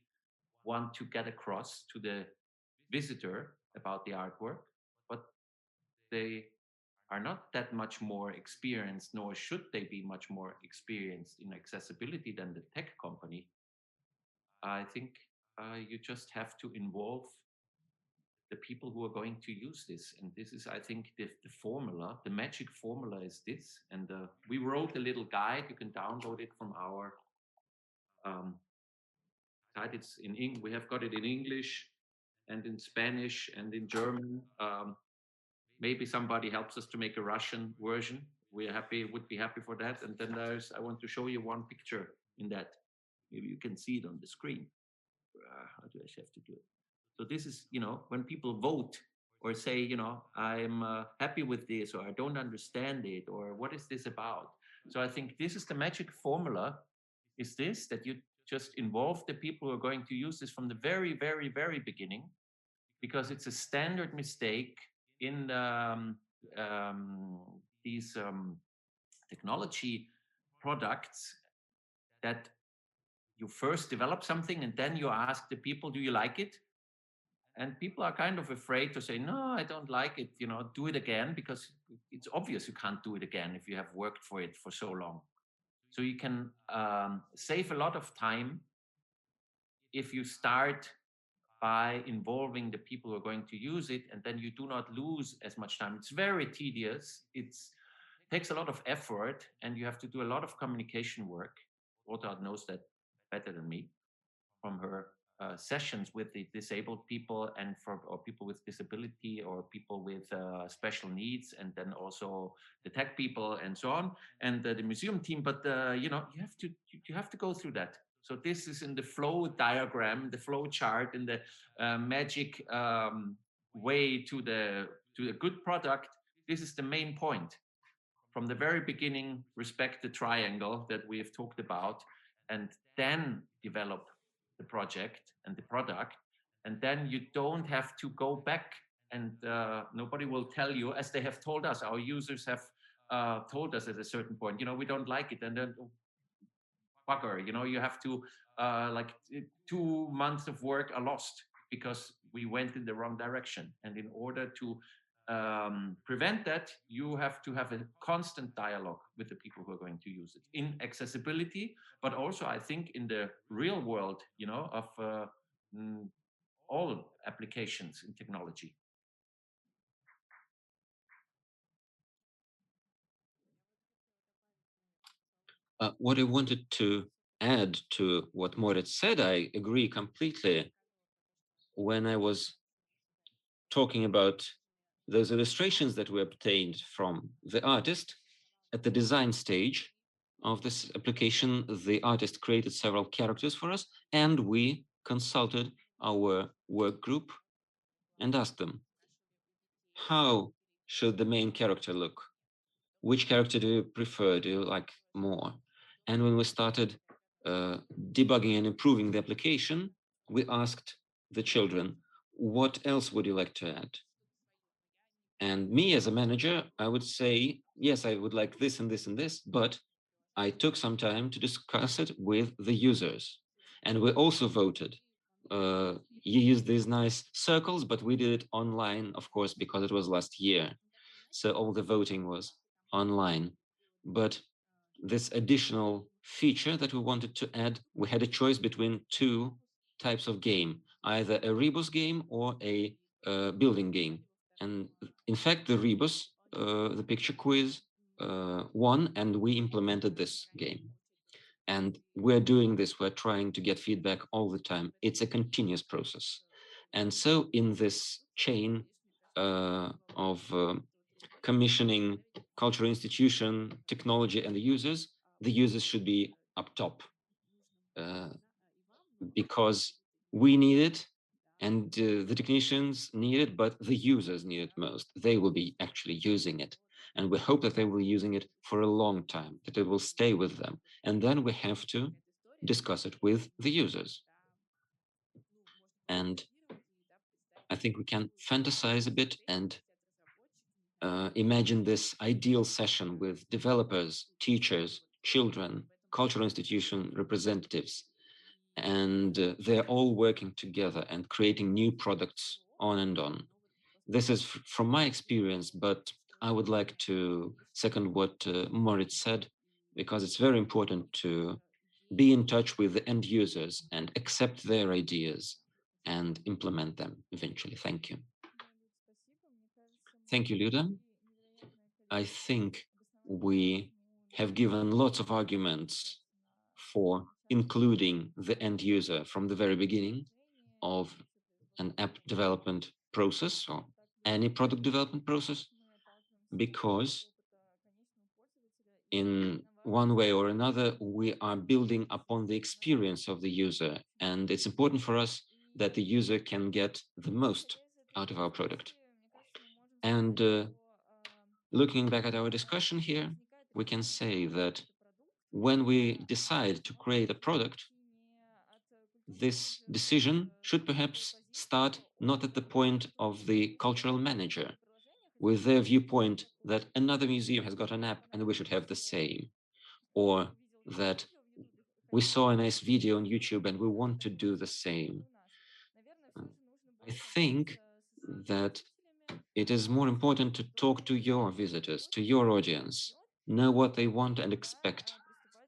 want to get across to the visitor about the artwork, but they are not that much more experienced, nor should they be much more experienced in accessibility than the tech company. I think you just have to involve the people who are going to use this. And this is, I think, the formula, the magic formula is this. And we wrote a little guide. You can download it from our site. It's in English. We have got it in English and in Spanish and in German. Maybe somebody helps us to make a Russian version. We're happy, would be happy for that. And then I want to show you one picture in that. Maybe you can see it on the screen. How do I have to do it? So this is, when people vote or say, I'm happy with this, or I don't understand it, or what is this about? So I think this is the magic formula, is this, that you just involve the people who are going to use this from the very, very, very beginning, because it's a standard mistake in these technology products, that you first develop something and then you ask the people, do you like it? And people are kind of afraid to say, no, I don't like it, do it again, because it's obvious you can't do it again if you have worked for it for so long. So you can save a lot of time if you start by involving the people who are going to use it, and then you do not lose as much time. It's very tedious. It takes a lot of effort, and you have to do a lot of communication work. Gotthard knows that better than me from her sessions with the disabled people and or people with disability, or people with special needs, and then also the tech people and so on, and the museum team. But you have to go through that. So this is in the flow diagram, the flow chart, in the magic way to a good product. This is the main point. From the very beginning, respect the triangle that we have talked about, and then develop the project and the product. And then you don't have to go back, and nobody will tell you, as they have told us, our users have told us at a certain point, we don't like it. And then, bugger, you have to, 2 months of work are lost because we went in the wrong direction. And in order to prevent that, you have to have a constant dialogue with the people who are going to use it in accessibility, but also I think in the real world, of all applications in technology. What I wanted to add to what Moritz said, I agree completely. When I was talking about those illustrations that we obtained from the artist, at the design stage of this application, the artist created several characters for us, and we consulted our work group and asked them, how should the main character look? Which character do you prefer? Do you like more? And when we started debugging and improving the application, we asked the children, what else would you like to add? And me as a manager, I would say, yes, I would like this and this and this, but I took some time to discuss it with the users. And we also voted. You used these nice circles, but we did it online, of course, because it was last year. So all the voting was online. But this additional feature that we wanted to add, we had a choice between two types of game, either a rebus game or a building game. And in fact, the rebus, the picture quiz, won, and we implemented this game. And we're doing this, we're trying to get feedback all the time. It's a continuous process. And so in this chain of commissioning, cultural institution, technology, and the users should be up top because we need it and the technicians need it, but the users need it most. They will be actually using it. And we hope that they will be using it for a long time, that it will stay with them. And then we have to discuss it with the users. And I think we can fantasize a bit and imagine this ideal session with developers, teachers, children, cultural institution representatives, and they're all working together and creating new products on and on. This is from my experience, but I would like to second what Moritz said, because it's very important to be in touch with the end users and accept their ideas and implement them eventually. Thank you. Thank you, Luda. I think we have given lots of arguments for including the end user from the very beginning of an app development process or any product development process, because in one way or another, we are building upon the experience of the user. And it's important for us that the user can get the most out of our product. And looking back at our discussion here, we can say that when we decide to create a product, this decision should perhaps start not at the point of the cultural manager, with their viewpoint that another museum has got an app and we should have the same, or that we saw a nice video on YouTube and we want to do the same. I think that it is more important to talk to your visitors, to your audience, know what they want and expect,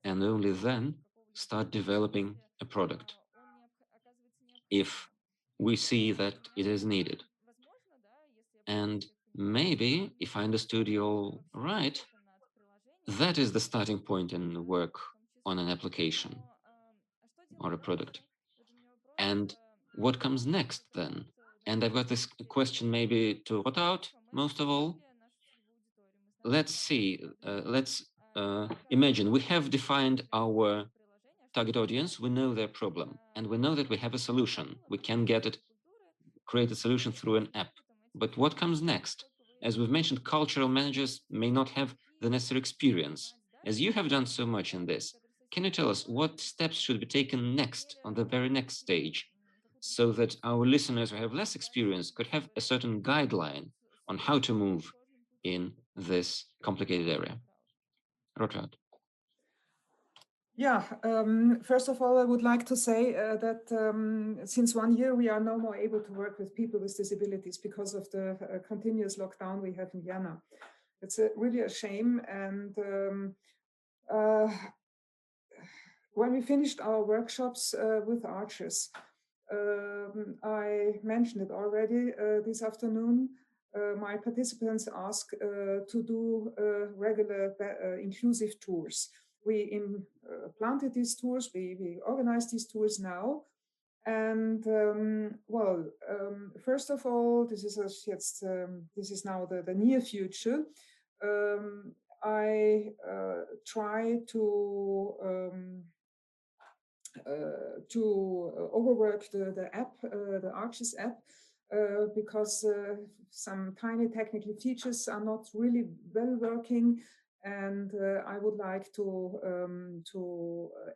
and only then start developing a product if we see that it is needed. And maybe, if I understood you all right, that is the starting point in the work on an application or a product. And what comes next then? And I've got this question maybe to put out, most of all. Let's see, let's imagine we have defined our target audience, we know their problem, and we know that we have a solution. We can get it, create a solution through an app. But what comes next? As we've mentioned, cultural managers may not have the necessary experience. As you have done so much in this, can you tell us what steps should be taken next on the very next stage, so that our listeners who have less experience could have a certain guideline on how to move in this complicated area? Rotrad. Yeah, first of all, I would like to say that since 1 year, we are no more able to work with people with disabilities because of the continuous lockdown we have in Vienna. It's really a shame. And when we finished our workshops with archers, I mentioned it already this afternoon. My participants asked to do regular inclusive tours. We planted these tours, we organized these tours now. And first of all, this is now the near future. I try to overwork the app, the Arches app, because some tiny technical features are not really well working, and I would like to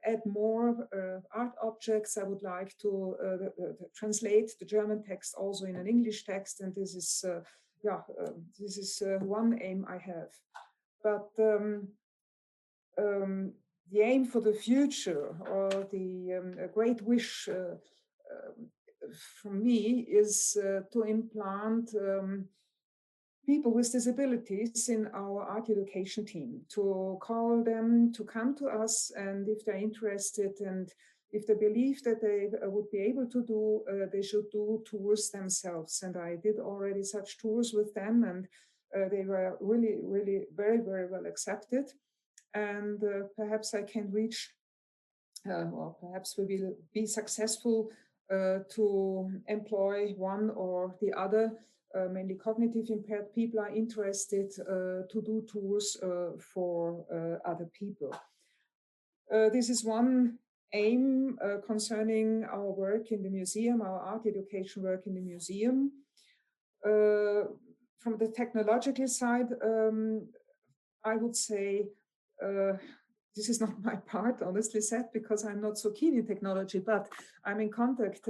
add more art objects. I would like to translate the German text also in an English text, and this is this is one aim I have. But the aim for the future, or the great wish from me, is to implant people with disabilities in our art education team, to call them to come to us, and if they're interested and if they believe that they would be able to do, they should do tours themselves. And I did already such tours with them, and they were really, really very, very well accepted. And perhaps I can reach, or perhaps we will be successful to employ one or the other. Mainly cognitive impaired people are interested to do tours for other people. This is one aim concerning our work in the museum, our art education work in the museum. From the technological side, I would say this is not my part, honestly said, because I'm not so keen in technology, but I'm in contact,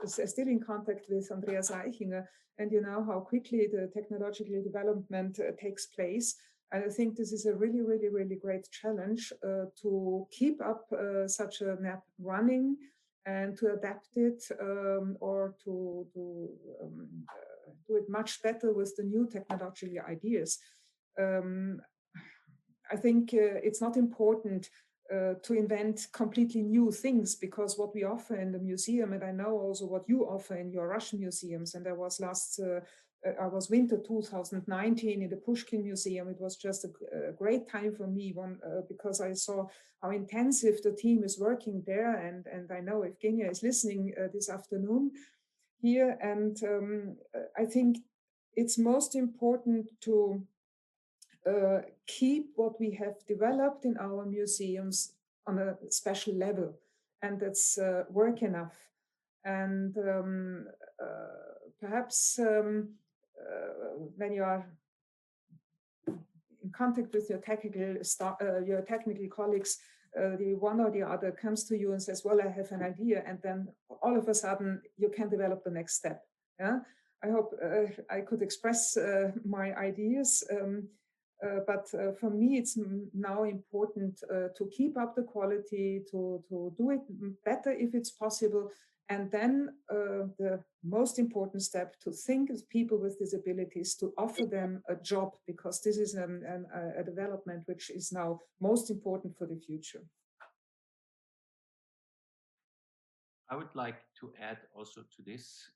still in contact with Andreas Eichinger, and you know how quickly the technological development takes place. And I think this is a really, really, really great challenge to keep up such an app running and to adapt it or to do it much better with the new technological ideas. I think it's not important to invent completely new things, because what we offer in the museum, and I know also what you offer in your Russian museums, and I was I was winter 2019 in the Pushkin Museum. It was just a great time for me, because I saw how intensive the team is working there, and I know Evgenia is listening this afternoon here, and I think it's most important to keep what we have developed in our museums on a special level, and that's work enough. And perhaps when you are in contact with your technical colleagues, the one or the other comes to you and says, well, I have an idea, and then all of a sudden you can develop the next step. Yeah, I hope I could express my ideas. But for me, it's now important to keep up the quality, to do it better if it's possible. And then the most important step, to think of people with disabilities, to offer them a job, because this is a development which is now most important for the future. I would like to add also to this,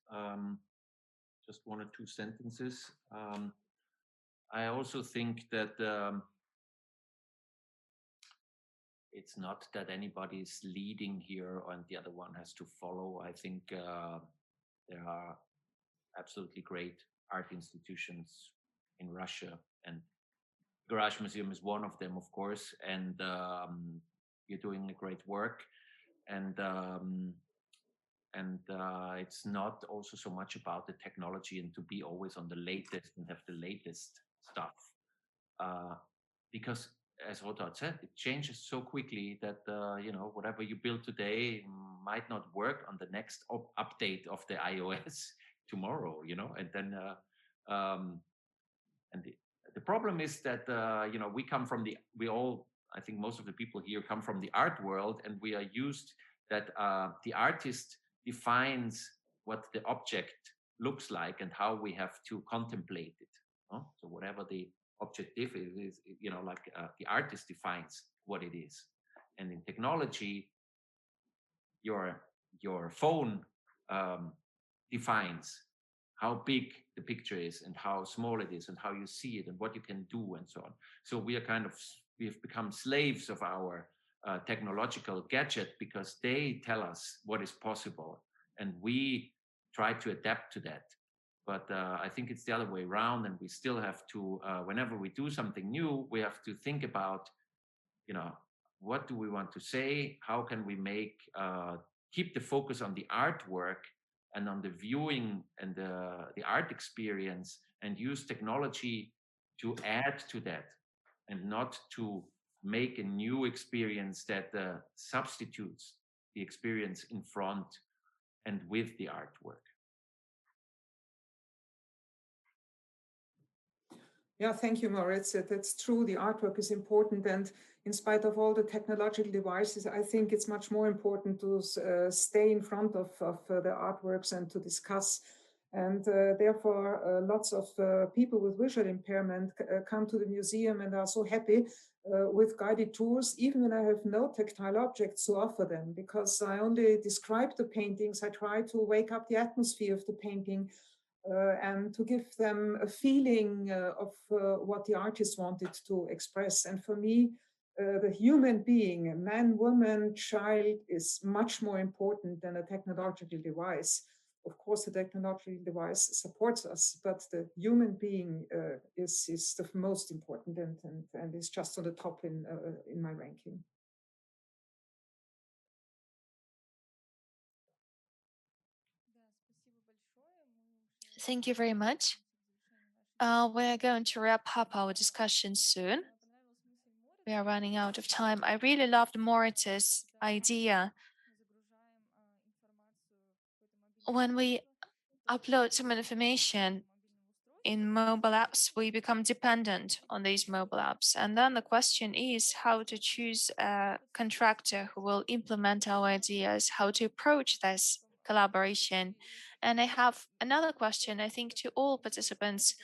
just one or two sentences. I also think that it's not that anybody is leading here and the other one has to follow. I think there are absolutely great art institutions in Russia, and Garage Museum is one of them, of course, and you're doing a great work. And it's not also so much about the technology and to be always on the latest and have the latest stuff, because as Rothard said, it changes so quickly that whatever you build today might not work on the next update of the iOS tomorrow, and then and the problem is that I think most of the people here come from the art world, and we are used that the artist defines what the object looks like and how we have to contemplate it. So whatever the objective is, the artist defines what it is. And in technology, your phone defines how big the picture is and how small it is and how you see it and what you can do and so on. So we have become slaves of our technological gadget, because they tell us what is possible and we try to adapt to that. But I think it's the other way around, and we still have to, whenever we do something new, we have to think about, what do we want to say? How can we keep the focus on the artwork and on the viewing and the art experience, and use technology to add to that, and not to make a new experience that substitutes the experience in front and with the artwork. Yeah, thank you, Moritz. That's true. The artwork is important. And in spite of all the technological devices, I think it's much more important to stay in front of the artworks and to discuss. And therefore, lots of people with visual impairment come to the museum and are so happy with guided tours, even when I have no tactile objects to offer them, because I only describe the paintings. I try to wake up the atmosphere of the painting and to give them a feeling of what the artist wanted to express. And for me, the human being, man, woman, child, is much more important than a technological device. Of course, the technological device supports us, but the human being is the most important and is just on the top in my ranking. Thank you very much. We're going to wrap up our discussion soon. We are running out of time. I really loved Moritz's idea. When we upload some information in mobile apps, we become dependent on these mobile apps. And then the question is how to choose a contractor who will implement our ideas, how to approach this collaboration. And I have another question, I think, to all participants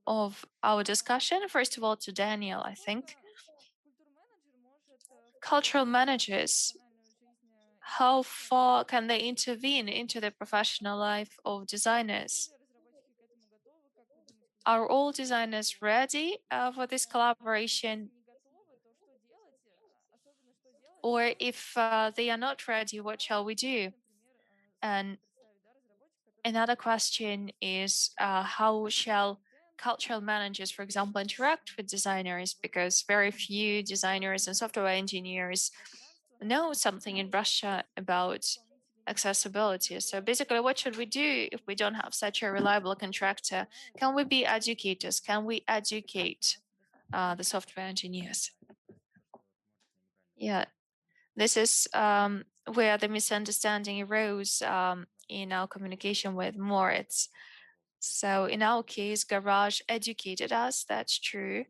of our discussion. First of all, to Daniel, I think. Cultural managers, how far can they intervene into the professional life of designers? Are all designers ready for this collaboration? Or if they are not ready, what shall we do? And another question is how shall cultural managers, for example, interact with designers? Because very few designers and software engineers know something in Russia about accessibility. So basically, what should we do if we don't have such a reliable contractor? Can we be educators? Can we educate the software engineers? Yeah, this is where the misunderstanding arose in our communication with Moritz. So in our case, Garage educated us, that's true.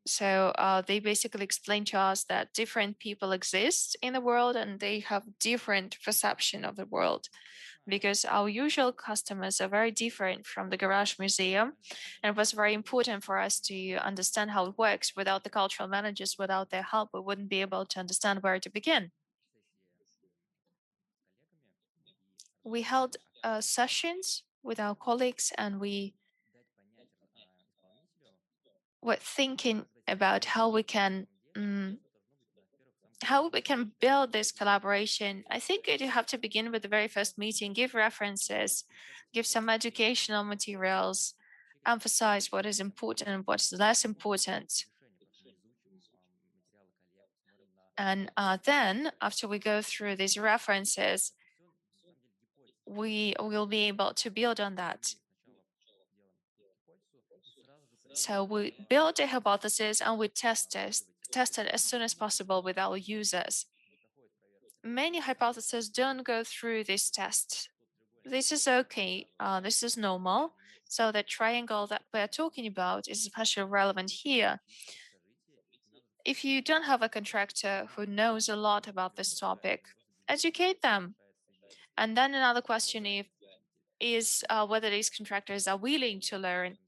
So they basically explained to us that different people exist in the world and they have different perception of the world, because our usual customers are very different from the Garage Museum. And it was very important for us to understand how it works. Without the cultural managers, without their help, we wouldn't be able to understand where to begin. We held sessions with our colleagues and we were thinking about how we can build this collaboration. I think you have to begin with the very first meeting, give references, give some educational materials, emphasize what is important and what's less important. And then after we go through these references, we will be able to build on that. So we build a hypothesis and we test it as soon as possible with our users. Many hypotheses don't go through this test. This is okay. This is normal. So the triangle that we're talking about is especially relevant here. If you don't have a contractor who knows a lot about this topic, educate them. And then another question is whether these contractors are willing to learn.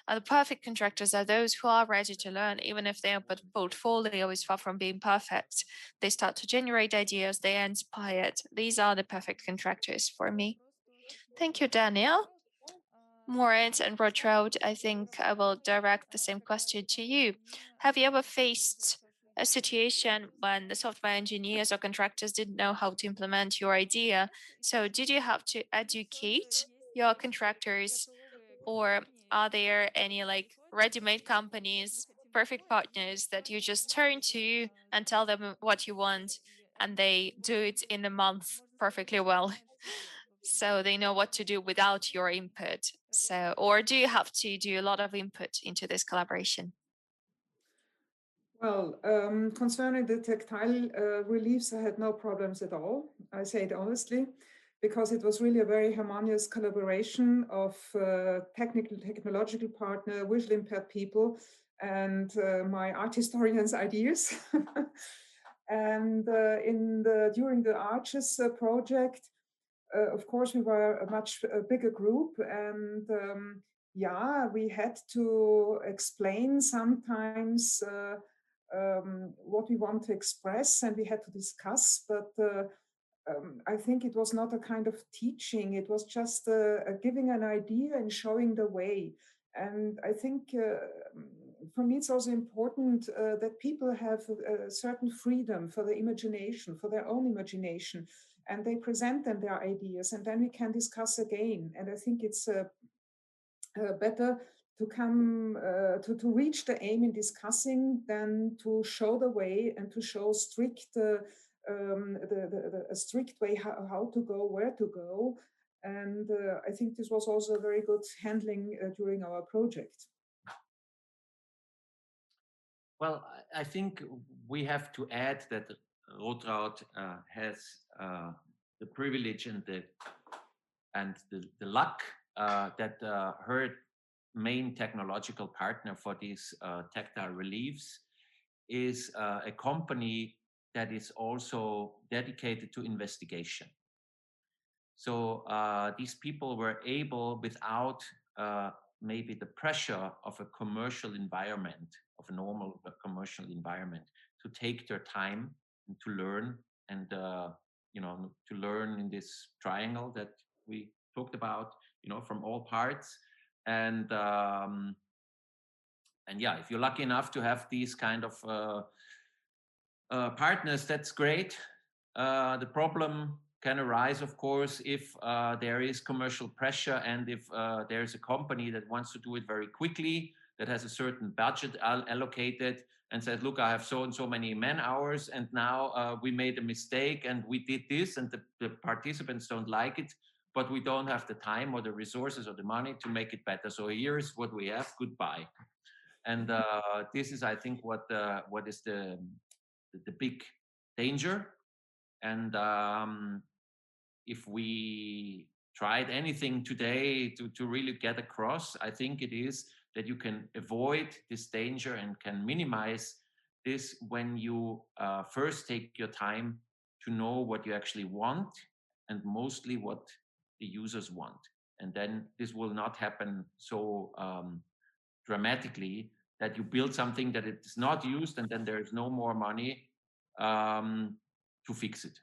The perfect contractors are those who are ready to learn, even if their portfolio is far from being perfect. They start to generate ideas, they are inspired. These are the perfect contractors for me. Thank you, Daniel. Moritz and Rotraud, I think I will direct the same question to you. Have you ever faced a situation when the software engineers or contractors didn't know how to implement your idea? So did you have to educate your contractors, or are there any like ready-made companies, perfect partners that you just turn to and tell them what you want, and they do it in a month perfectly well? So they know what to do without your input. So, or do you have to do a lot of input into this collaboration? Well, concerning the tactile reliefs, I had no problems at all. I say it honestly, because it was really a very harmonious collaboration of technological partner, visually impaired people, and my art historian's ideas. And during the Arches project, of course, we were a much bigger group, and yeah, we had to explain sometimes what we want to express, and we had to discuss. But I think it was not a kind of teaching; it was just giving an idea and showing the way. And I think for me, it's also important that people have a certain freedom for the imagination, for their own imagination, and they present them their ideas, and then we can discuss again. And I think it's better to come to reach the aim in discussing than to show the way and to show a strict way how to go, where to go. And I think this was also a very good handling during our project. Well, I think we have to add that Rotraud has the privilege and the luck that her main technological partner for these tactile reliefs is a company that is also dedicated to investigation. So these people were able, without maybe the pressure of a commercial environment, of a normal commercial environment, to take their time and to learn, and to learn in this triangle that we talked about, from all parts. And yeah, if you're lucky enough to have these kind of partners, that's great. The problem can arise, of course, if there is commercial pressure, and if there's a company that wants to do it very quickly, that has a certain budget allocated, and says, look, I have so and so many man hours, and now we made a mistake and we did this, and the participants don't like it, but we don't have the time or the resources or the money to make it better. So here's what we have, goodbye. And this is, I think, what is the big danger. And if we tried anything today to really get across, I think it is that you can avoid this danger and can minimize this when you first take your time to know what you actually want, and mostly what the users want. And then this will not happen so dramatically that you build something that it is not used, and then there is no more money to fix it.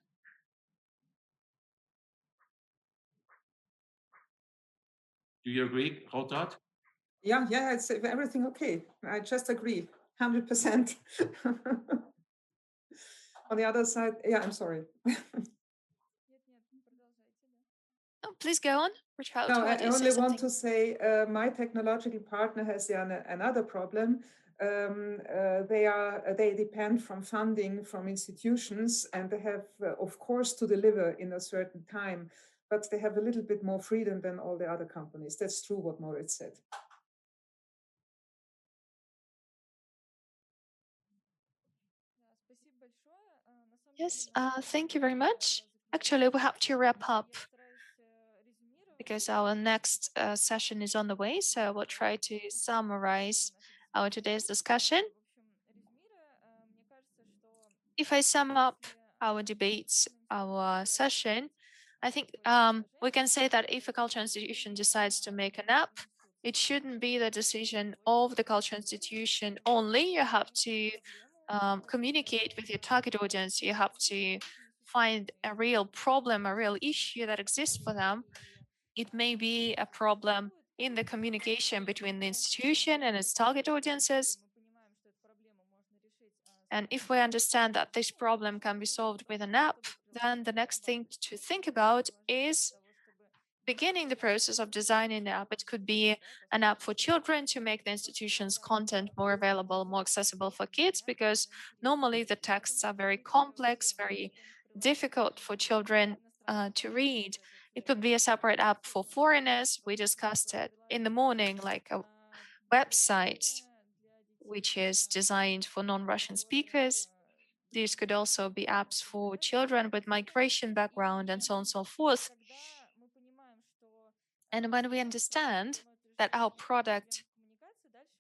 Do you agree, Rotraud? Yeah, it's everything okay. I just agree, 100%. On the other side, yeah, I'm sorry. Oh, please go on. No, I only want to say my technological partner has another problem. They depend from funding from institutions, and they have, of course, to deliver in a certain time, but they have a little bit more freedom than all the other companies. That's true what Moritz said. Yes, thank you very much. Actually, we have to wrap up because our next session is on the way. So we'll try to summarize our today's discussion. If I sum up our debates, our session, I think we can say that if a cultural institution decides to make an app, it shouldn't be the decision of the cultural institution only. You have to communicate with your target audience. You have to find a real problem, a real issue that exists for them. It may be a problem in the communication between the institution and its target audiences. And if we understand that this problem can be solved with an app, then the next thing to think about is beginning the process of designing the app. It could be an app for children to make the institution's content more available, more accessible for kids, because normally the texts are very complex, very difficult for children to read. It could be a separate app for foreigners. We discussed it in the morning, like a website which is designed for non-Russian speakers. These could also be apps for children with migration background and so on and so forth. And when we understand that our product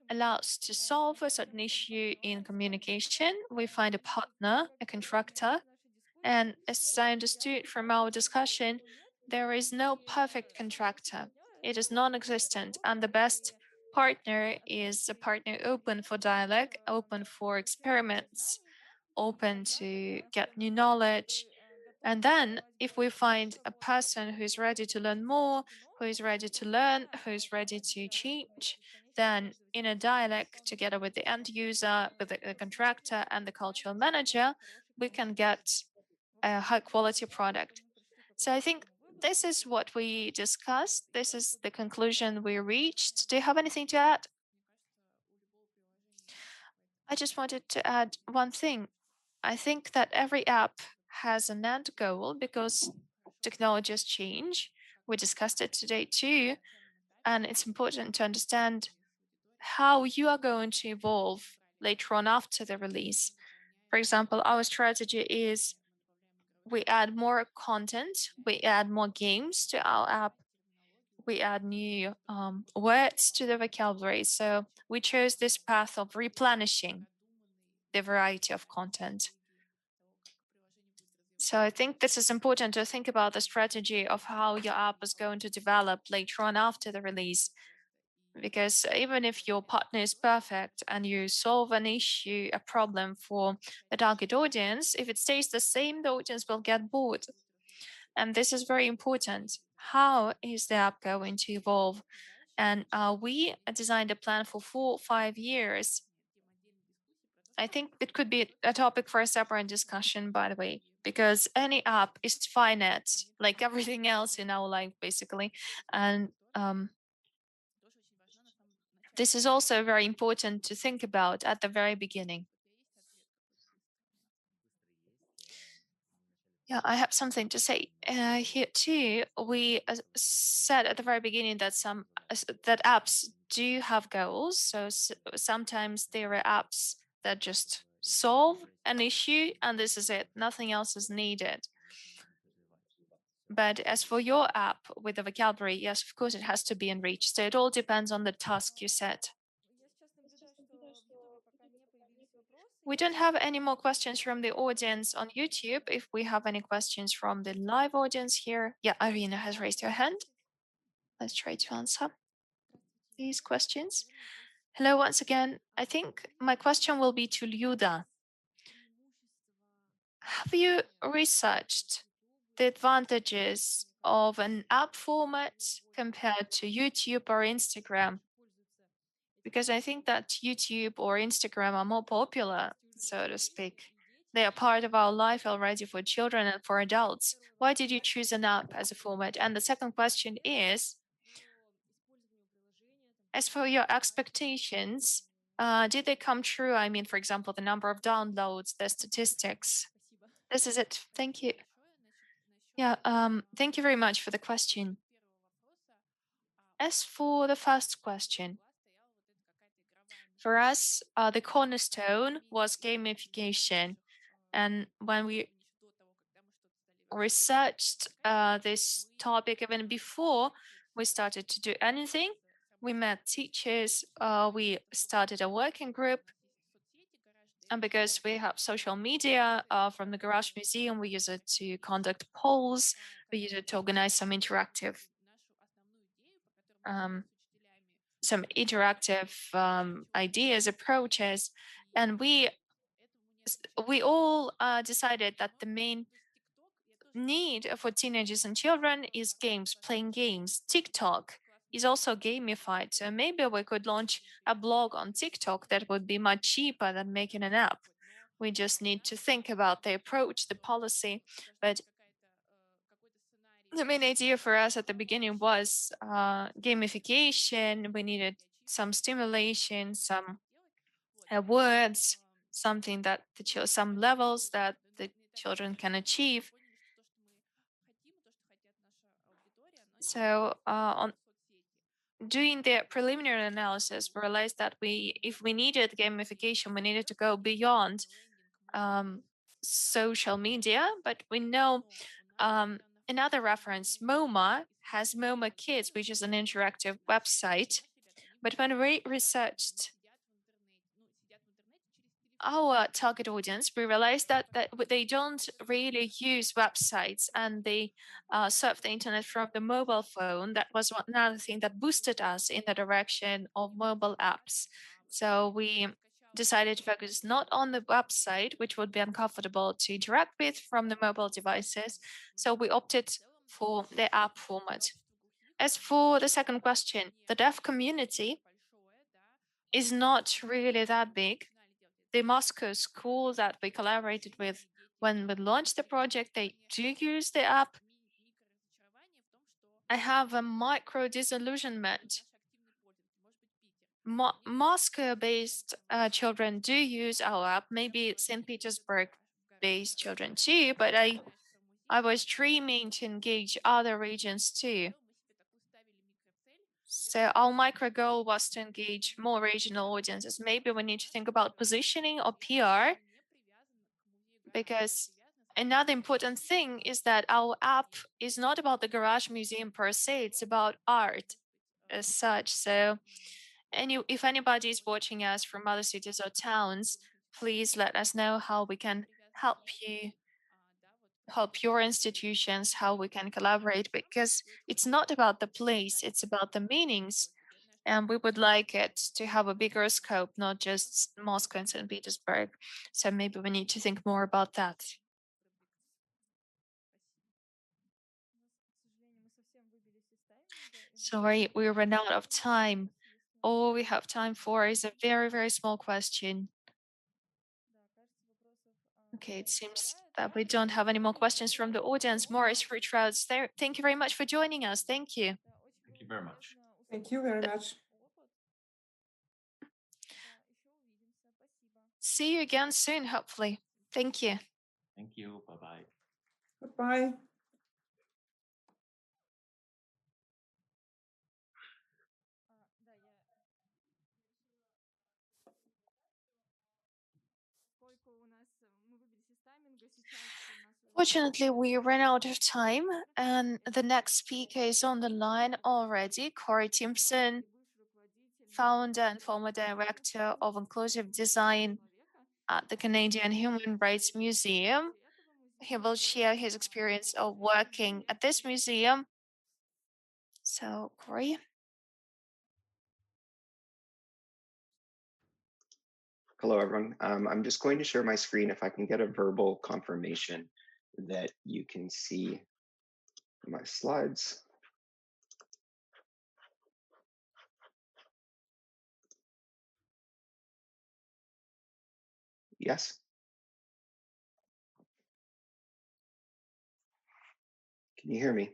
allows to solve a certain issue in communication, we find a partner, a contractor. And as I understood from our discussion, there is no perfect contractor. It is non-existent. And the best partner is a partner open for dialogue, open for experiments, open to get new knowledge. And then if we find a person who is ready to learn more, who is ready to learn, who is ready to change, then in a dialogue together with the end user, with the contractor and the cultural manager, we can get a high quality product. So I think this is what we discussed. This is the conclusion we reached. Do you have anything to add? I just wanted to add one thing. I think that every app has an end goal because technologies change. We discussed it today too. And it's important to understand how you are going to evolve later on after the release. For example, our strategy is we add more content, we add more games to our app, we add new words to the vocabulary. So we chose this path of replenishing the variety of content. So I think this is important to think about the strategy of how your app is going to develop later on after the release. Because even if your partner is perfect and you solve an issue, a problem for the target audience, if it stays the same, the audience will get bored. And this is very important. How is the app going to evolve? And we designed a plan for 4 or 5 years. I think it could be a topic for a separate discussion, by the way, because any app is finite, like everything else in our life, basically. And this is also very important to think about at the very beginning. Yeah, I have something to say here too. We said at the very beginning that that apps do have goals. So sometimes there are apps that just solve an issue, and this is it. Nothing else is needed. But as for your app with the vocabulary, yes, of course, it has to be enriched. So it all depends on the task you set. We don't have any more questions from the audience on YouTube. If we have any questions from the live audience here, yeah, Irina has raised her hand. Let's try to answer these questions. Hello, once again. I think my question will be to Lyuda. Have you researched the advantages of an app format compared to YouTube or Instagram? Because I think that YouTube or Instagram are more popular, so to speak. They are part of our life already for children and for adults. Why did you choose an app as a format? And the second question is, as for your expectations, did they come true? I mean, for example, the number of downloads, the statistics. This is it. Thank you. Yeah, thank you very much for the question. As for the first question, for us, the cornerstone was gamification. And when we researched this topic even before we started to do anything, we met teachers, we started a working group. And because we have social media from the Garage Museum, we use it to conduct polls, we use it to organize some interactive ideas, approaches, and we all decided that the main need for teenagers and children is games, playing games. TikTok is also gamified, so maybe we could launch a blog on TikTok that would be much cheaper than making an app. We just need to think about the approach, the policy, but The main idea for us at the beginning was gamification. We needed some stimulation, some words, something that some levels that the children can achieve. So on doing the preliminary analysis, we realized that if we needed gamification, we needed to go beyond social media. But we know another reference, MoMA has MoMA Kids, which is an interactive website. But when we researched our target audience, we realized that they don't really use websites, and they surf the internet from the mobile phone. That was another thing that boosted us in the direction of mobile apps. So we decided to focus not on the website, which would be uncomfortable to interact with from the mobile devices. So we opted for the app format. As for the second question, the deaf community is not really that big. The Moscow school that we collaborated with when we launched the project, they do use the app. I have a micro disillusionment. Moscow-based children do use our app, maybe St. Petersburg-based children too, but I was dreaming to engage other regions too. So our micro goal was to engage more regional audiences. Maybe we need to think about positioning or PR, because another important thing is that our app is not about the garage museum per se, it's about art as such. So if anybody is watching us from other cities or towns, please let us know how we can help you, help your institutions, how we can collaborate, because it's not about the place, it's about the meanings. And we would like it to have a bigger scope, not just Moscow and St. Petersburg. So maybe we need to think more about that. Sorry, we ran out of time. All we have time for is a very, very small question. Okay, it seems that we don't have any more questions from the audience. Morris Richards, thank you very much for joining us. Thank you. Thank you very much. Thank you very much. See you again soon, hopefully. Thank you. Thank you. Bye-bye. Goodbye. Fortunately, we ran out of time, and the next speaker is on the line already. Corey Timpson, founder and former director of inclusive design at the Canadian Human Rights Museum. He will share his experience of working at this museum. So, Corey. Hello, everyone. I'm just going to share my screen if I can get a verbal confirmation that you can see my slides. Yes? Can you hear me?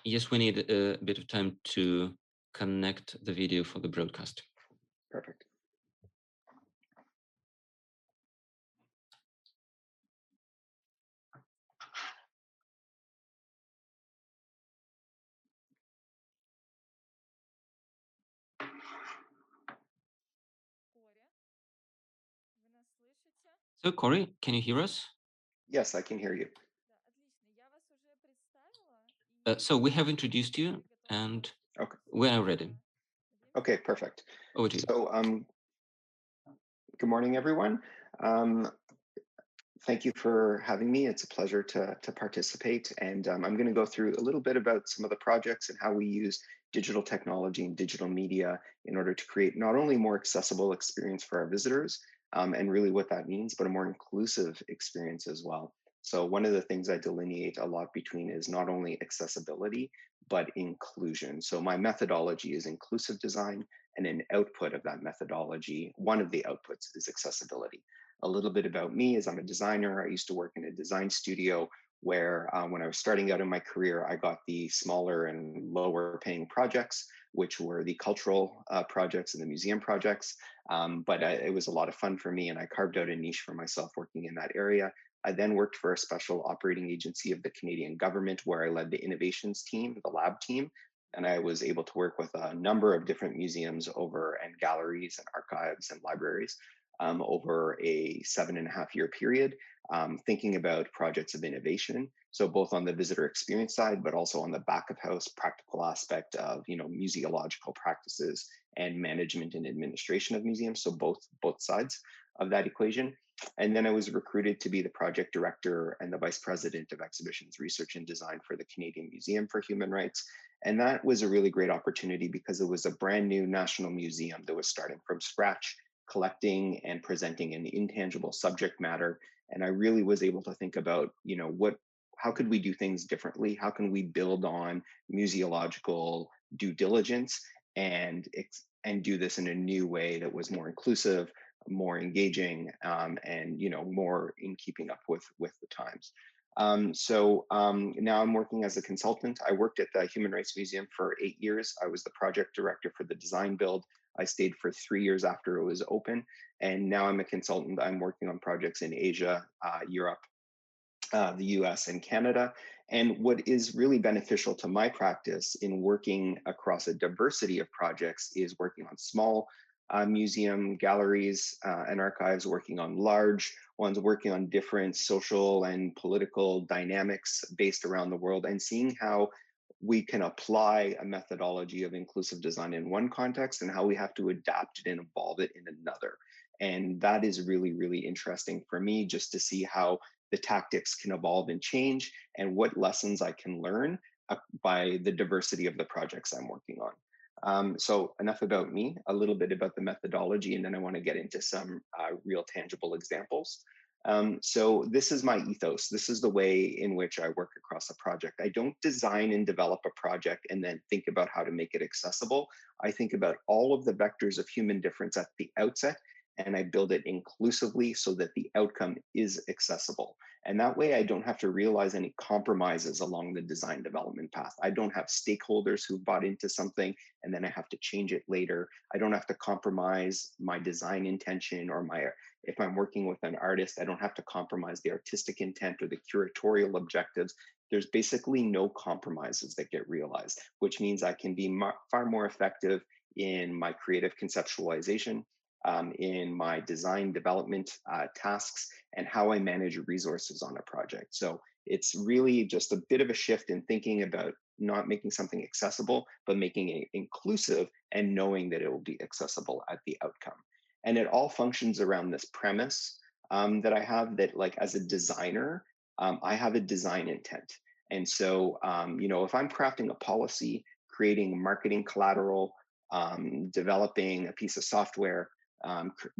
Yes, we need a bit of time to connect the video for the broadcast. Perfect. So, Corey, can you hear us? Yes, I can hear you. So we have introduced you, and we are ready. Okay, perfect. Over to you. So, good morning, everyone. Thank you for having me. It's a pleasure to participate. And I'm going to go through a little bit about some of the projects and how we use digital technology and digital media in order to create not only more accessible experience for our visitors, and really what that means, but a more inclusive experience as well. So one of the things I delineate a lot between is not only accessibility, but inclusion. So my methodology is inclusive design, and an output of that methodology, one of the outputs is accessibility. A little bit about me is I'm a designer. I used to work in a design studio where when I was starting out in my career, I got the smaller and lower paying projects, which were the cultural projects and the museum projects. But it was a lot of fun for me, and I carved out a niche for myself working in that area. I then worked for a special operating agency of the Canadian government where I led the innovations team, the lab team, and I was able to work with a number of different museums over and galleries and archives and libraries over a 7.5-year period, thinking about projects of innovation. So both on the visitor experience side, but also on the back of house practical aspect of museological practices and management and administration of museums. So both sides of that equation. And then I was recruited to be the project director and the vice president of exhibitions research and design for the Canadian Museum for Human Rights. And that was a really great opportunity because it was a brand new national museum that was starting from scratch, collecting and presenting an intangible subject matter. And I really was able to think about, how could we do things differently? How can we build on museological due diligence and do this in a new way that was more inclusive, more engaging, and more in keeping up with the times. So now I'm working as a consultant. I worked at the Human Rights Museum for 8 years. I was the project director for the design build. I stayed for 3 years after it was open. And now I'm a consultant. I'm working on projects in Asia, Europe, the US, and Canada. And what is really beneficial to my practice in working across a diversity of projects is working on small museum galleries and archives, working on large ones, working on different social and political dynamics based around the world, and seeing how we can apply a methodology of inclusive design in one context and how we have to adapt it and evolve it in another. And that is really, really interesting for me, just to see how the tactics can evolve and change and what lessons I can learn by the diversity of the projects I'm working on. So enough about me, a little bit about the methodology, and then I want to get into some real tangible examples. So this is my ethos. This is the way in which I work across a project. I don't design and develop a project and then think about how to make it accessible. I think about all of the vectors of human difference at the outset, and I build it inclusively so that the outcome is accessible. And that way I don't have to realize any compromises along the design development path. I don't have stakeholders who bought into something and then I have to change it later. I don't have to compromise my design intention or if I'm working with an artist, I don't have to compromise the artistic intent or the curatorial objectives. There's basically no compromises that get realized, which means I can be far more effective in my creative conceptualization, in my design development tasks, and how I manage resources on a project. So it's really just a bit of a shift in thinking about not making something accessible, but making it inclusive and knowing that it will be accessible at the outcome. And it all functions around this premise that I have, that like as a designer, I have a design intent. And so, if I'm crafting a policy, creating marketing collateral, developing a piece of software,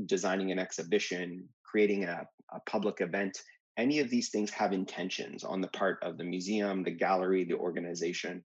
designing an exhibition, creating a public event, any of these things have intentions on the part of the museum, the gallery, the organization,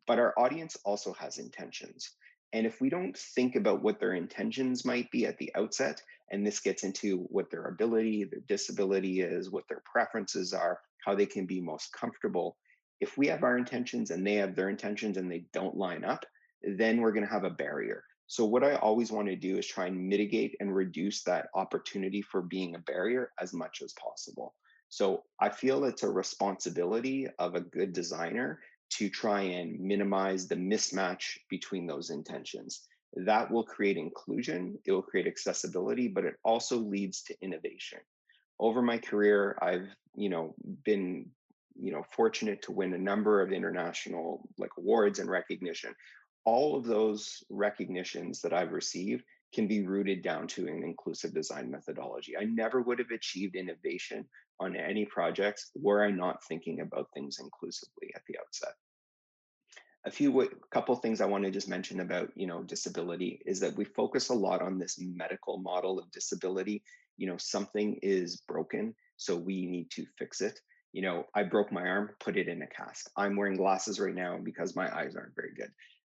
but our audience also has intentions. And if we don't think about what their intentions might be at the outset, and this gets into what their ability, their disability is, what their preferences are, how they can be most comfortable, if we have our intentions and they have their intentions and they don't line up, then we're going to have a barrier. So what I always want to do is try and mitigate and reduce that opportunity for being a barrier as much as possible. So I feel it's a responsibility of a good designer to try and minimize the mismatch between those intentions. That will create inclusion, it will create accessibility, but it also leads to innovation. Over my career, I've been fortunate to win a number of international awards and recognition. All of those recognitions that I've received can be rooted down to an inclusive design methodology. I never would have achieved innovation on any projects were I not thinking about things inclusively at the outset. A couple things I want to just mention about disability is that we focus a lot on this medical model of disability. Something is broken, so we need to fix it. You know, I broke my arm, put it in a cast. I'm wearing glasses right now because my eyes aren't very good.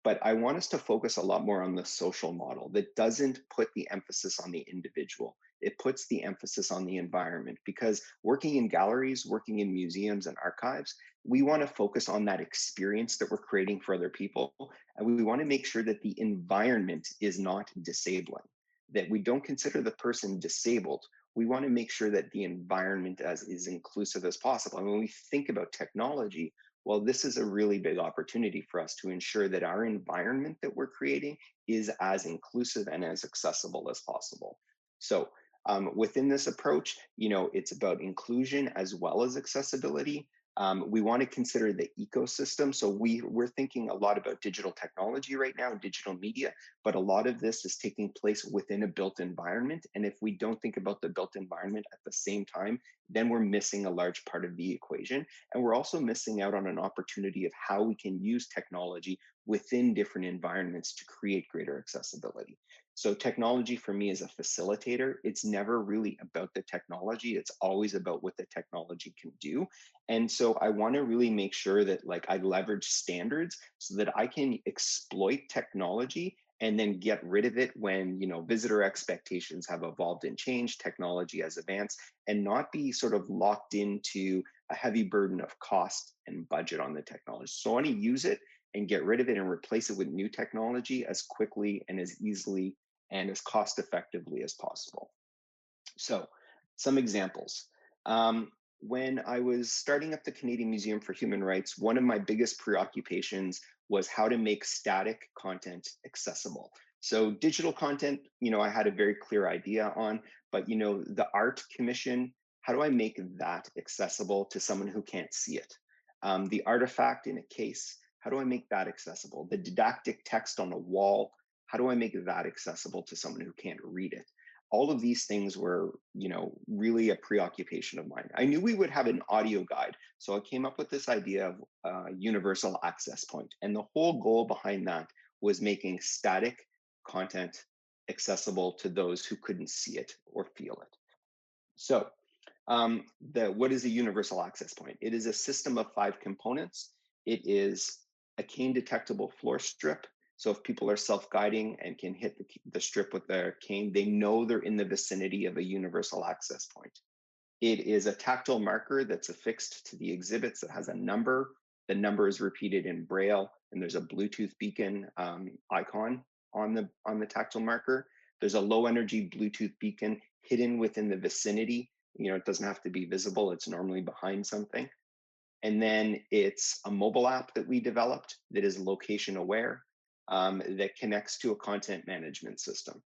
But I want us to focus a lot more on the social model that doesn't put the emphasis on the individual. It puts the emphasis on the environment, because working in galleries, working in museums and archives, we want to focus on that experience that we're creating for other people. And we want to make sure that the environment is not disabling, that we don't consider the person disabled. We want to make sure that the environment is inclusive as possible. And when we think about technology, well, this is a really big opportunity for us to ensure that our environment that we're creating is as inclusive and as accessible as possible. So within this approach, you know, it's about inclusion as well as accessibility. We want to consider the ecosystem. So we're thinking a lot about digital technology right now, digital media, but a lot of this is taking place within a built environment. And if we don't think about the built environment at the same time, then we're missing a large part of the equation. And we're also missing out on an opportunity of how we can use technology within different environments to create greater accessibility. So technology for me is a facilitator. It's never really about the technology. It's always about what the technology can do. And so I want to really make sure that like I leverage standards so that I can exploit technology and then get rid of it when, you know, visitor expectations have evolved and changed, technology has advanced, and not be sort of locked into a heavy burden of cost and budget on the technology. So I want to use it and get rid of it and replace it with new technology as quickly and as easily and as cost effectively as possible. So some examples. When I was starting up the Canadian Museum for Human Rights, one of my biggest preoccupations was how to make static content accessible. So digital content, you know, I had a very clear idea on, but you know, the art commission, how do I make that accessible to someone who can't see it? The artifact in a case, how do I make that accessible? The didactic text on a wall, how do I make that accessible to someone who can't read it? All of these things were, you know, really a preoccupation of mine. I knew we would have an audio guide, so I came up with this idea of universal access point. And the whole goal behind that was making static content accessible to those who couldn't see it or feel it. So what is a universal access point? It is a system of 5 components. It is a cane detectable floor strip. So if people are self-guiding and can hit the strip with their cane, they know they're in the vicinity of a universal access point. It is a tactile marker that's affixed to the exhibits that has a number. The number is repeated in Braille, and there's a Bluetooth beacon icon on the tactile marker. There's a low energy Bluetooth beacon hidden within the vicinity. You know, it doesn't have to be visible. It's normally behind something. And then it's a mobile app that we developed that is location aware, that connects to a content management system,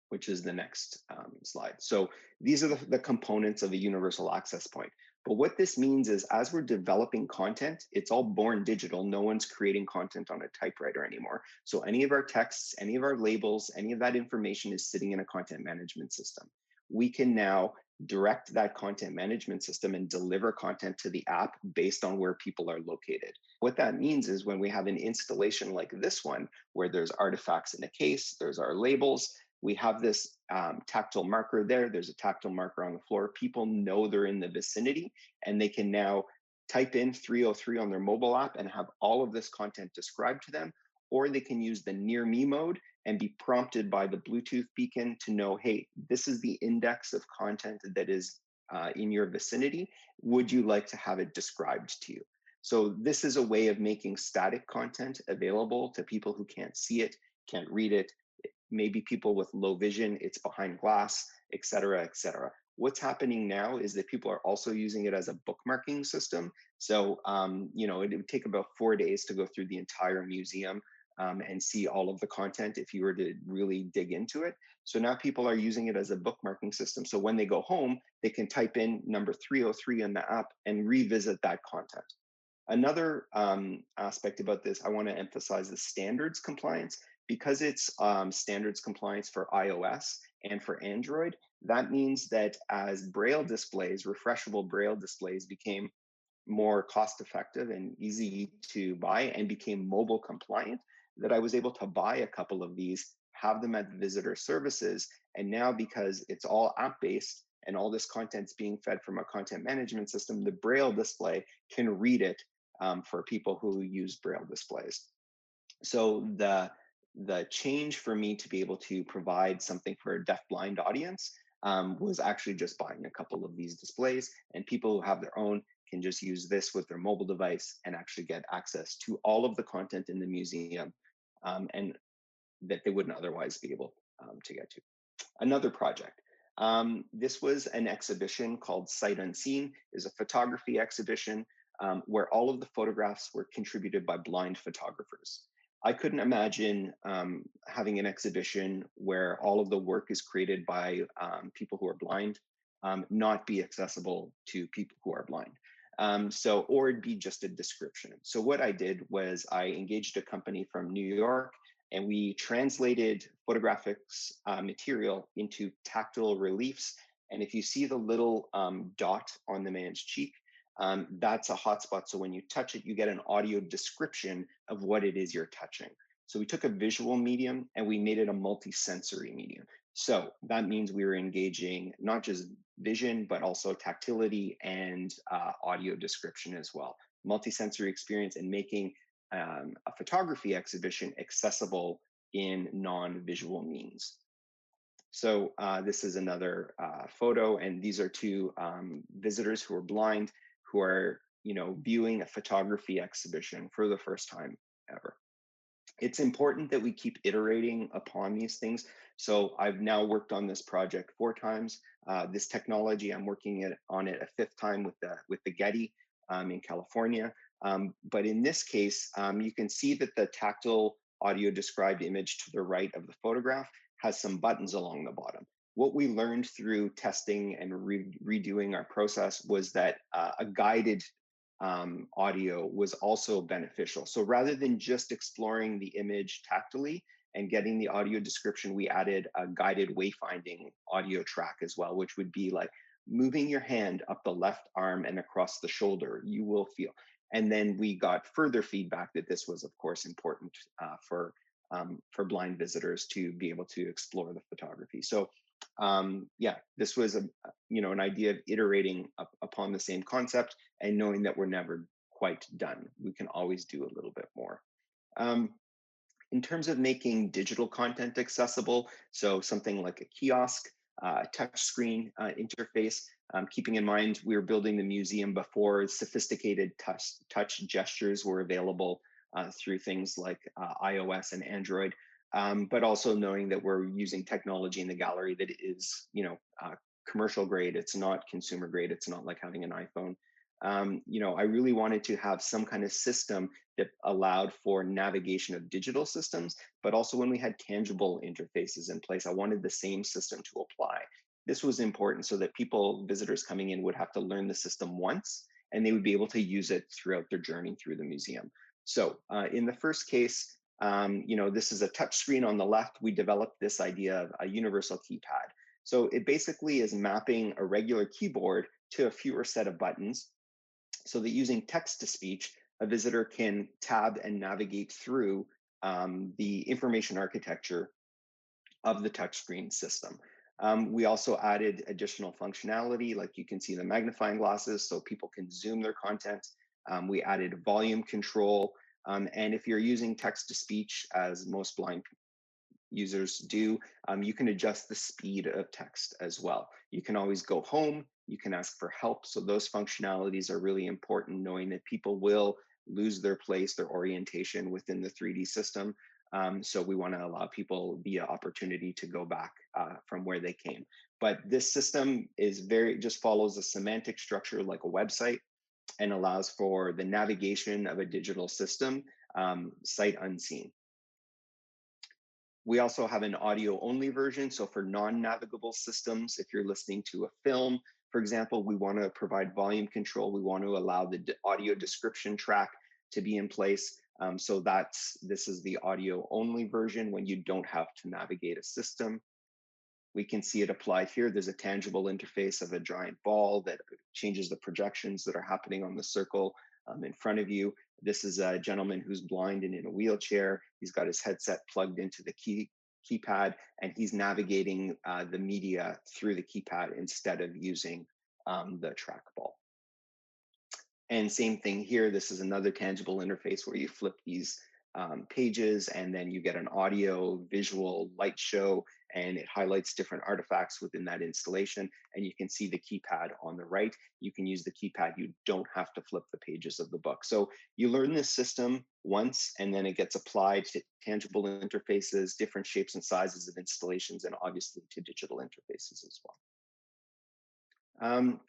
which is the next slide. So these are the components of a universal access point. But what this means is as we're developing content, it's all born digital. No one's creating content on a typewriter anymore. So any of our texts, any of our labels, any of that information is sitting in a content management system. We can now direct that content management system and deliver content to the app based on where people are located. What that means is when we have an installation like this one, where there's artifacts in a case, there's our labels, we have this tactile marker there, there's a tactile marker on the floor. People know they're in the vicinity, and they can now type in 303 on their mobile app and have all of this content described to them, or they can use the near me mode and be prompted by the Bluetooth beacon to know, hey, this is the index of content that is in your vicinity. Would you like to have it described to you? So this is a way of making static content available to people who can't see it, can't read it, maybe people with low vision, it's behind glass, et cetera, et cetera. What's happening now is that people are also using it as a bookmarking system. So, you know, it would take about 4 days to go through the entire museum and see all of the content if you were to really dig into it. So now people are using it as a bookmarking system. So when they go home, they can type in number 303 in the app and revisit that content. Another aspect about this, I want to emphasize the standards compliance. Because it's standards compliance for iOS and for Android, that means that as Braille displays, refreshable Braille displays became more cost effective and easy to buy and became mobile compliant, that I was able to buy a couple of these, have them at visitor services. And now because it's all app based and all this content's being fed from a content management system, the Braille display can read it for people who use Braille displays. So the change for me to be able to provide something for a deafblind audience was actually just buying a couple of these displays, and people who have their own can just use this with their mobile device and actually get access to all of the content in the museum and that they wouldn't otherwise be able to get to. Another project. This was an exhibition called Sight Unseen. Is a photography exhibition where all of the photographs were contributed by blind photographers. I couldn't imagine having an exhibition where all of the work is created by people who are blind, not be accessible to people who are blind. Or it'd be just a description. So what I did was I engaged a company from New York, and we translated photographics material into tactile reliefs. And if you see the little dot on the man's cheek, that's a hotspot. So when you touch it, you get an audio description of what it is you're touching. So we took a visual medium and we made it a multi-sensory medium. So that means we were engaging not just vision, but also tactility and audio description as well. Multi-sensory experience and making a photography exhibition accessible in non-visual means. So this is another photo, and these are two visitors who are blind who are, viewing a photography exhibition for the first time ever. It's important that we keep iterating upon these things. So I've now worked on this project 4 times. This technology, I'm working on it a 5th time with the Getty in California. But in this case, you can see that the tactile audio described image to the right of the photograph has some buttons along the bottom. What we learned through testing and redoing our process was that a guided audio was also beneficial. So rather than just exploring the image tactily and getting the audio description, we added a guided wayfinding audio track as well, which would be like moving your hand up the left arm and across the shoulder, you will feel. And then we got further feedback that this was, of course, important for blind visitors to be able to explore the photography. So this was an idea of iterating upon the same concept and knowing that we're never quite done. We can always do a little bit more. In terms of making digital content accessible, so something like a kiosk, touch screen interface, keeping in mind we were building the museum before sophisticated touch gestures were available through things like iOS and Android. But also knowing that we're using technology in the gallery that is, commercial grade. It's not consumer grade. It's not like having an iPhone. I really wanted to have some kind of system that allowed for navigation of digital systems, but also when we had tangible interfaces in place, I wanted the same system to apply. This was important so that visitors coming in would have to learn the system once, and they would be able to use it throughout their journey through the museum. So in the first case, this is a touch screen on the left. We developed this idea of a universal keypad. So it basically is mapping a regular keyboard to a fewer set of buttons so that using text to speech, a visitor can tab and navigate through the information architecture of the touchscreen system. We also added additional functionality, like you can see the magnifying glasses so people can zoom their content. We added volume control. And if you're using text to speech, as most blind users do, you can adjust the speed of text as well. You can always go home, you can ask for help. So those functionalities are really important, knowing that people will lose their place, their orientation within the 3D system. So we want to allow people the opportunity to go back from where they came. But this system just follows a semantic structure like a website and allows for the navigation of a digital system, sight unseen. We also have an audio-only version. So for non-navigable systems, if you're listening to a film, for example, we want to provide volume control. We want to allow the audio description track to be in place. So this is the audio-only version when you don't have to navigate a system. We can see it applied here. There's a tangible interface of a giant ball that changes the projections that are happening on the circle in front of you. This is a gentleman who's blind and in a wheelchair. He's got his headset plugged into the keypad, and he's navigating the media through the keypad instead of using the trackball. And same thing here, this is another tangible interface where you flip these pages and then you get an audio, visual, light show, and it highlights different artifacts within that installation. And you can see the keypad on the right. You can use the keypad. You don't have to flip the pages of the book. So you learn this system once, and then it gets applied to tangible interfaces, different shapes and sizes of installations, and obviously to digital interfaces as well.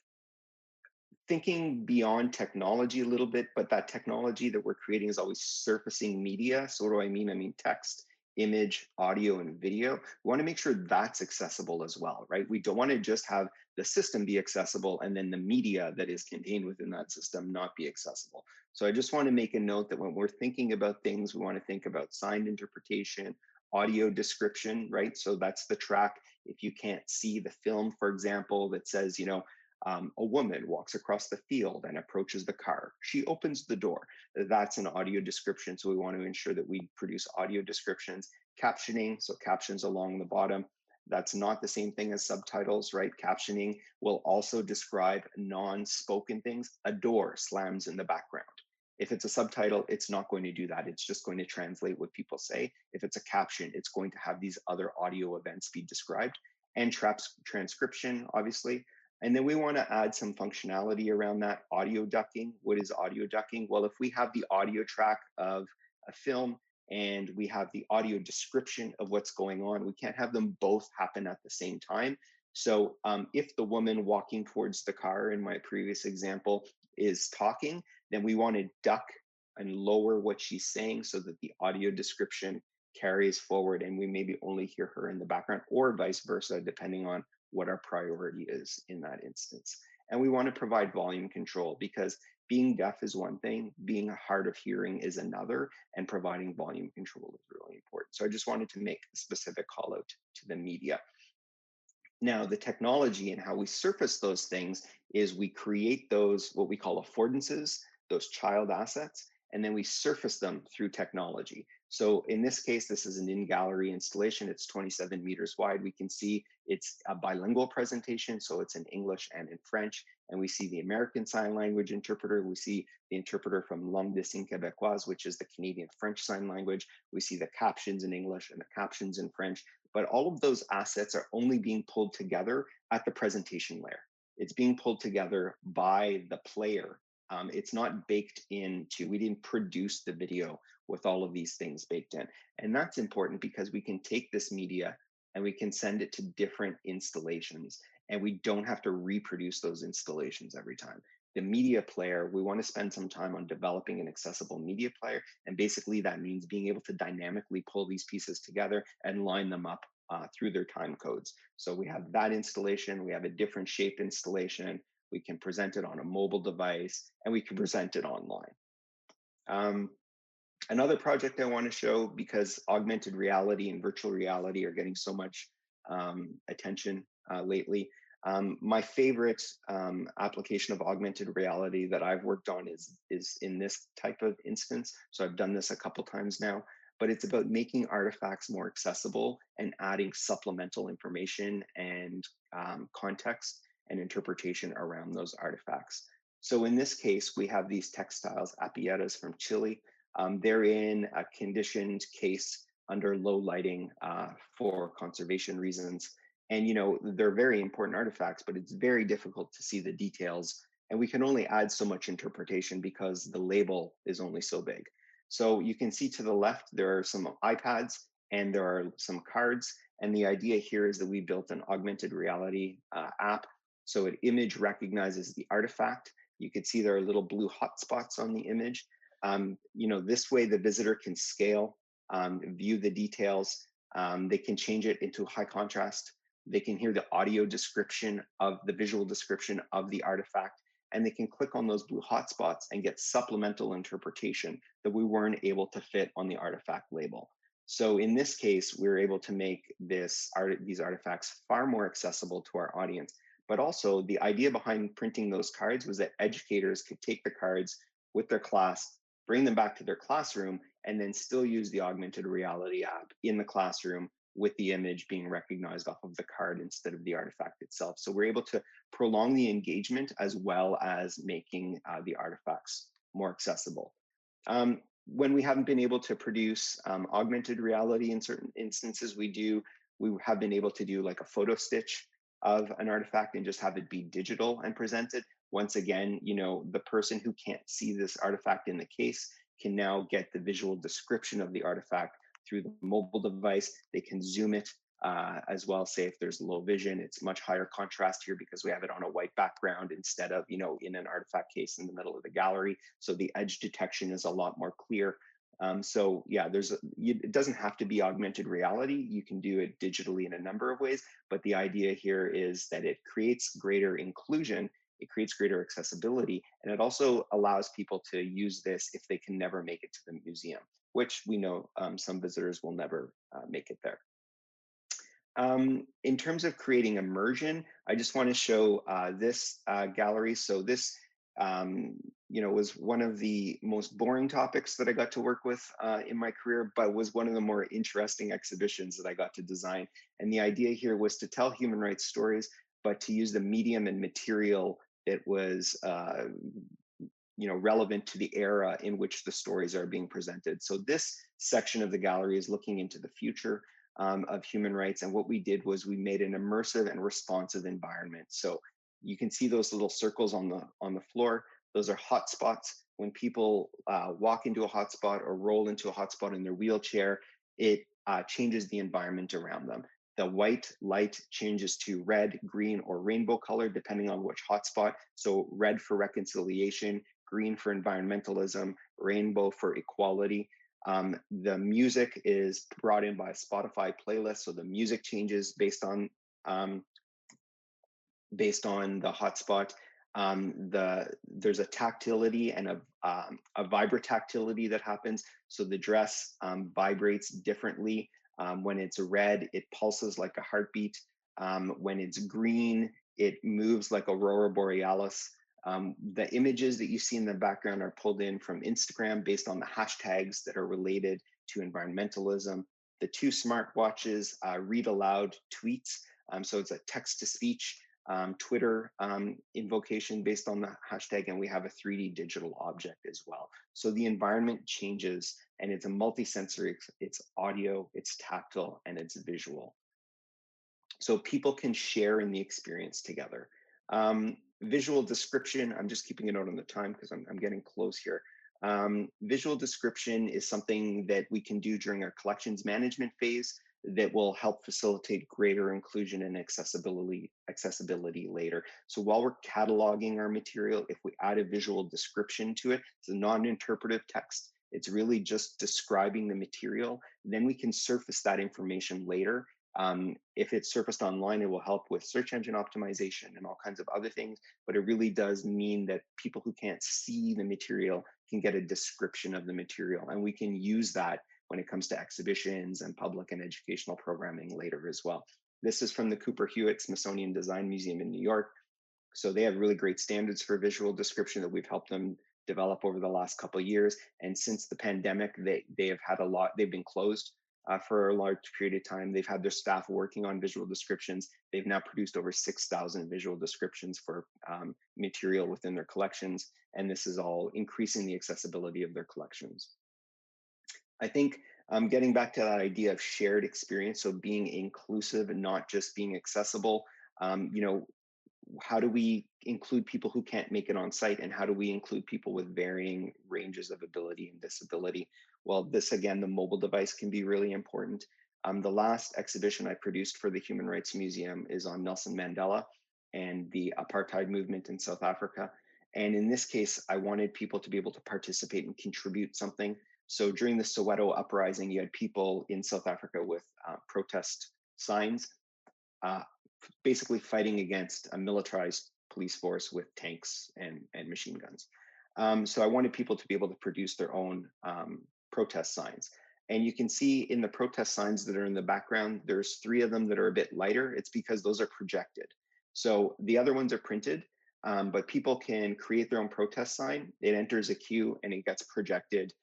Thinking beyond technology a little bit, but that technology that we're creating is always surfacing media. So what do I mean? I mean text, image, audio, and video. We want to make sure that's accessible as well, right? We don't want to just have the system be accessible and then the media that is contained within that system not be accessible. So I just want to make a note that when we're thinking about things, we want to think about signed interpretation, audio description, right? So that's the track. If you can't see the film, for example, that says, a woman walks across the field and approaches the car. She opens the door. That's an audio description. So we want to ensure that we produce audio descriptions. Captioning, so captions along the bottom. That's not the same thing as subtitles, right? Captioning will also describe non-spoken things. A door slams in the background. If it's a subtitle, it's not going to do that. It's just going to translate what people say. If it's a caption, it's going to have these other audio events be described. And transcription, obviously. And then we want to add some functionality around that. Audio ducking. What is audio ducking? Well, if we have the audio track of a film and we have the audio description of what's going on, we can't have them both happen at the same time. So if the woman walking towards the car in my previous example is talking, then we want to duck and lower what she's saying so that the audio description carries forward and we maybe only hear her in the background, or vice versa, depending on what our priority is in that instance. And we want to provide volume control, because being deaf is one thing, being hard of hearing is another, and providing volume control is really important. So I just wanted to make a specific call out to the media. Now, the technology and how we surface those things is we create those, what we call affordances, those child assets, and then we surface them through technology. So in this case, this is an in-gallery installation. It's 27 meters wide. We can see it's a bilingual presentation, so it's in English and in French. And we see the American Sign Language interpreter. We see the interpreter from Langue des Signes Québécoise, which is the Canadian French Sign Language. We see the captions in English and the captions in French. But all of those assets are only being pulled together at the presentation layer. It's being pulled together by the player. It's not baked into, we didn't produce the video with all of these things baked in. And that's important because we can take this media and we can send it to different installations, and we don't have to reproduce those installations every time. The media player, we want to spend some time on developing an accessible media player. And basically that means being able to dynamically pull these pieces together and line them up through their time codes. So we have that installation, we have a different shape installation, we can present it on a mobile device, and we can present it online. Another project I want to show, because augmented reality and virtual reality are getting so much attention lately. My favorite application of augmented reality that I've worked on is in this type of instance. So I've done this a couple times now, but it's about making artifacts more accessible and adding supplemental information and context and interpretation around those artifacts. So in this case, we have these textiles, apietas from Chile. They're in a conditioned case under low lighting for conservation reasons. And they're very important artifacts, but it's very difficult to see the details. And we can only add so much interpretation because the label is only so big. So you can see to the left, there are some iPads and there are some cards. And the idea here is that we built an augmented reality app. So it image recognizes the artifact. You can see there are little blue hotspots on the image. This way the visitor can scale, view the details. They can change it into high contrast. They can hear the audio description of the visual description of the artifact, and they can click on those blue hotspots and get supplemental interpretation that we weren't able to fit on the artifact label. So in this case, we were able to make these artifacts far more accessible to our audience. But also the idea behind printing those cards was that educators could take the cards with their class, bring them back to their classroom, and then still use the augmented reality app in the classroom with the image being recognized off of the card instead of the artifact itself. So we're able to prolong the engagement as well as making the artifacts more accessible. When we haven't been able to produce augmented reality in certain instances, we have been able to do like a photo stitch of an artifact and just have it be digital and presented. Once again, you know, the person who can't see this artifact in the case can now get the visual description of the artifact through the mobile device. They can zoom it as well. Say if there's low vision, it's much higher contrast here because we have it on a white background instead of, you know, in an artifact case in the middle of the gallery. So the edge detection is a lot more clear. So yeah, it doesn't have to be augmented reality. You can do it digitally in a number of ways, but the idea here is that it creates greater inclusion, it creates greater accessibility, and it also allows people to use this if they can never make it to the museum, which we know some visitors will never make it there. In terms of creating immersion, I just want to show this gallery. So this, you know, was one of the most boring topics that I got to work with in my career, but was one of the more interesting exhibitions that I got to design. And the idea here was to tell human rights stories, but to use the medium and material that was you know, relevant to the era in which the stories are being presented. So this section of the gallery is looking into the future of human rights. And what we did was we made an immersive and responsive environment. So you can see those little circles on the floor. Those are hotspots. When people walk into a hotspot or roll into a hotspot in their wheelchair, it changes the environment around them. The white light changes to red, green, or rainbow color, depending on which hotspot. So red for reconciliation, green for environmentalism, rainbow for equality. The music is brought in by a Spotify playlist, so the music changes based on the hotspot. There's a tactility and a vibrotactility that happens. So the dress vibrates differently. When it's red, it pulses like a heartbeat. When it's green, it moves like Aurora Borealis. The images that you see in the background are pulled in from Instagram based on the hashtags that are related to environmentalism. The two smartwatches read aloud tweets. So it's a text-to-speech Twitter invocation based on the hashtag, and we have a 3D digital object as well. So the environment changes, and it's a multi-sensory, it's audio, it's tactile, and it's visual. So people can share in the experience together. Visual description, I'm just keeping a note on the time because I'm getting close here. Visual description is something that we can do during our collections management phase that will help facilitate greater inclusion and accessibility later. So while we're cataloging our material, if we add a visual description to it, it's a non-interpretive text. It's really just describing the material. Then we can surface that information later. If it's surfaced online, it will help with search engine optimization and all kinds of other things, but it really does mean that people who can't see the material can get a description of the material, and we can use that when it comes to exhibitions and public and educational programming later as well. This is from the Cooper Hewitt Smithsonian Design Museum in New York. So they have really great standards for visual description that we've helped them develop over the last couple of years. And since the pandemic, they have had they've been closed for a large period of time. They've had their staff working on visual descriptions. They've now produced over 6,000 visual descriptions for material within their collections. And this is all increasing the accessibility of their collections. I think getting back to that idea of shared experience, so being inclusive and not just being accessible, you know, how do we include people who can't make it on site, and how do we include people with varying ranges of ability and disability? Well, this again, the mobile device can be really important. The last exhibition I produced for the Human Rights Museum is on Nelson Mandela and the apartheid movement in South Africa. And in this case, I wanted people to be able to participate and contribute something. So during the Soweto uprising, you had people in South Africa with protest signs, basically fighting against a militarized police force with tanks and machine guns. So I wanted people to be able to produce their own protest signs. And you can see in the protest signs that are in the background, there's 3 of them that are a bit lighter. It's because those are projected. So the other ones are printed, but people can create their own protest sign. It enters a queue and it gets projected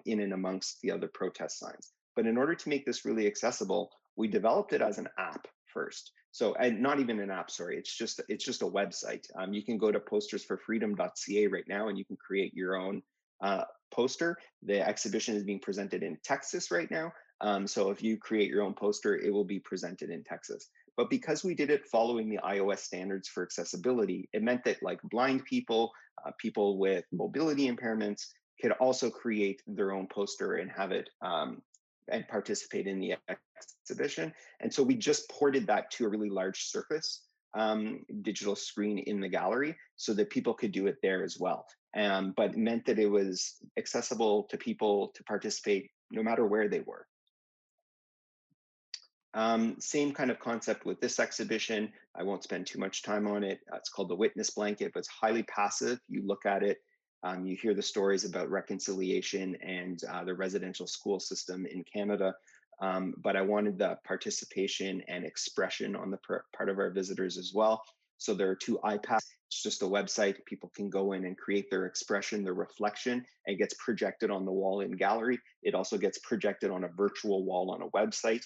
in and amongst the other protest signs. But in order to make this really accessible, we developed it as an app first. So, and not even an app, sorry, it's just a website. You can go to postersforfreedom.ca right now and you can create your own poster. The exhibition is being presented in Texas right now. So if you create your own poster, it will be presented in Texas. But because we did it following the iOS standards for accessibility, it meant that like blind people, people with mobility impairments could also create their own poster and have it and participate in the exhibition. And so we just ported that to a really large surface digital screen in the gallery so that people could do it there as well. But meant that it was accessible to people to participate no matter where they were. Same kind of concept with this exhibition. I won't spend too much time on it. It's called The Witness Blanket, but it's highly passive. You look at it, you hear the stories about reconciliation and the residential school system in Canada. But I wanted the participation and expression on the part of our visitors as well. So there are 2 iPads. It's just a website. People can go in and create their expression, their reflection, and it gets projected on the wall in gallery. It also gets projected on a virtual wall on a website.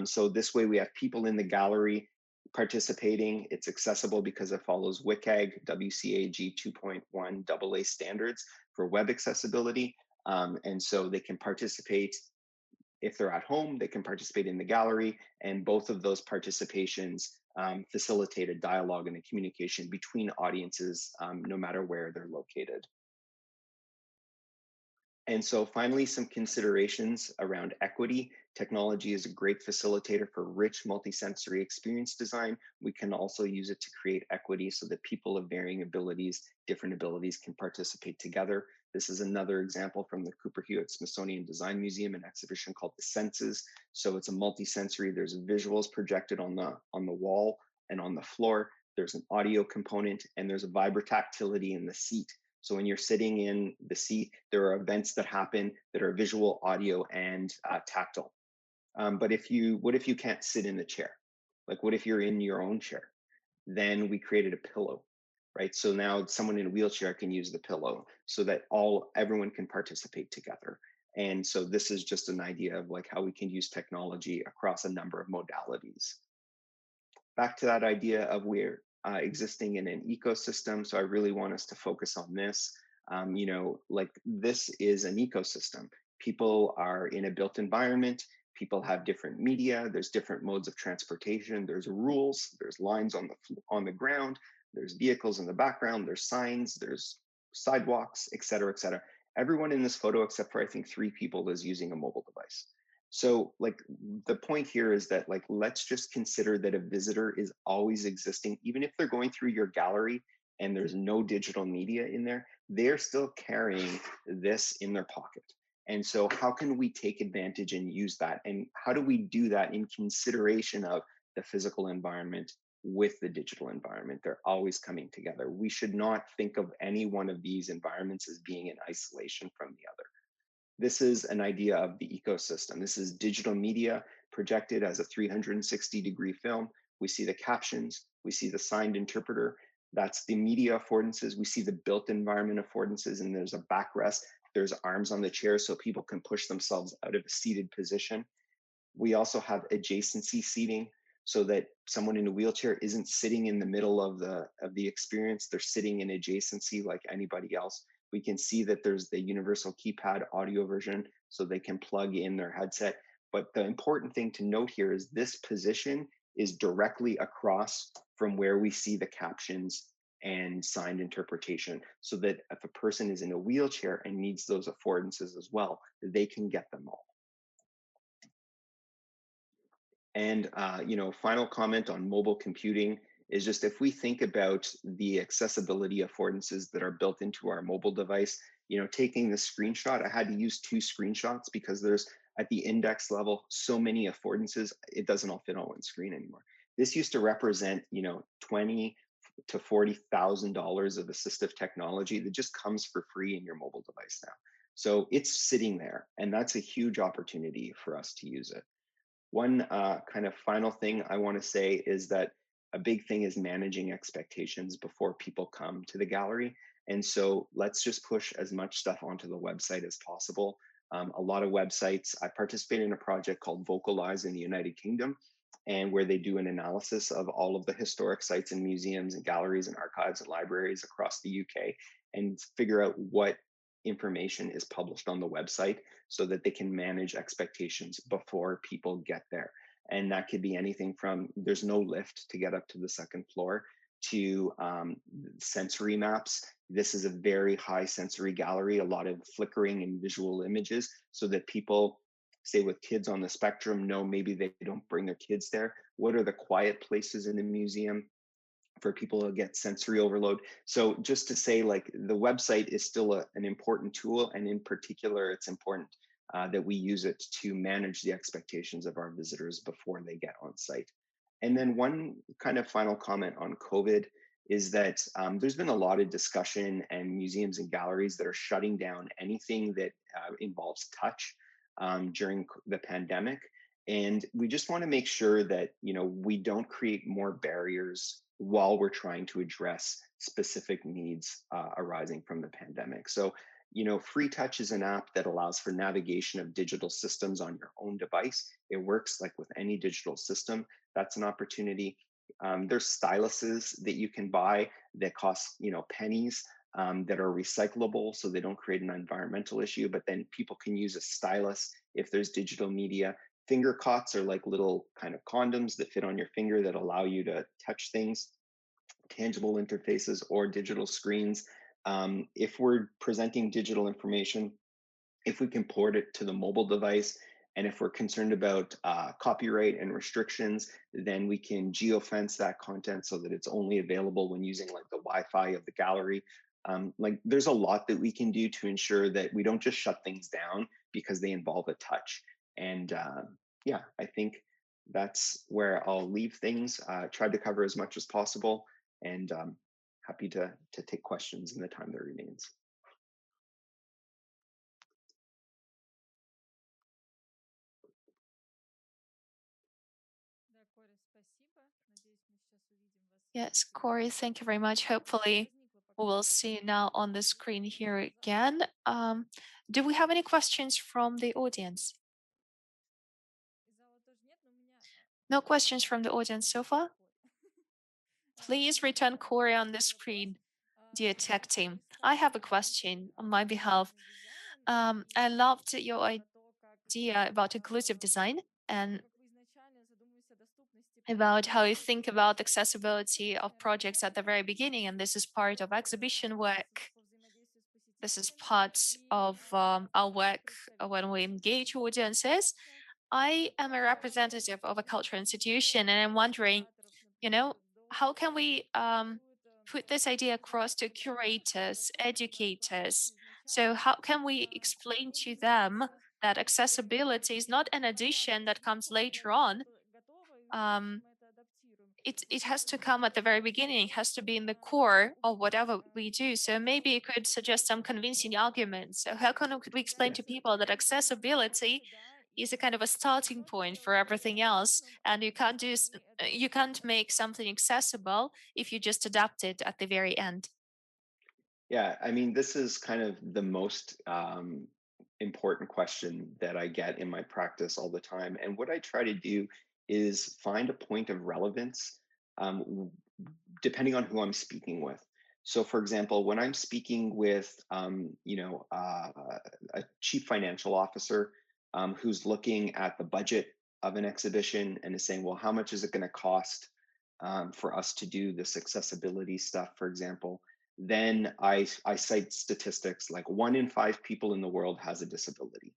So this way we have people in the gallery participating. It's accessible because it follows WCAG, WCAG 2.1 AA standards for web accessibility. And so they can participate. If they're at home, they can participate in the gallery, and both of those participations facilitate a dialogue and a communication between audiences, no matter where they're located. And so finally, some considerations around equity. Technology is a great facilitator for rich multisensory experience design. We can also use it to create equity so that people of varying abilities, different abilities can participate together. This is another example from the Cooper Hewitt Smithsonian Design Museum, an exhibition called The Senses. So it's a multisensory, there's visuals projected on the wall and on the floor. There's an audio component and there's a vibrotactility in the seat. So when you're sitting in the seat, there are events that happen that are visual, audio, and tactile. But what if you can't sit in the chair? Like what if you're in your own chair? Then we created a pillow, right? So now someone in a wheelchair can use the pillow so that everyone can participate together. And so this is just an idea of like how we can use technology across a number of modalities. Back to that idea of we're existing in an ecosystem. So I really want us to focus on this. Like this is an ecosystem. People are in a built environment. People have different media. There's different modes of transportation. There's rules. There's lines on the ground. There's vehicles in the background. There's signs. There's sidewalks, et cetera, et cetera. Everyone in this photo, except for I think 3 people, is using a mobile device. So like the point here is that like, let's just consider that a visitor is always existing, even if they're going through your gallery and there's no digital media in there, they're still carrying this in their pocket. And so how can we take advantage and use that? And how do we do that in consideration of the physical environment with the digital environment? They're always coming together. We should not think of any one of these environments as being in isolation from the other. This is an idea of the ecosystem. This is digital media projected as a 360-degree film. We see the captions, we see the signed interpreter. That's the media affordances. We see the built environment affordances, and there's a backrest. There's arms on the chair so people can push themselves out of a seated position. We also have adjacency seating so that someone in a wheelchair isn't sitting in the middle of the experience. They're sitting in adjacency like anybody else. We can see that there's the universal keypad audio version so they can plug in their headset. But the important thing to note here is this position is directly across from where we see the captions and signed interpretation, so that if a person is in a wheelchair and needs those affordances as well, they can get them all. And final comment on mobile computing is just if we think about the accessibility affordances that are built into our mobile device, taking the screenshot, I had to use 2 screenshots because there's at the index level so many affordances, it doesn't all fit on one screen anymore. This used to represent, $20,000 to $40,000 of assistive technology that just comes for free in your mobile device now. So it's sitting there, and that's a huge opportunity for us to use it. One kind of final thing I want to say is that a big thing is managing expectations before people come to the gallery. And so let's just push as much stuff onto the website as possible. A lot of websites. I participated in a project called Vocalize in the United Kingdom, and where they do an analysis of all of the historic sites and museums and galleries and archives and libraries across the UK and figure out what information is published on the website so that they can manage expectations before people get there. And that could be anything from there's no lift to get up to the second floor to sensory maps. This is a very high sensory gallery, a lot of flickering and visual images so that people, say with kids on the spectrum, know maybe they don't bring their kids there. What are the quiet places in the museum for people to get sensory overload? So just to say, like, the website is still an important tool, and in particular, it's important that we use it to manage the expectations of our visitors before they get on site. And then one kind of final comment on COVID is that there's been a lot of discussion and museums and galleries that are shutting down anything that involves touch during the pandemic. And we just want to make sure that, you know, we don't create more barriers while we're trying to address specific needs arising from the pandemic. So, you know, Free Touch is an app that allows for navigation of digital systems on your own device. It works like with any digital system. That's an opportunity. There's styluses that you can buy that cost, you know, pennies, that are recyclable, so they don't create an environmental issue, but then people can use a stylus if there's digital media. Finger cots are like little kind of condoms that fit on your finger that allow you to touch things, tangible interfaces or digital screens. If we're presenting digital information, if we can port it to the mobile device, and if we're concerned about copyright and restrictions, then we can geofence that content so that it's only available when using like the Wi-Fi of the gallery. Like there's a lot that we can do to ensure that we don't just shut things down because they involve a touch. And yeah, I think that's where I'll leave things. Tried to cover as much as possible, and happy to take questions in the time that remains. Yes, Corey, thank you very much. Hopefully, we will see now on the screen here again. Do we have any questions from the audience? No questions from the audience so far? Please return Corey on the screen, dear tech team. I have a question on my behalf. I loved your idea about inclusive design and about how you think about accessibility of projects at the very beginning, and this is part of exhibition work. This is part of our work when we engage audiences. I am a representative of a cultural institution, and I'm wondering, you know, how can we put this idea across to curators, educators? So how can we explain to them that accessibility is not an addition that comes later on? It has to come at the very beginning. It has to be in the core of whatever we do. So maybe you could suggest some convincing arguments. So how can we explain to people that accessibility is a kind of a starting point for everything else, and you can't make something accessible if you just adapt it at the very end? Yeah, I mean, this is kind of the most important question that I get in my practice all the time. And what I try to do is find a point of relevance depending on who I'm speaking with. So, for example, when I'm speaking with, a chief financial officer who's looking at the budget of an exhibition and is saying, well, how much is it going to cost for us to do this accessibility stuff, for example? Then I cite statistics like 1 in 5 people in the world has a disability.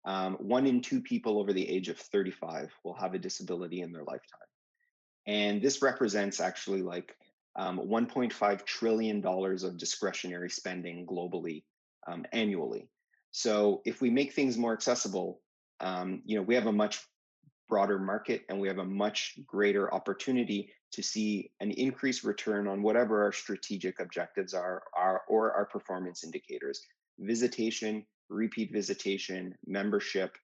1 in 2 people over the age of 35 will have a disability in their lifetime. And this represents actually like $1.5 trillion of discretionary spending globally annually. So if we make things more accessible, we have a much broader market, and we have a much greater opportunity to see an increased return on whatever our strategic objectives are or our performance indicators: visitation, repeat visitation, membership,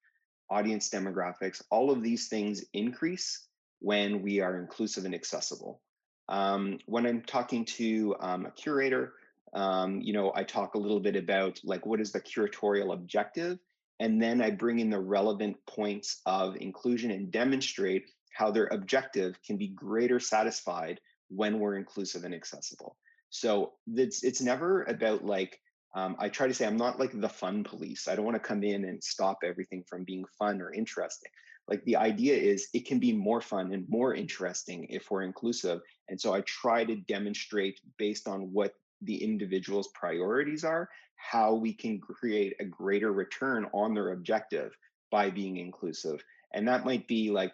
audience demographics. All of these things increase when we are inclusive and accessible. When I'm talking to a curator, I talk a little bit about like what is the curatorial objective, and then I bring in the relevant points of inclusion and demonstrate how their objective can be greater satisfied when we're inclusive and accessible. So it's never about like, I try to say I'm not like the fun police. I don't want to come in and stop everything from being fun or interesting. Like the idea is it can be more fun and more interesting if we're inclusive. And so I try to demonstrate based on what the individual's priorities are, how we can create a greater return on their objective by being inclusive. And that might be like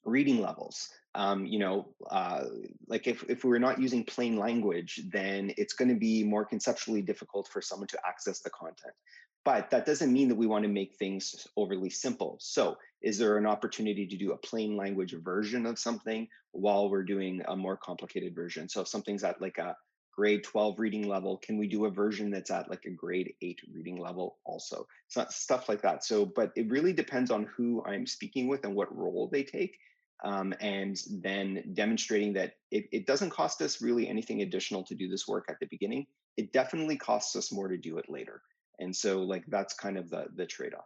reading levels. Like if we're not using plain language, then it's going to be more conceptually difficult for someone to access the content. But that doesn't mean that we want to make things overly simple. So is there an opportunity to do a plain language version of something while we're doing a more complicated version? So if something's at like a grade 12 reading level, can we do a version that's at like a grade 8 reading level also? So stuff like that. So, but it really depends on who I'm speaking with and what role they take. And then demonstrating that it doesn't cost us really anything additional to do this work at the beginning. It definitely costs us more to do it later. And so like that's kind of the trade-off.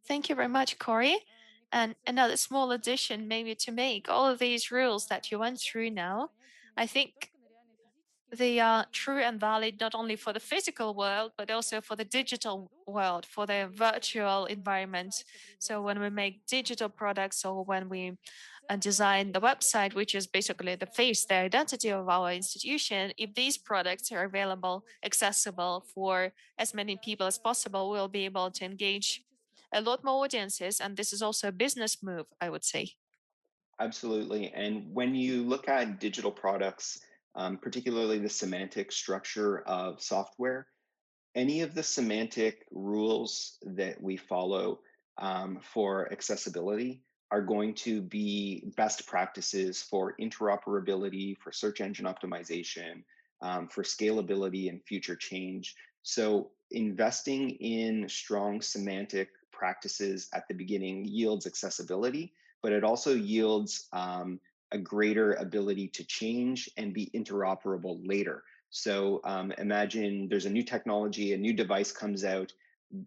Thank you very much, Corey. And another small addition maybe to make all of these rules that you went through now, I think they are true and valid not only for the physical world, but also for the digital world, for the virtual environment. So when we make digital products or when we design the website, which is basically the face, the identity of our institution, if these products are available, accessible for as many people as possible, we'll be able to engage a lot more audiences. And this is also a business move, I would say. Absolutely. And when you look at digital products, particularly the semantic structure of software, any of the semantic rules that we follow for accessibility are going to be best practices for interoperability, for search engine optimization, for scalability and future change. So investing in strong semantic practices at the beginning yields accessibility, but it also yields a greater ability to change and be interoperable later. So imagine there's a new technology, a new device comes out,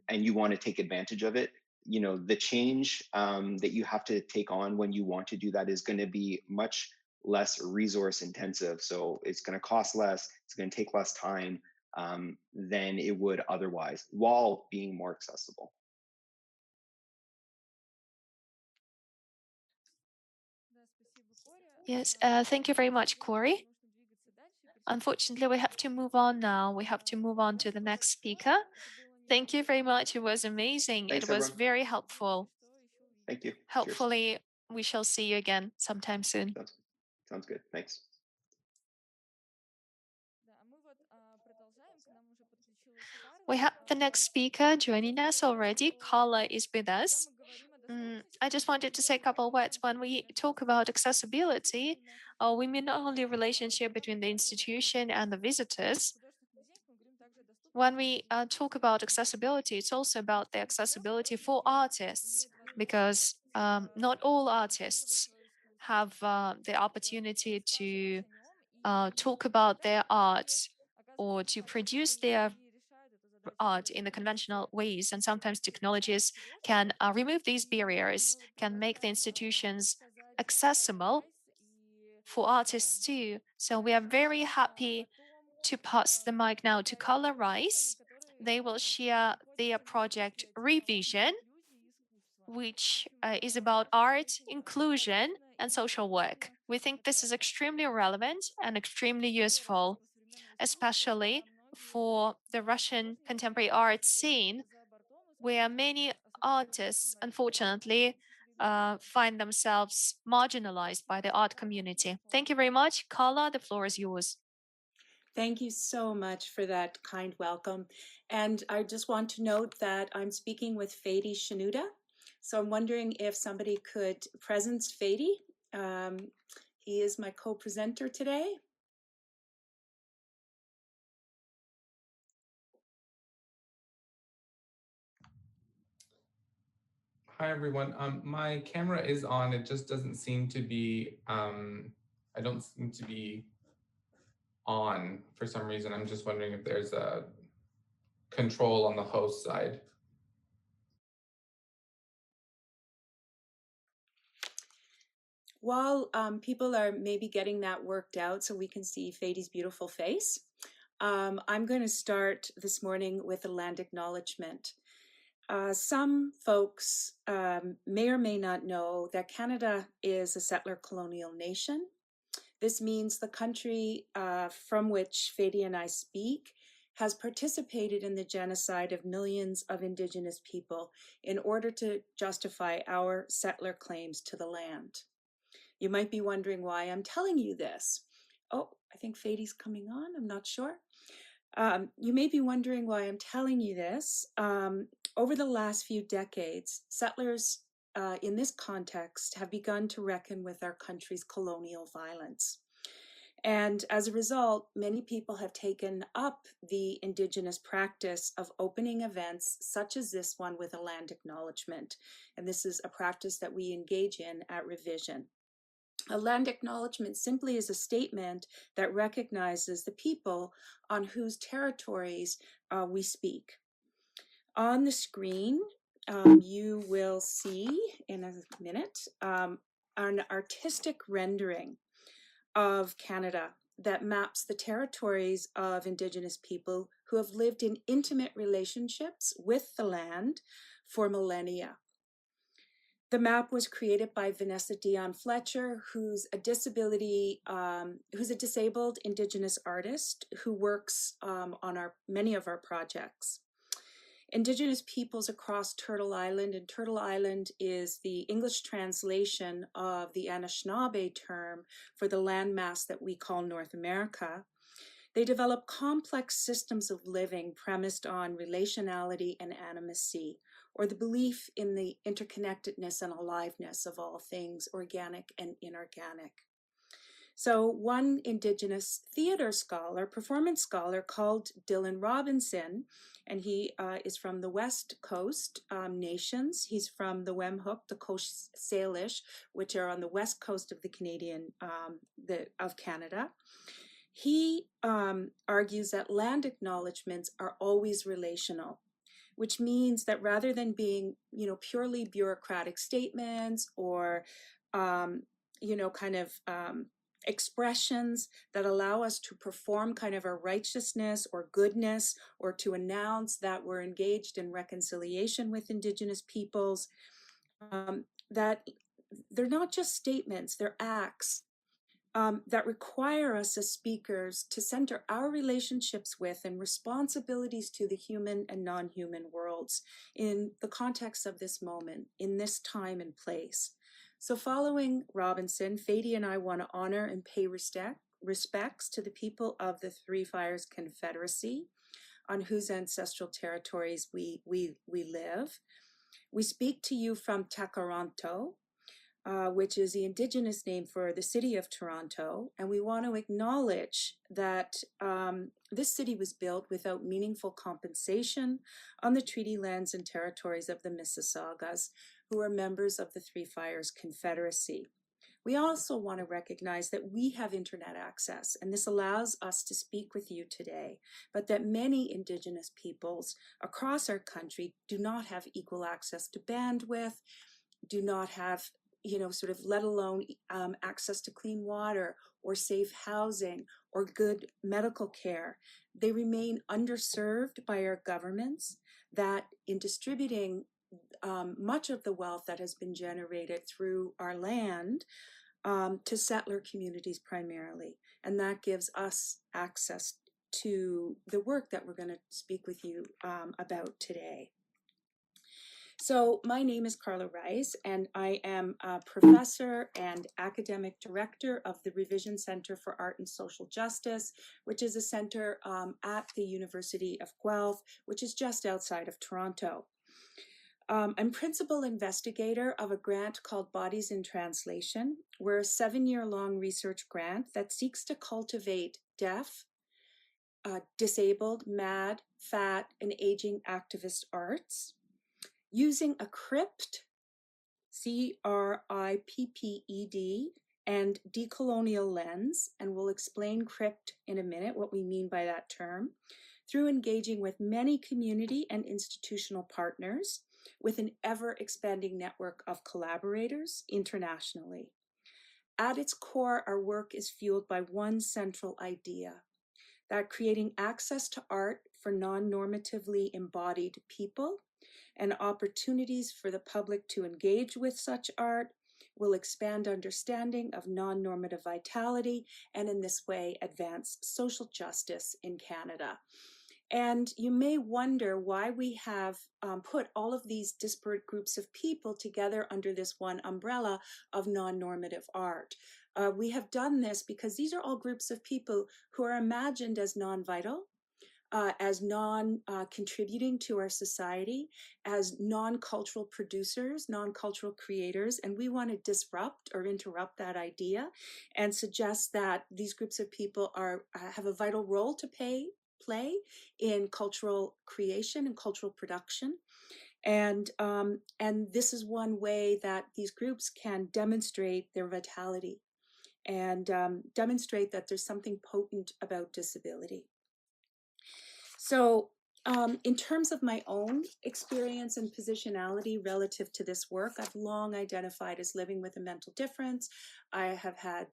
and you want to take advantage of it. You know, the change that you have to take on when you want to do that is going to be much less resource intensive. So it's going to cost less, it's going to take less time than it would otherwise, while being more accessible. Yes, thank you very much, Corey. Unfortunately, we have to move on now. We have to move on to the next speaker. Thank you very much. It was amazing. Thanks, It was everyone. very helpful. Thank you. Cheers. Hopefully, we shall see you again sometime soon. Sounds good. Thanks. We have the next speaker joining us already. Carla is with us. I just wanted to say a couple of words. When we talk about accessibility, we mean not only relationship between the institution and the visitors. When we talk about accessibility, it's also about the accessibility for artists, because not all artists have the opportunity to talk about their art or to produce their art in the conventional ways. And sometimes technologies can remove these barriers, can make the institutions accessible for artists too. So we are very happy to pass the mic now to Carla Rice. They will share their project Revision, which is about art, inclusion, and social work. We think this is extremely relevant and extremely useful, especially for the Russian contemporary art scene, where many artists, unfortunately, find themselves marginalized by the art community. Thank you very much. Carla, the floor is yours. Thank you so much for that kind welcome. And I just want to note that I'm speaking with Fadi Shanuda. So I'm wondering if somebody could presence Fadi. He is my co-presenter today. Hi, everyone. My camera is on. It just doesn't seem to be, I don't seem to be on for some reason. I'm just wondering if there's a control on the host side. While people are maybe getting that worked out so we can see Fadi's beautiful face, I'm going to start this morning with a land acknowledgement. Some folks may or may not know that Canada is a settler colonial nation. This means the country from which Fadi and I speak has participated in the genocide of millions of Indigenous people in order to justify our settler claims to the land. You might be wondering why I'm telling you this. Oh, I think Fadi's coming on, I'm not sure. You may be wondering why I'm telling you this. Over the last few decades, settlers in this context have begun to reckon with our country's colonial violence. And as a result, many people have taken up the Indigenous practice of opening events such as this one with a land acknowledgement. And this is a practice that we engage in at Revision. A land acknowledgement simply is a statement that recognizes the people on whose territories we speak. On the screen, you will see in a minute an artistic rendering of Canada that maps the territories of Indigenous people who have lived in intimate relationships with the land for millennia. The map was created by Vanessa Dion Fletcher, who's a disabled Indigenous artist who works on many of our projects. Indigenous peoples across Turtle Island, and Turtle Island is the English translation of the Anishinaabe term for the landmass that we call North America. They develop complex systems of living premised on relationality and animacy, or the belief in the interconnectedness and aliveness of all things organic and inorganic. So one Indigenous theater scholar, performance scholar called Dylan Robinson, and he is from the West Coast nations. He's from the Wemhook, the Coast Salish, which are on the west coast of the of Canada. He argues that land acknowledgements are always relational, which means that rather than being, purely bureaucratic statements or, expressions that allow us to perform kind of a righteousness or goodness or to announce that we're engaged in reconciliation with Indigenous peoples, that they're not just statements, they're acts that require us as speakers to center our relationships with and responsibilities to the human and non-human worlds in the context of this moment, in this time and place. So following Robinson, Fadi and I want to honor and pay respects to the people of the Three Fires Confederacy, on whose ancestral territories we live. We speak to you from Takaranto, which is the Indigenous name for the city of Toronto. And we want to acknowledge that this city was built without meaningful compensation on the treaty lands and territories of the Mississaugas, who are members of the Three Fires Confederacy. We also want to recognize that we have internet access, and this allows us to speak with you today, but that many Indigenous peoples across our country do not have equal access to bandwidth, do not have let alone access to clean water or safe housing or good medical care. They remain underserved by our governments that in distributing much of the wealth that has been generated through our land to settler communities primarily. And that gives us access to the work that we're going to speak with you about today. So my name is Carla Rice, and I am a professor and academic director of the Revision Center for Art and Social Justice, which is a center at the University of Guelph, which is just outside of Toronto. I'm principal investigator of a grant called Bodies in Translation. We're a 7-year-long research grant that seeks to cultivate deaf, disabled, mad, fat, and aging activist arts, using a crypt CRIPPED, and decolonial lens, and we'll explain crypt in a minute, what we mean by that term, through engaging with many community and institutional partners with an ever-expanding network of collaborators internationally. At its core, our work is fueled by one central idea, that creating access to art for non-normatively embodied people and opportunities for the public to engage with such art will expand understanding of non-normative vitality and in this way advance social justice in Canada. And you may wonder why we have put all of these disparate groups of people together under this one umbrella of non-normative art. We have done this because these are all groups of people who are imagined as non-vital, as non-contributing to our society, as non-cultural producers, non-cultural creators, and we want to disrupt or interrupt that idea and suggest that these groups of people have a vital role to play in cultural creation and cultural production. And this is one way that these groups can demonstrate their vitality and demonstrate that there's something potent about disability. So in terms of my own experience and positionality relative to this work, I've long identified as living with a mental difference. I have had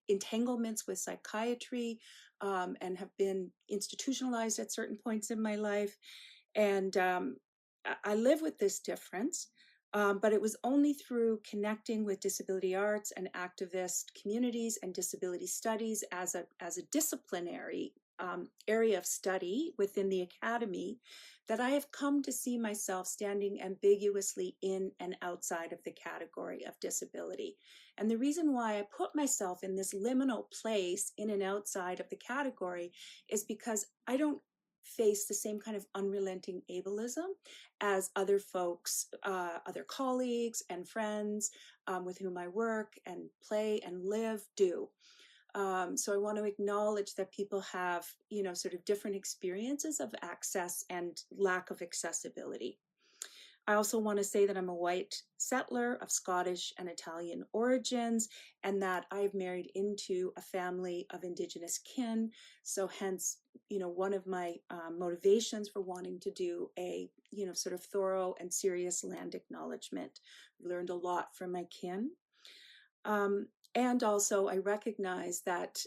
entanglements with psychiatry and have been institutionalized at certain points in my life. And I live with this difference. But it was only through connecting with disability arts and activist communities and disability studies as a disciplinary area of study within the academy that I have come to see myself standing ambiguously in and outside of the category of disability. And the reason why I put myself in this liminal place in and outside of the category is because I don't face the same kind of unrelenting ableism as other folks, other colleagues and friends with whom I work and play and live do. So I want to acknowledge that people have, sort of different experiences of access and lack of accessibility. I also want to say that I'm a white settler of Scottish and Italian origins, and that I've married into a family of Indigenous kin. So hence, one of my motivations for wanting to do a, sort of thorough and serious land acknowledgement. I've learned a lot from my kin. And also I recognize that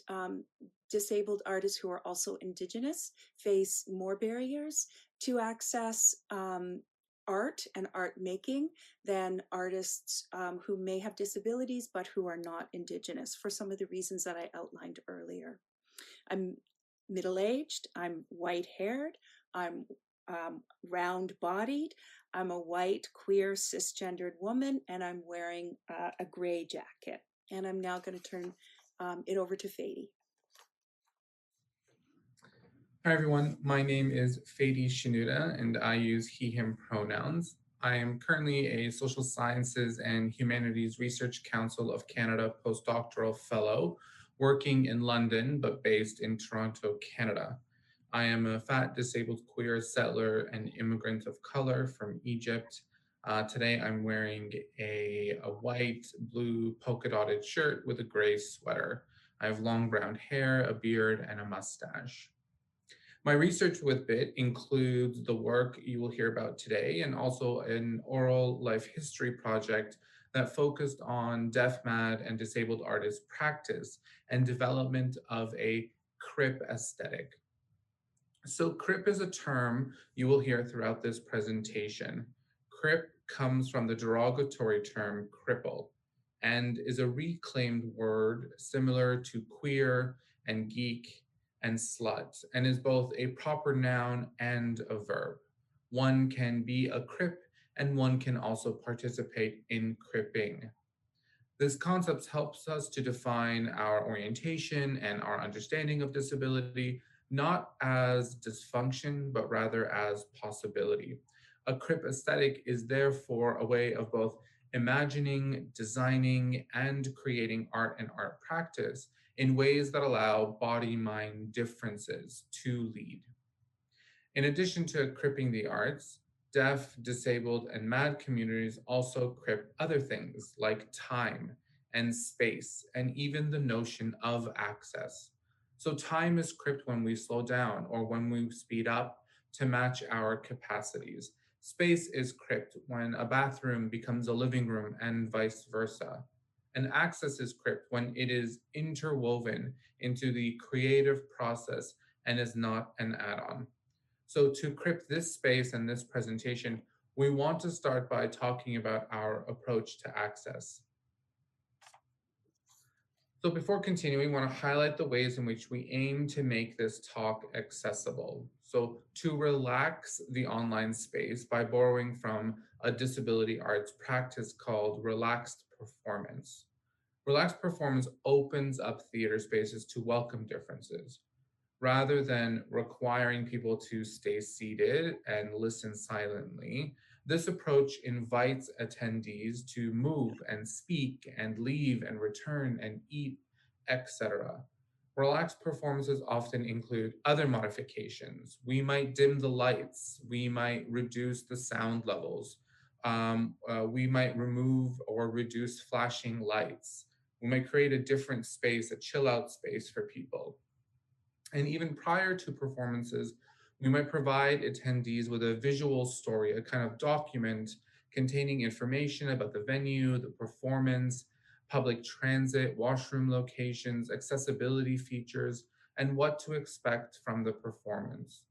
disabled artists who are also Indigenous face more barriers to access art and art making than artists who may have disabilities but who are not Indigenous for some of the reasons that I outlined earlier. I'm middle-aged, I'm white-haired, I'm round-bodied, I'm a white, queer, cisgendered woman, and I'm wearing a gray jacket. And I'm now going to turn it over to Fady. Hi everyone, my name is Fady Shinuda and I use he, him pronouns. I am currently a Social Sciences and Humanities Research Council of Canada postdoctoral fellow working in London but based in Toronto, Canada. I am a fat, disabled, queer settler and immigrant of color from Egypt. Today I'm wearing a white, blue polka dotted shirt with a gray sweater. I have long brown hair, a beard, and a mustache. My research with BIT includes the work you will hear about today and also an oral life history project that focused on deaf, mad, and disabled artists' practice and development of a crip aesthetic. So crip is a term you will hear throughout this presentation. Crip comes from the derogatory term cripple and is a reclaimed word similar to queer and geek and slut, and is both a proper noun and a verb. One can be a crip and one can also participate in cripping. This concept helps us to define our orientation and our understanding of disability, not as dysfunction, but rather as possibility. A crip aesthetic is therefore a way of both imagining, designing, and creating art and art practice in ways that allow body-mind differences to lead. In addition to cripping the arts, deaf, disabled, and mad communities also crypt other things like time and space, and even the notion of access. So time is crypted when we slow down or when we speed up to match our capacities. Space is crypted when a bathroom becomes a living room and vice versa. And access is crypted when it is interwoven into the creative process and is not an add-on. So to crypt this space and this presentation, we want to start by talking about our approach to access. So before continuing, we want to highlight the ways in which we aim to make this talk accessible. So to relax the online space by borrowing from a disability arts practice called relaxed performance. Relaxed performance opens up theater spaces to welcome differences. Rather than requiring people to stay seated and listen silently, this approach invites attendees to move and speak and leave and return and eat, etc. Relaxed performances often include other modifications. We might dim the lights, we might reduce the sound levels, we might remove or reduce flashing lights. We might create a different space, a chill out space for people. And even prior to performances, we might provide attendees with a visual story, a kind of document containing information about the venue, the performance, public transit, washroom locations, accessibility features, and what to expect from the performance.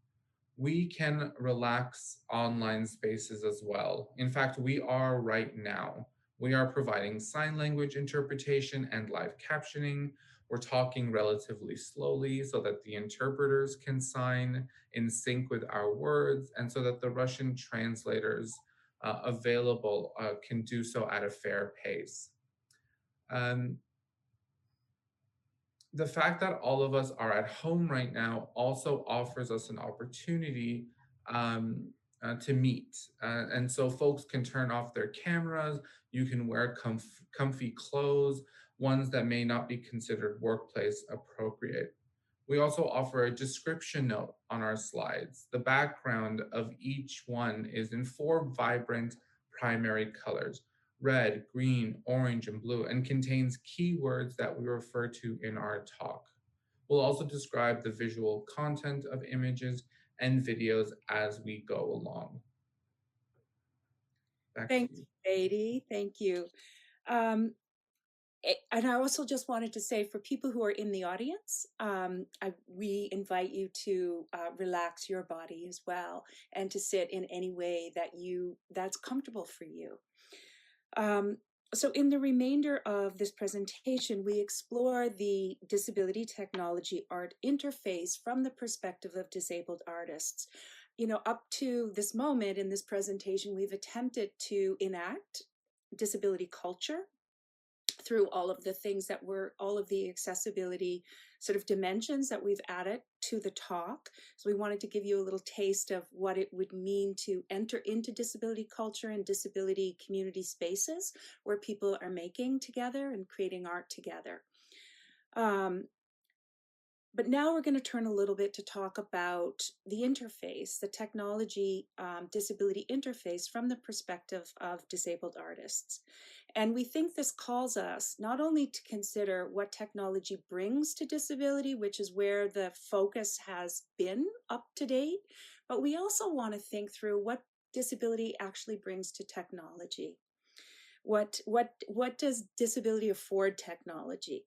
We can relax online spaces as well. In fact, we are right now. We are providing sign language interpretation and live captioning. We're talking relatively slowly so that the interpreters can sign in sync with our words and so that the Russian translators available can do so at a fair pace. The fact that all of us are at home right now also offers us an opportunity to meet. And so folks can turn off their cameras, you can wear comfy clothes, ones that may not be considered workplace appropriate. We also offer a description note on our slides. The background of each one is in 4 vibrant primary colors: red, green, orange, and blue, and contains keywords that we refer to in our talk. We'll also describe the visual content of images and videos as we go along. Thanks, Beatty. Thank you. And I also just wanted to say, for people who are in the audience, we invite you to relax your body as well, and to sit in any way that's comfortable for you. So in the remainder of this presentation, we explore the disability technology art interface from the perspective of disabled artists. You know, up to this moment in this presentation, we've attempted to enact disability culture through all of the things that all of the accessibility sort of dimensions that we've added to the talk. So we wanted to give you a little taste of what it would mean to enter into disability culture and disability community spaces where people are making together and creating art together. But now we're going to turn a little bit to talk about the interface, the technology disability interface from the perspective of disabled artists. And we think this calls us not only to consider what technology brings to disability, which is where the focus has been up to date, but we also want to think through what disability actually brings to technology. What does disability afford technology?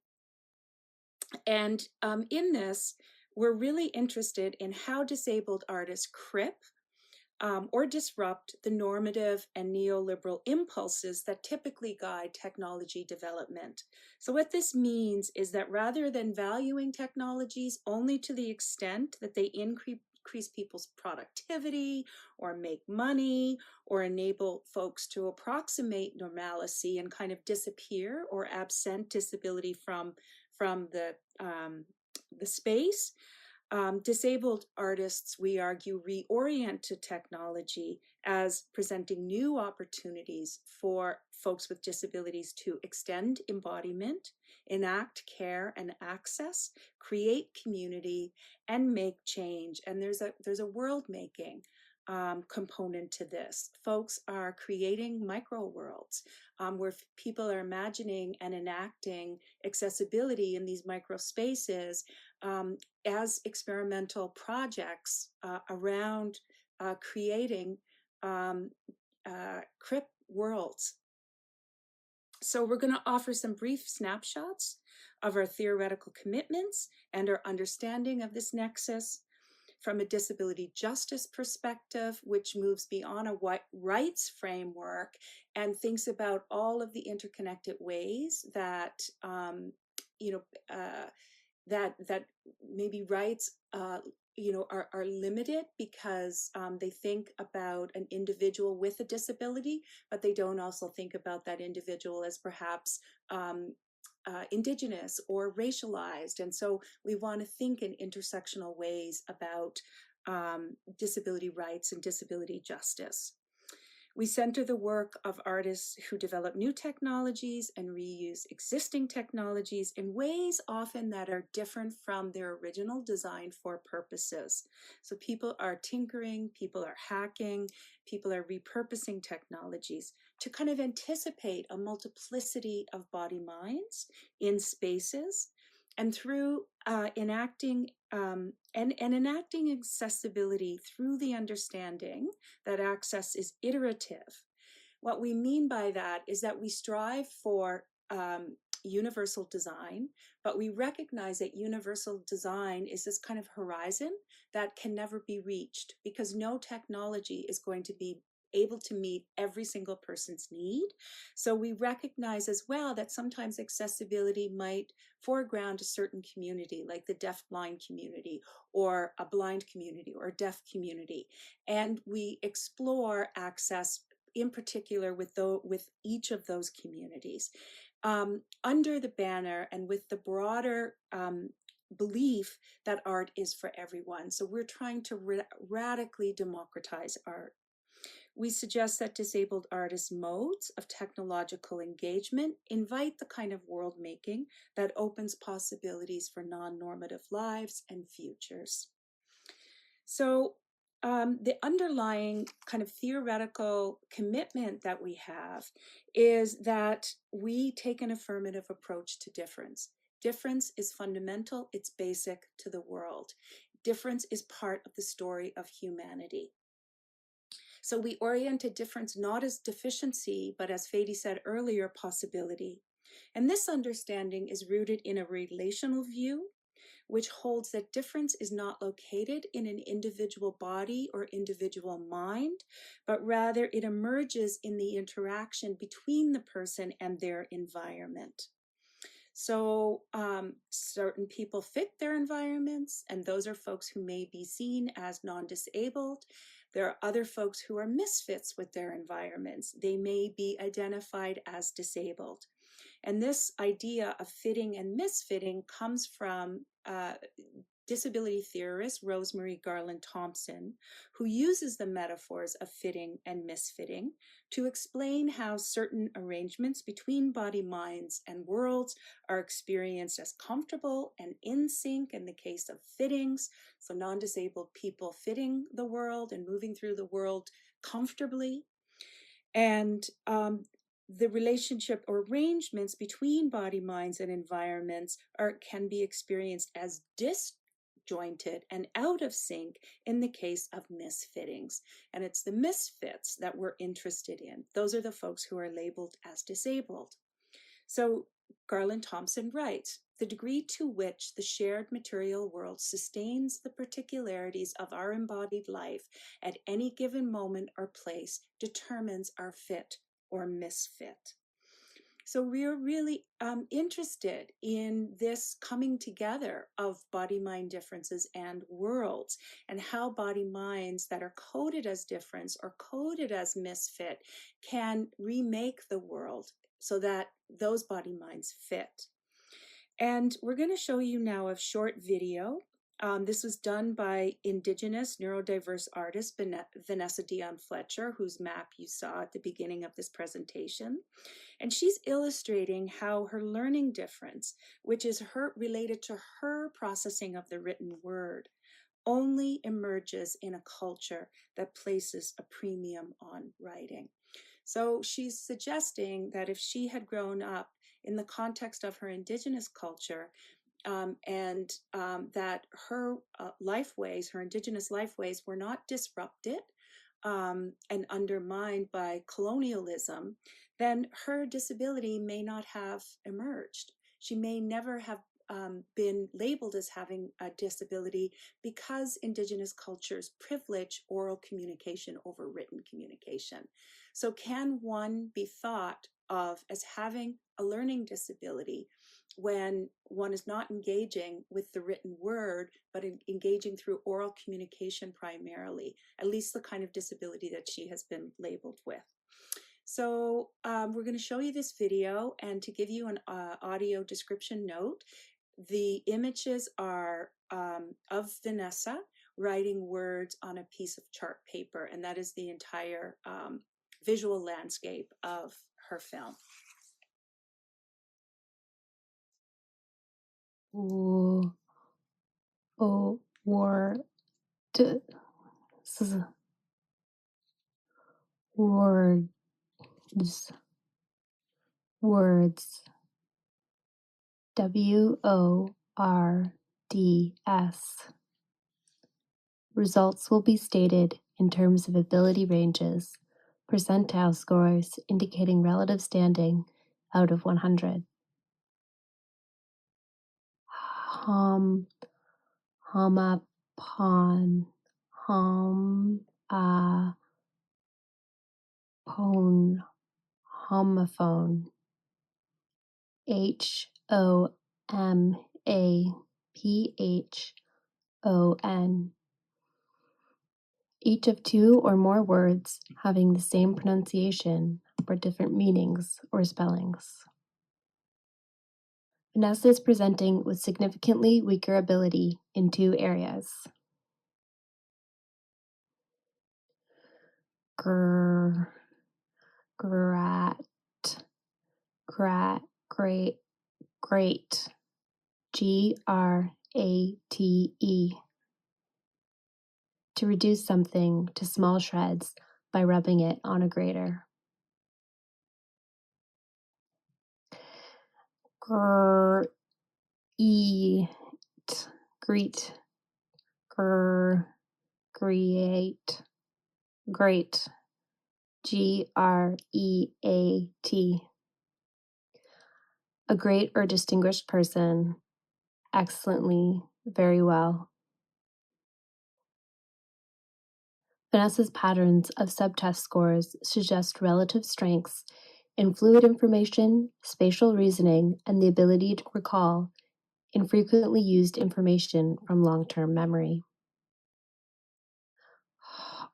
And in this, we're really interested in how disabled artists crypt or disrupt the normative and neoliberal impulses that typically guide technology development. So what this means is that rather than valuing technologies only to the extent that they increase people's productivity or make money or enable folks to approximate normalcy and kind of disappear or absent disability from the space, disabled artists, we argue, reorient to technology as presenting new opportunities for folks with disabilities to extend embodiment, enact care and access, create community, and make change. And there's a world making component to this. Folks are creating micro worlds where people are imagining and enacting accessibility in these micro spaces as experimental projects around creating crypt worlds. So we're going to offer some brief snapshots of our theoretical commitments and our understanding of this nexus from a disability justice perspective, which moves beyond a rights framework and thinks about all of the interconnected ways that that maybe rights are limited because they think about an individual with a disability, but they don't also think about that individual as perhaps indigenous or racialized. And so we want to think in intersectional ways about disability rights and disability justice. We center the work of artists who develop new technologies and reuse existing technologies in ways often that are different from their original design for purposes. So people are tinkering, people are hacking, people are repurposing technologies to kind of anticipate a multiplicity of body minds in spaces, and through enacting enacting accessibility through the understanding that access is iterative. What we mean by that is that we strive for universal design, but we recognize that universal design is this kind of horizon that can never be reached because no technology is going to be able to meet every single person's need. So we recognize as well that sometimes accessibility might foreground a certain community, like the deaf-blind community, or a blind community, or a deaf community. And we explore access in particular with each of those communities. Under the banner and with the broader belief that art is for everyone. So we're trying to radically democratize art. We suggest that disabled artists' modes of technological engagement invite the kind of world making that opens possibilities for non-normative lives and futures. So the underlying kind of theoretical commitment that we have is that we take an affirmative approach to difference. Difference is fundamental, it's basic to the world. Difference is part of the story of humanity. So we oriented difference not as deficiency, but as Fady said earlier, possibility. And this understanding is rooted in a relational view, which holds that difference is not located in an individual body or individual mind, but rather it emerges in the interaction between the person and their environment. So certain people fit their environments, and those are folks who may be seen as non-disabled. There are other folks who are misfits with their environments. They may be identified as disabled. And this idea of fitting and misfitting comes from disability theorist Rosemary Garland Thompson, who uses the metaphors of fitting and misfitting to explain how certain arrangements between body, minds, and worlds are experienced as comfortable and in sync in the case of fittings, so non-disabled people fitting the world and moving through the world comfortably. And the relationship or arrangements between body, minds, and environments can be experienced as disjointed and out of sync in the case of misfittings. And it's the misfits that we're interested in. Those are the folks who are labeled as disabled. So Garland Thompson writes, the degree to which the shared material world sustains the particularities of our embodied life at any given moment or place determines our fit or misfit. So we're really interested in this coming together of body-mind differences and worlds, and how body minds that are coded as difference or coded as misfit can remake the world so that those body minds fit. And we're going to show you now a short video. This was done by Indigenous neurodiverse artist Vanessa Dion Fletcher, whose map you saw at the beginning of this presentation. And she's illustrating how her learning difference, which is related to her processing of the written word, only emerges in a culture that places a premium on writing. So she's suggesting that if she had grown up in the context of her indigenous culture, and that her lifeways, her indigenous lifeways, were not disrupted and undermined by colonialism, then her disability may not have emerged. She may never have been labeled as having a disability because indigenous cultures privilege oral communication over written communication. So can one be thought of as having a learning disability when one is not engaging with the written word, but engaging through oral communication primarily, at least the kind of disability that she has been labeled with? So we're going to show you this video, and to give you an audio description note, the images are of Vanessa writing words on a piece of chart paper, and that is the entire visual landscape of her film. Words. Words. WORDS. Results will be stated in terms of ability ranges, percentile scores indicating relative standing out of 100. Homopon, pone, homophone, HOMAPHON. Each of two or more words having the same pronunciation but different meanings or spellings. Vanessa is presenting with significantly weaker ability in two areas. Great, GRATE. To reduce something to small shreds by rubbing it on a grater. Greet, create, great, GREAT. A great or distinguished person, excellently, very well. Vanessa's patterns of subtest scores suggest relative strengths in fluid information, spatial reasoning, and the ability to recall infrequently used information from long-term memory.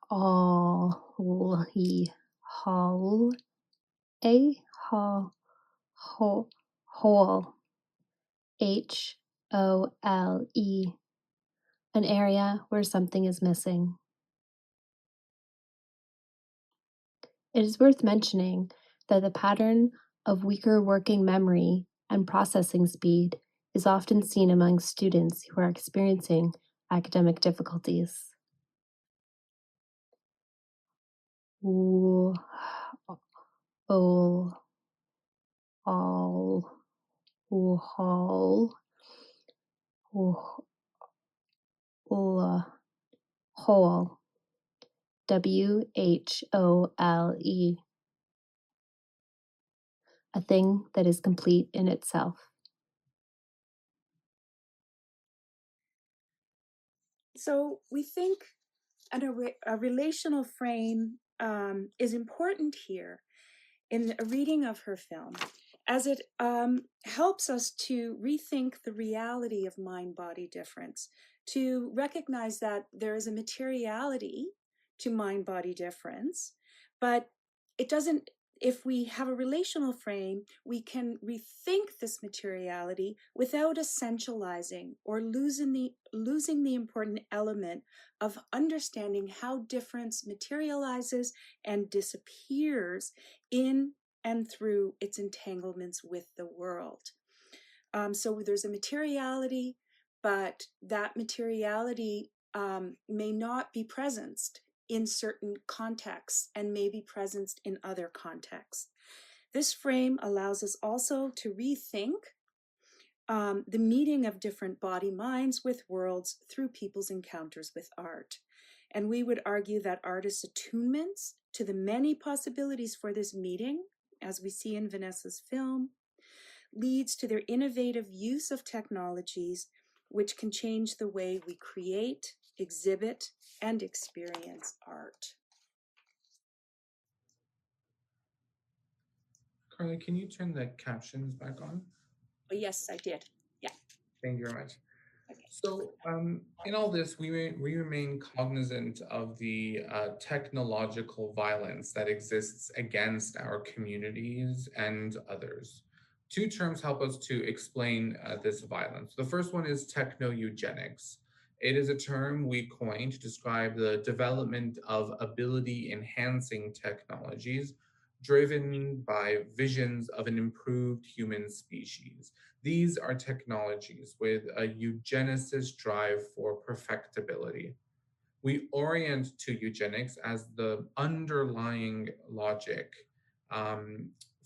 Whole, HOLE, an area where something is missing. It is worth mentioning that the pattern of weaker working memory and processing speed is often seen among students who are experiencing academic difficulties. Whole, WHOLE, a thing that is complete in itself. So we think a relational frame is important here in a reading of her film, as it helps us to rethink the reality of mind-body difference, to recognize that there is a materiality to mind-body difference, but it doesn't. If we have a relational frame, we can rethink this materiality without essentializing or losing the important element of understanding how difference materializes and disappears in and through its entanglements with the world. So there's a materiality, but that materiality may not be presenced in certain contexts and may be presenced in other contexts. This frame allows us also to rethink the meeting of different body minds with worlds through people's encounters with art. And we would argue that artists' attunements to the many possibilities for this meeting, as we see in Vanessa's film, leads to their innovative use of technologies which can change the way we create, exhibit, and experience art. Carly, can you turn the captions back on? Oh, yes, I did. Yeah. Thank you very much. Okay. So in all this, we remain cognizant of the technological violence that exists against our communities and others. Two terms help us to explain this violence. The first one is techno-eugenics. It is a term we coined to describe the development of ability-enhancing technologies driven by visions of an improved human species. These are technologies with a eugenicist drive for perfectibility. We orient to eugenics as the underlying logic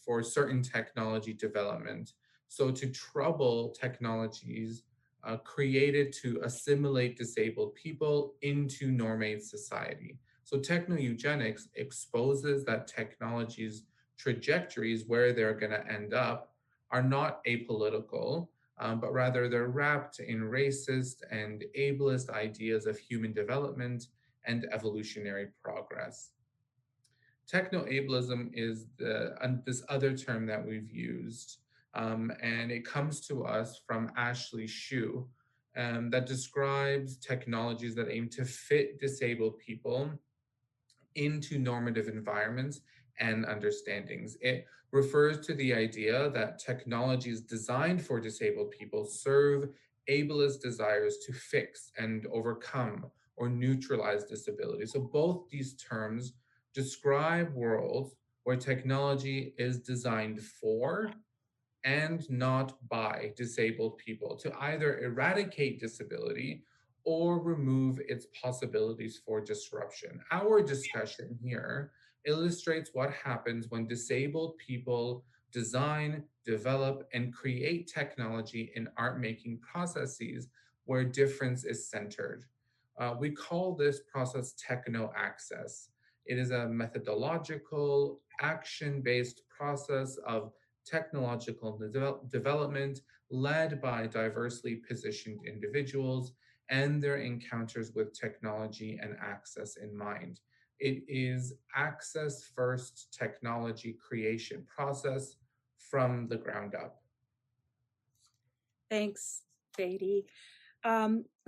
for certain technology development. So to trouble technologies created to assimilate disabled people into normate society. So techno-eugenics exposes that technology's trajectories, where they're going to end up, are not apolitical, but rather they're wrapped in racist and ableist ideas of human development and evolutionary progress. Techno-ableism is this other term that we've used, and it comes to us from Ashley Shue, that describes technologies that aim to fit disabled people into normative environments and understandings. It refers to the idea that technologies designed for disabled people serve ableist desires to fix and overcome or neutralize disability. So both these terms describe worlds where technology is designed for and not by disabled people to either eradicate disability or remove its possibilities for disruption. Our discussion here illustrates what happens when disabled people design, develop, and create technology in art-making processes where difference is centered. We call this process techno-access. It is a methodological, action-based process of technological development led by diversely positioned individuals and their encounters with technology and access in mind. It is access first technology creation process from the ground up. Thanks, Fady.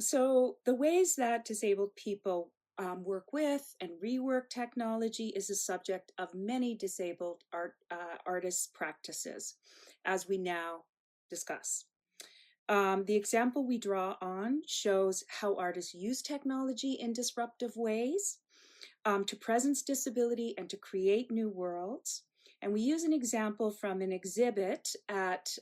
So the ways that disabled people work with and rework technology is a subject of many disabled artists' practices, as we now discuss. The example we draw on shows how artists use technology in disruptive ways to presence disability and to create new worlds. And we use an example from an exhibit at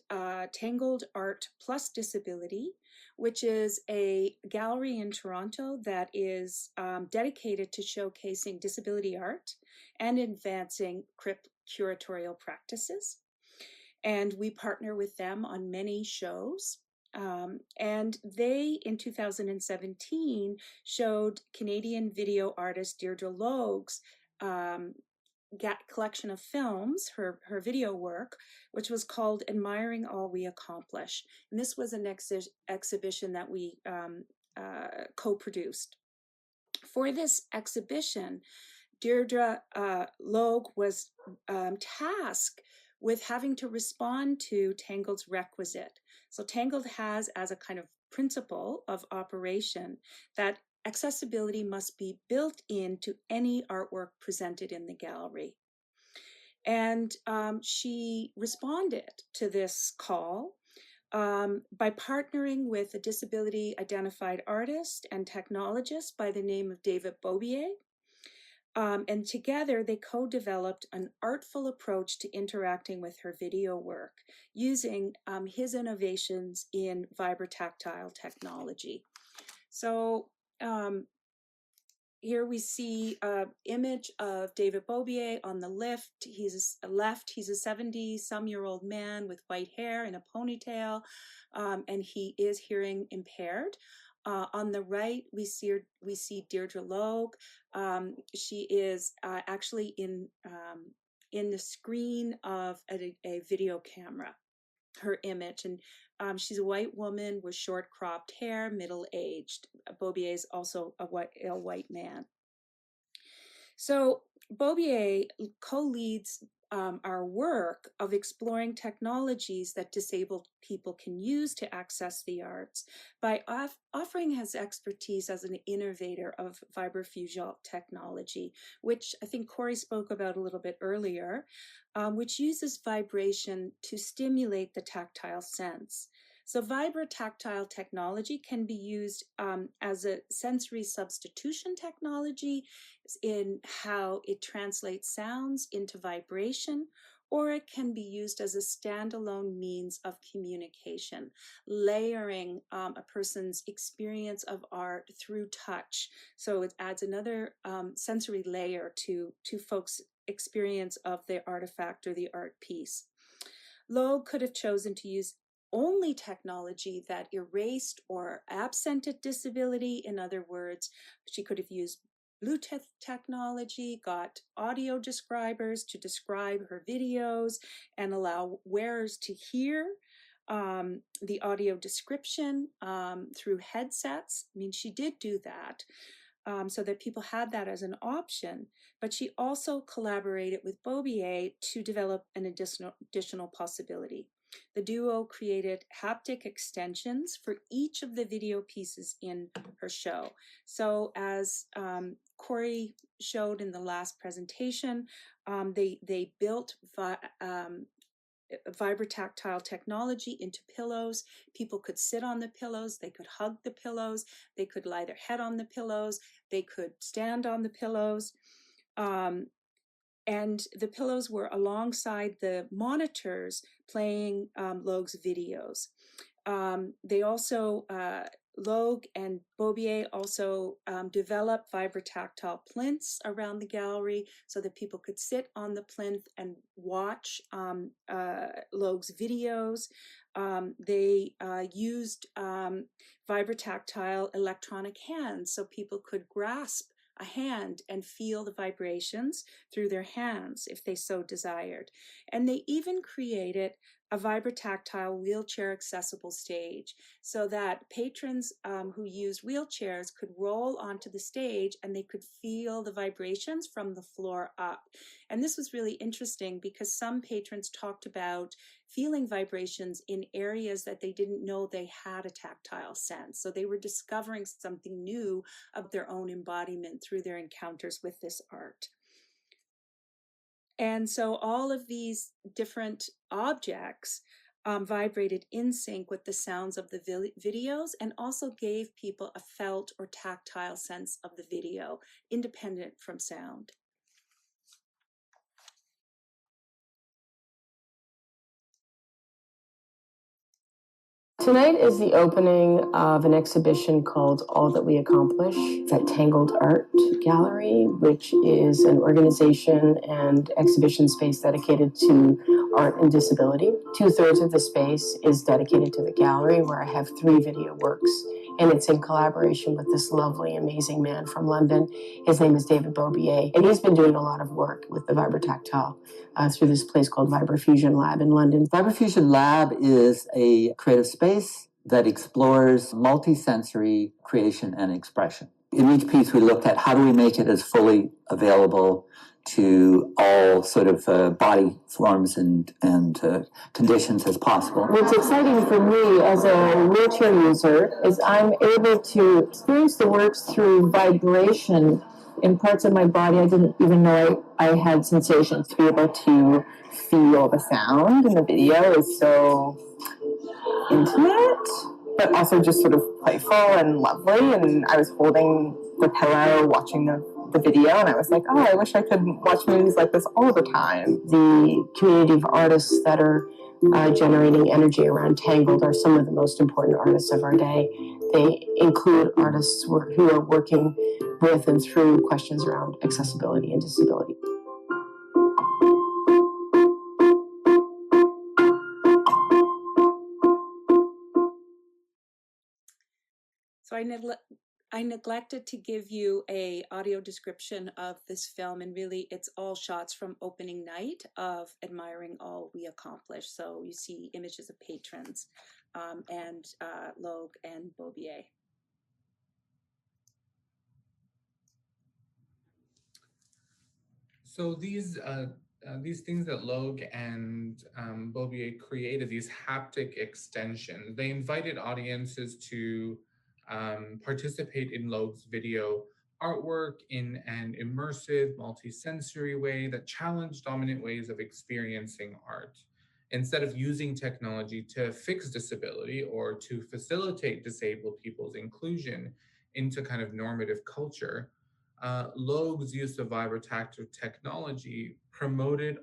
Tangled Art Plus Disability, which is a gallery in Toronto that is dedicated to showcasing disability art and advancing curatorial practices. And we partner with them on many shows. And they, in 2017, showed Canadian video artist Deirdre Logue's collection of films, her video work, which was called Admiring All We Accomplish. And this was an exhibition that we co-produced. For this exhibition, Deirdre Logue was tasked with having to respond to Tangled's requisite. So Tangled has as a kind of principle of operation that accessibility must be built into any artwork presented in the gallery. And she responded to this call by partnering with a disability identified artist and technologist by the name of David Bobier. And together they co-developed an artful approach to interacting with her video work using his innovations in vibrotactile technology. So here we see an image of David Bobier on the left. He's a 70-some-year-old man with white hair and a ponytail, and he is hearing impaired. On the right, we see Deirdre Logue. She is actually in the screen of a video camera, her image, and she's a white woman with short cropped hair, middle-aged. Bobier is also a white man. So Bobier co-leads our work of exploring technologies that disabled people can use to access the arts by offering his expertise as an innovator of vibrofugal technology, which I think Corey spoke about a little bit earlier, which uses vibration to stimulate the tactile sense. So vibrotactile technology can be used as a sensory substitution technology in how it translates sounds into vibration, or it can be used as a standalone means of communication, layering a person's experience of art through touch. So it adds another sensory layer to folks' experience of the artifact or the art piece. Logue could have chosen to use only technology that erased or absented disability. In other words, she could have used Bluetooth technology, got audio describers to describe her videos and allow wearers to hear the audio description through headsets. I mean, she did do that so that people had that as an option, but she also collaborated with Bobier to develop an additional possibility. The duo created haptic extensions for each of the video pieces in her show. So as Corey showed in the last presentation, they built vibrotactile technology into pillows. People could sit on the pillows, they could hug the pillows, they could lie their head on the pillows, they could stand on the pillows. And the pillows were alongside the monitors playing Logue's videos. They also, Logue and Bobier also developed vibrotactile plinths around the gallery so that people could sit on the plinth and watch Logue's videos. They used vibrotactile electronic hands so people could grasp a hand and feel the vibrations through their hands if they so desired. And they even created a vibrotactile wheelchair accessible stage so that patrons who used wheelchairs could roll onto the stage and they could feel the vibrations from the floor up. And this was really interesting because some patrons talked about feeling vibrations in areas that they didn't know they had a tactile sense. So they were discovering something new of their own embodiment through their encounters with this art. And so all of these different objects vibrated in sync with the sounds of the videos and also gave people a felt or tactile sense of the video, independent from sound. Tonight is the opening of an exhibition called All That We Accomplish. It's at Tangled Art Gallery, which is an organization and exhibition space dedicated to art and disability. 2/3 of the space is dedicated to the gallery, where I have 3 video works, and it's in collaboration with this lovely, amazing man from London. His name is David Bobier, and he's been doing a lot of work with the vibrotactile through this place called Vibrofusion Lab in London. Vibrofusion Lab is a creative space that explores multi-sensory creation and expression. In each piece, we looked at how do we make it as fully available to all sort of body forms and conditions as possible. What's exciting for me as a wheelchair user is I'm able to experience the works through vibration in parts of my body I didn't even know I had sensations. To be able to feel the sound in the video is so intimate, but also just sort of playful and lovely. And I was holding the pillow, watching the video, and I was like, oh, I wish I could watch movies like this all the time. The community of artists that are generating energy around Tangled are some of the most important artists of our day. They include artists who are working with and through questions around accessibility and disability. So I neglected to give you a audio description of this film, and really it's all shots from opening night of Admiring All We Accomplish. So you see images of patrons and Logue and Bobier. So these things that Logue and Bobier created, these haptic extensions, they invited audiences to participate in Logue's video artwork in an immersive, multi-sensory way that challenged dominant ways of experiencing art. Instead of using technology to fix disability or to facilitate disabled people's inclusion into kind of normative culture, Logue's use of vibrotactile technology promoted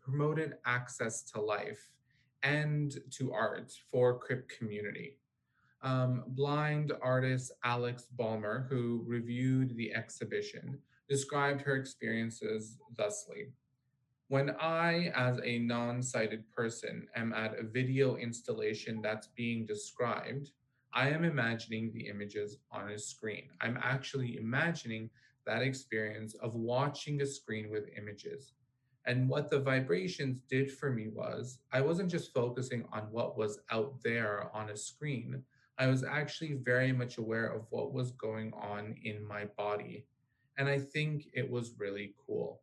promoted access to life and to art for Crip community. Blind artist Alex Ballmer, who reviewed the exhibition, described her experiences thusly. When I, as a non-sighted person, am at a video installation that's being described, I am imagining the images on a screen. I'm actually imagining that experience of watching a screen with images. And what the vibrations did for me was, I wasn't just focusing on what was out there on a screen. I was actually very much aware of what was going on in my body. And I think it was really cool.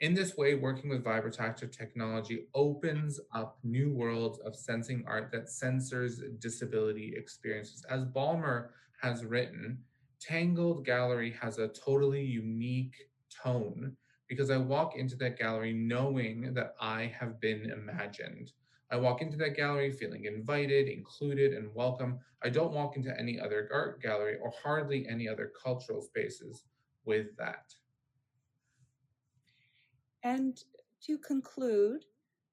In this way, working with vibrotactile technology opens up new worlds of sensing art that censors disability experiences. As Ballmer has written, Tangled Gallery has a totally unique tone because I walk into that gallery knowing that I have been imagined. I walk into that gallery feeling invited, included, and welcome. I don't walk into any other art gallery or hardly any other cultural spaces with that. And to conclude,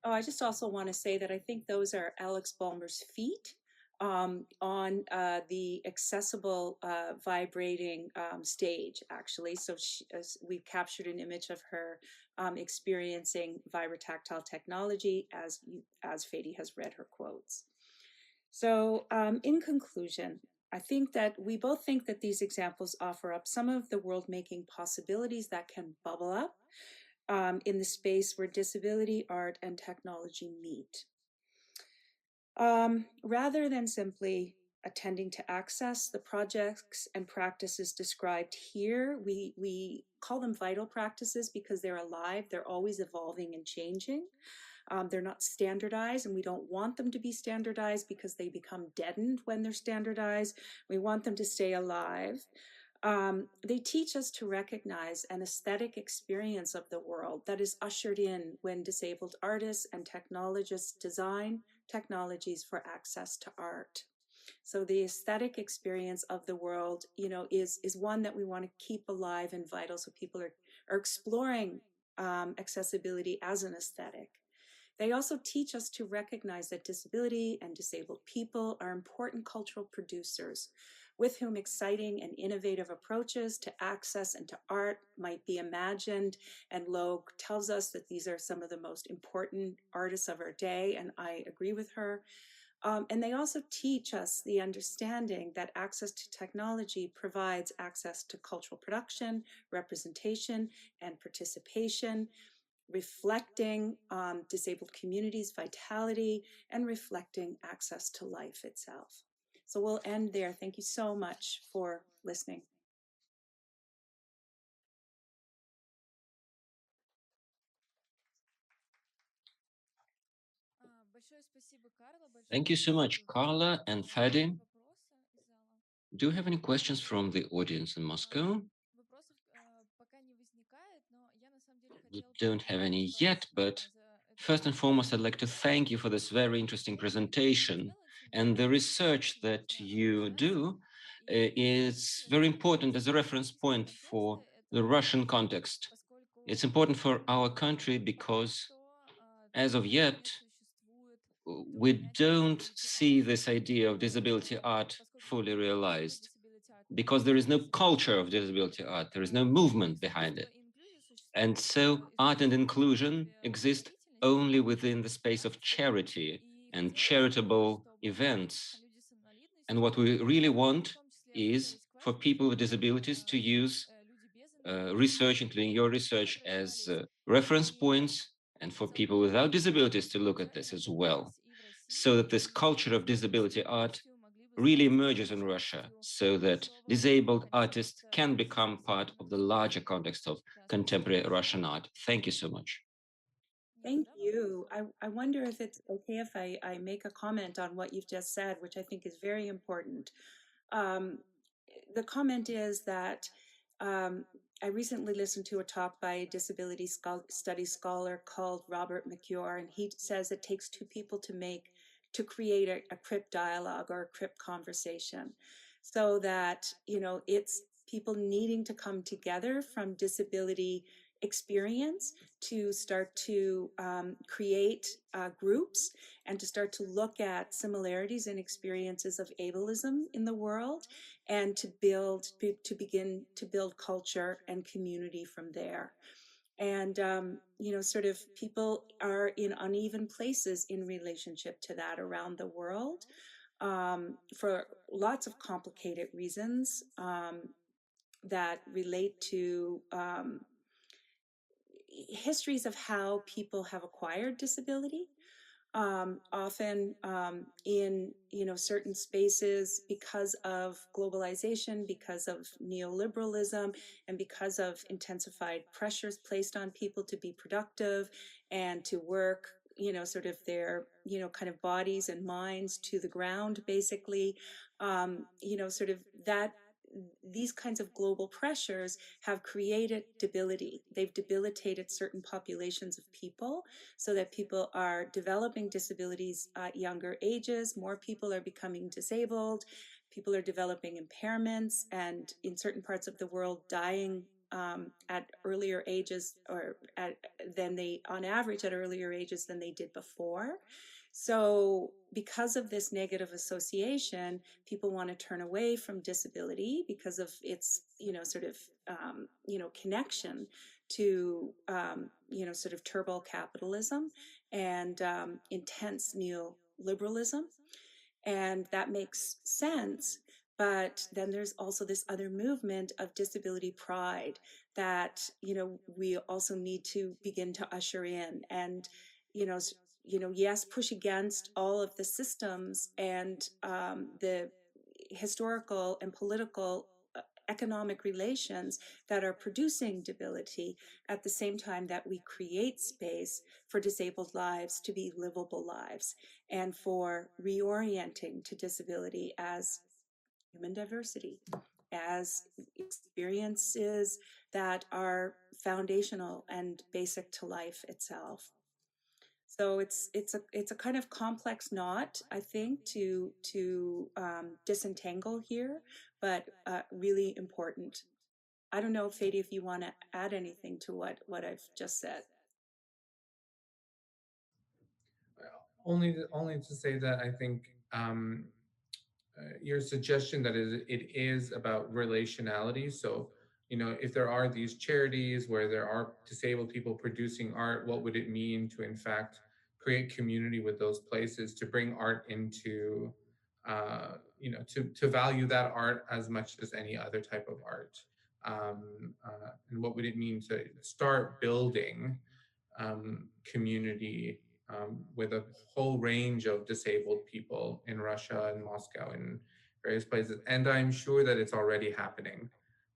I just also want to say that I think those are Alex Ballmer's feet on the accessible vibrating stage, actually. So we've captured an image of her experiencing vibrotactile technology as Fady has read her quotes. So in conclusion, I think that we both think that these examples offer up some of the world-making possibilities that can bubble up in the space where disability, art, and technology meet. Rather than simply attending to access, the projects and practices described here, we call them vital practices because they're alive, they're always evolving and changing. They're not standardized, and we don't want them to be standardized because they become deadened when they're standardized. We want them to stay alive. They teach us to recognize an aesthetic experience of the world that is ushered in when disabled artists and technologists design technologies for access to art. So the aesthetic experience of the world, is one that we want to keep alive and vital, so people are exploring accessibility as an aesthetic. They also teach us to recognize that disability and disabled people are important cultural producers with whom exciting and innovative approaches to access and to art might be imagined. And Logue tells us that these are some of the most important artists of our day, and I agree with her. And they also teach us the understanding that access to technology provides access to cultural production, representation, and participation, reflecting disabled communities' vitality and reflecting access to life itself. So we'll end there. Thank you so much for listening. Thank you so much, Carla and Fady. Do you have any questions from the audience in Moscow? We don't have any yet, but first and foremost, I'd like to thank you for this very interesting presentation. And the research that you do is very important as a reference point for the Russian context. It's important for our country because, as of yet, we don't see this idea of disability art fully realized because there is no culture of disability art, there is no movement behind it. And so art and inclusion exist only within the space of charity and charitable events. And what we really want is for people with disabilities to use research, including your research, as reference points, and for people without disabilities to look at this as well, so that this culture of disability art really emerges in Russia, so that disabled artists can become part of the larger context of contemporary Russian art. Thank you so much. Thank you. I wonder if it's okay if I make a comment on what you've just said, which I think is very important. The comment is that I recently listened to a talk by a disability studies scholar called Robert McCure, and he says it takes two people to create a crip dialogue or a crip conversation, so that, you know, it's people needing to come together from disability experience to start to create groups and to start to look at similarities and experiences of ableism in the world, and to begin to build culture and community from there. And you know, sort of people are in uneven places in relationship to that around the world, for lots of complicated reasons that relate to histories of how people have acquired disability, often in, you know, certain spaces because of globalization, because of neoliberalism, and because of intensified pressures placed on people to be productive and to work, you know, sort of their, you know, kind of bodies and minds to the ground, basically. You know, sort of that these kinds of global pressures have created debility. They've debilitated certain populations of people, so that people are developing disabilities at younger ages. More people are becoming disabled. People are developing impairments, and in certain parts of the world, dying at earlier ages, or on average at earlier ages than they did before. So because of this negative association, people want to turn away from disability because of its, you know, sort of, you know, connection to, you know, sort of turbo capitalism and intense neoliberalism. And that makes sense. But then there's also this other movement of disability pride that, you know, we also need to begin to usher in, and, you know, yes, push against all of the systems and the historical and political economic relations that are producing debility, at the same time that we create space for disabled lives to be livable lives, and for reorienting to disability as human diversity, as experiences that are foundational and basic to life itself. So it's a kind of complex knot, I think, to disentangle here, but really important. I don't know, Fady, if you want to add anything to what I've just said. Only to say that I think your suggestion that it is about relationality. So, you know, if there are these charities where there are disabled people producing art, what would it mean to, in fact, create community with those places, to bring art into, you know, to value that art as much as any other type of art? And what would it mean to start building community with a whole range of disabled people in Russia and Moscow and various places? And I'm sure that it's already happening,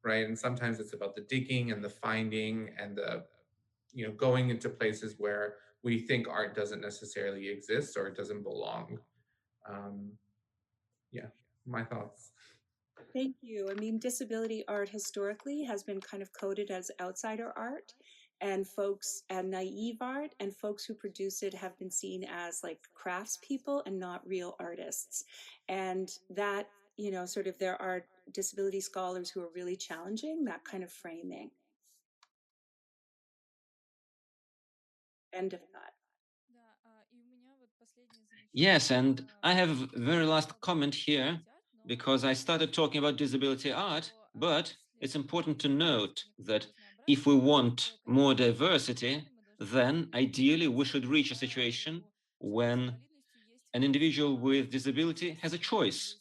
right? And sometimes it's about the digging and the finding and the, you know, going into places where we think art doesn't necessarily exist or it doesn't belong. Yeah, my thoughts. Thank you. I mean, disability art historically has been kind of coded as outsider art, and naive art, and folks who produce it have been seen as like craftspeople and not real artists. And that, you know, sort of there are disability scholars who are really challenging that kind of framing. End of that. Yes, and I have a very last comment here, because I started talking about disability art, but it's important to note that if we want more diversity, then ideally we should reach a situation when an individual with disability has a choice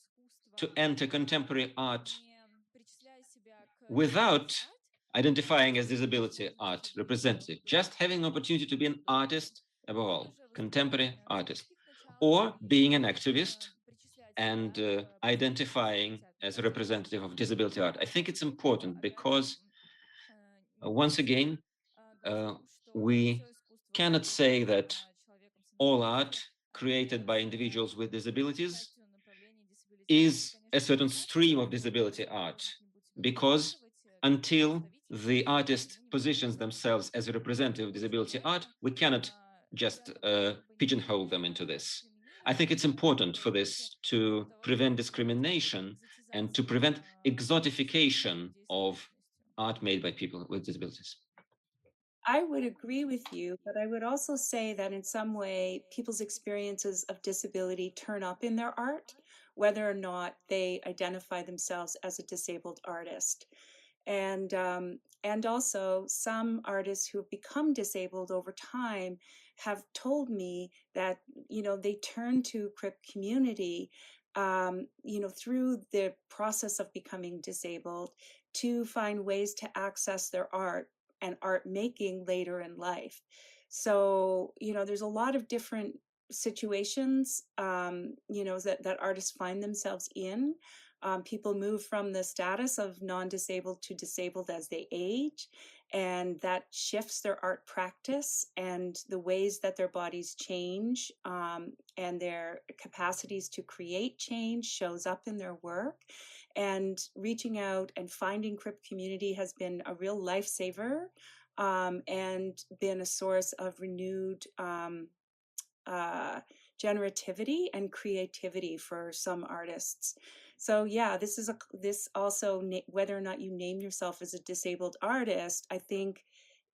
to enter contemporary art without identifying as disability art representative, just having an opportunity to be an artist above all, contemporary artist, or being an activist and identifying as a representative of disability art. I think it's important because, once again, we cannot say that all art created by individuals with disabilities is a certain stream of disability art, because until the artist positions themselves as a representative of disability art, we cannot just pigeonhole them into this. I think it's important for this to prevent discrimination and to prevent exotification of art made by people with disabilities. I would agree with you, but I would also say that in some way, people's experiences of disability turn up in their art, whether or not they identify themselves as a disabled artist. And also some artists who have become disabled over time have told me that, you know, they turn to Crip community, you know, through the process of becoming disabled to find ways to access their art and art making later in life. So, you know, there's a lot of different situations, you know, that artists find themselves in. People move from the status of non-disabled to disabled as they age, and that shifts their art practice and the ways that their bodies change, and their capacities to create change shows up in their work. And reaching out and finding Crip community has been a real lifesaver, and been a source of renewed generativity and creativity for some artists. So yeah, this also, whether or not you name yourself as a disabled artist, I think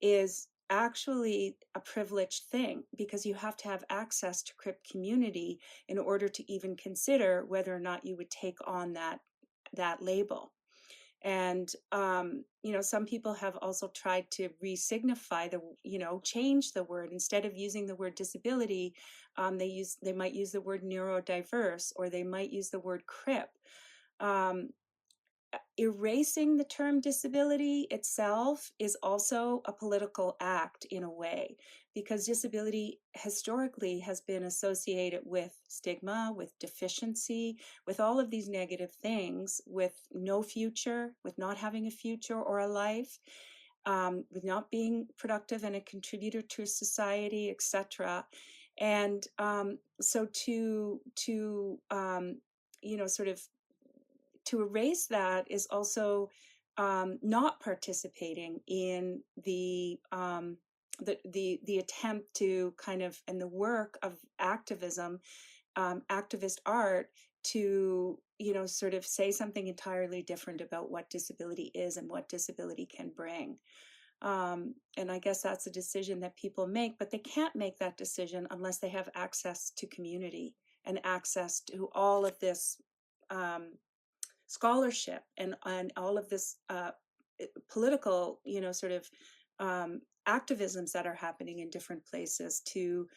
is actually a privileged thing, because you have to have access to Crip community in order to even consider whether or not you would take on that label. And you know, some people have also tried to re-signify change the word. Instead of using the word disability, they might use the word neurodiverse, or they might use the word Crip. Erasing the term disability itself is also a political act in a way, because disability historically has been associated with stigma, with deficiency, with all of these negative things, with no future, with not having a future or a life, with not being productive and a contributor to society, etc. And so to erase that is also not participating in the attempt to kind of, and the work of activism, activist art, to sort of say something entirely different about what disability is and what disability can bring. And I guess that's a decision that people make, but they can't make that decision unless they have access to community and access to all of this scholarship and all of this political, activisms that are happening in different places to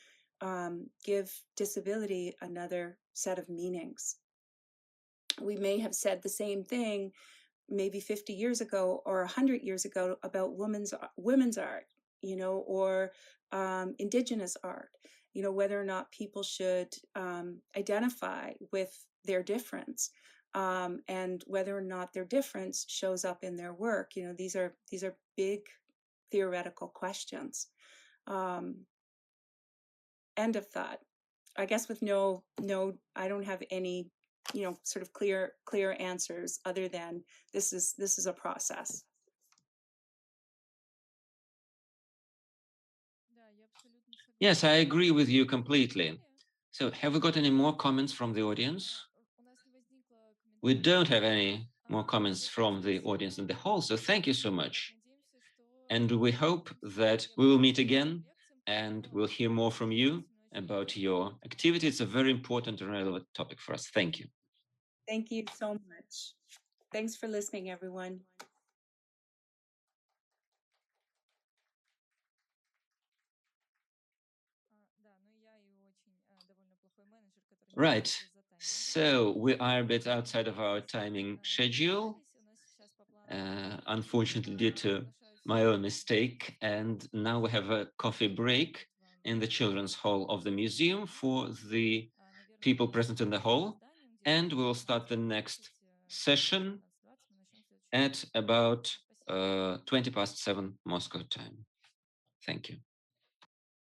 give disability another set of meanings. We may have said the same thing maybe 50 years ago or 100 years ago about women's art, or indigenous art, whether or not people should identify with their difference. And whether or not their difference shows up in their work, these are big theoretical questions. End of thought. I guess with no, I don't have any, sort of clear answers other than this is a process. Yes, I agree with you completely. So have we got any more comments from the audience? We don't have any more comments from the audience in the hall, so thank you so much. And we hope that we will meet again and we'll hear more from you about your activity. It's a very important and relevant topic for us. Thank you. Thank you so much. Thanks for listening, everyone. Right. So we are a bit outside of our timing schedule, unfortunately due to my own mistake. And now we have a coffee break in the children's hall of the museum for the people present in the hall. And we will start the next session at about 7:20 Moscow time. Thank you.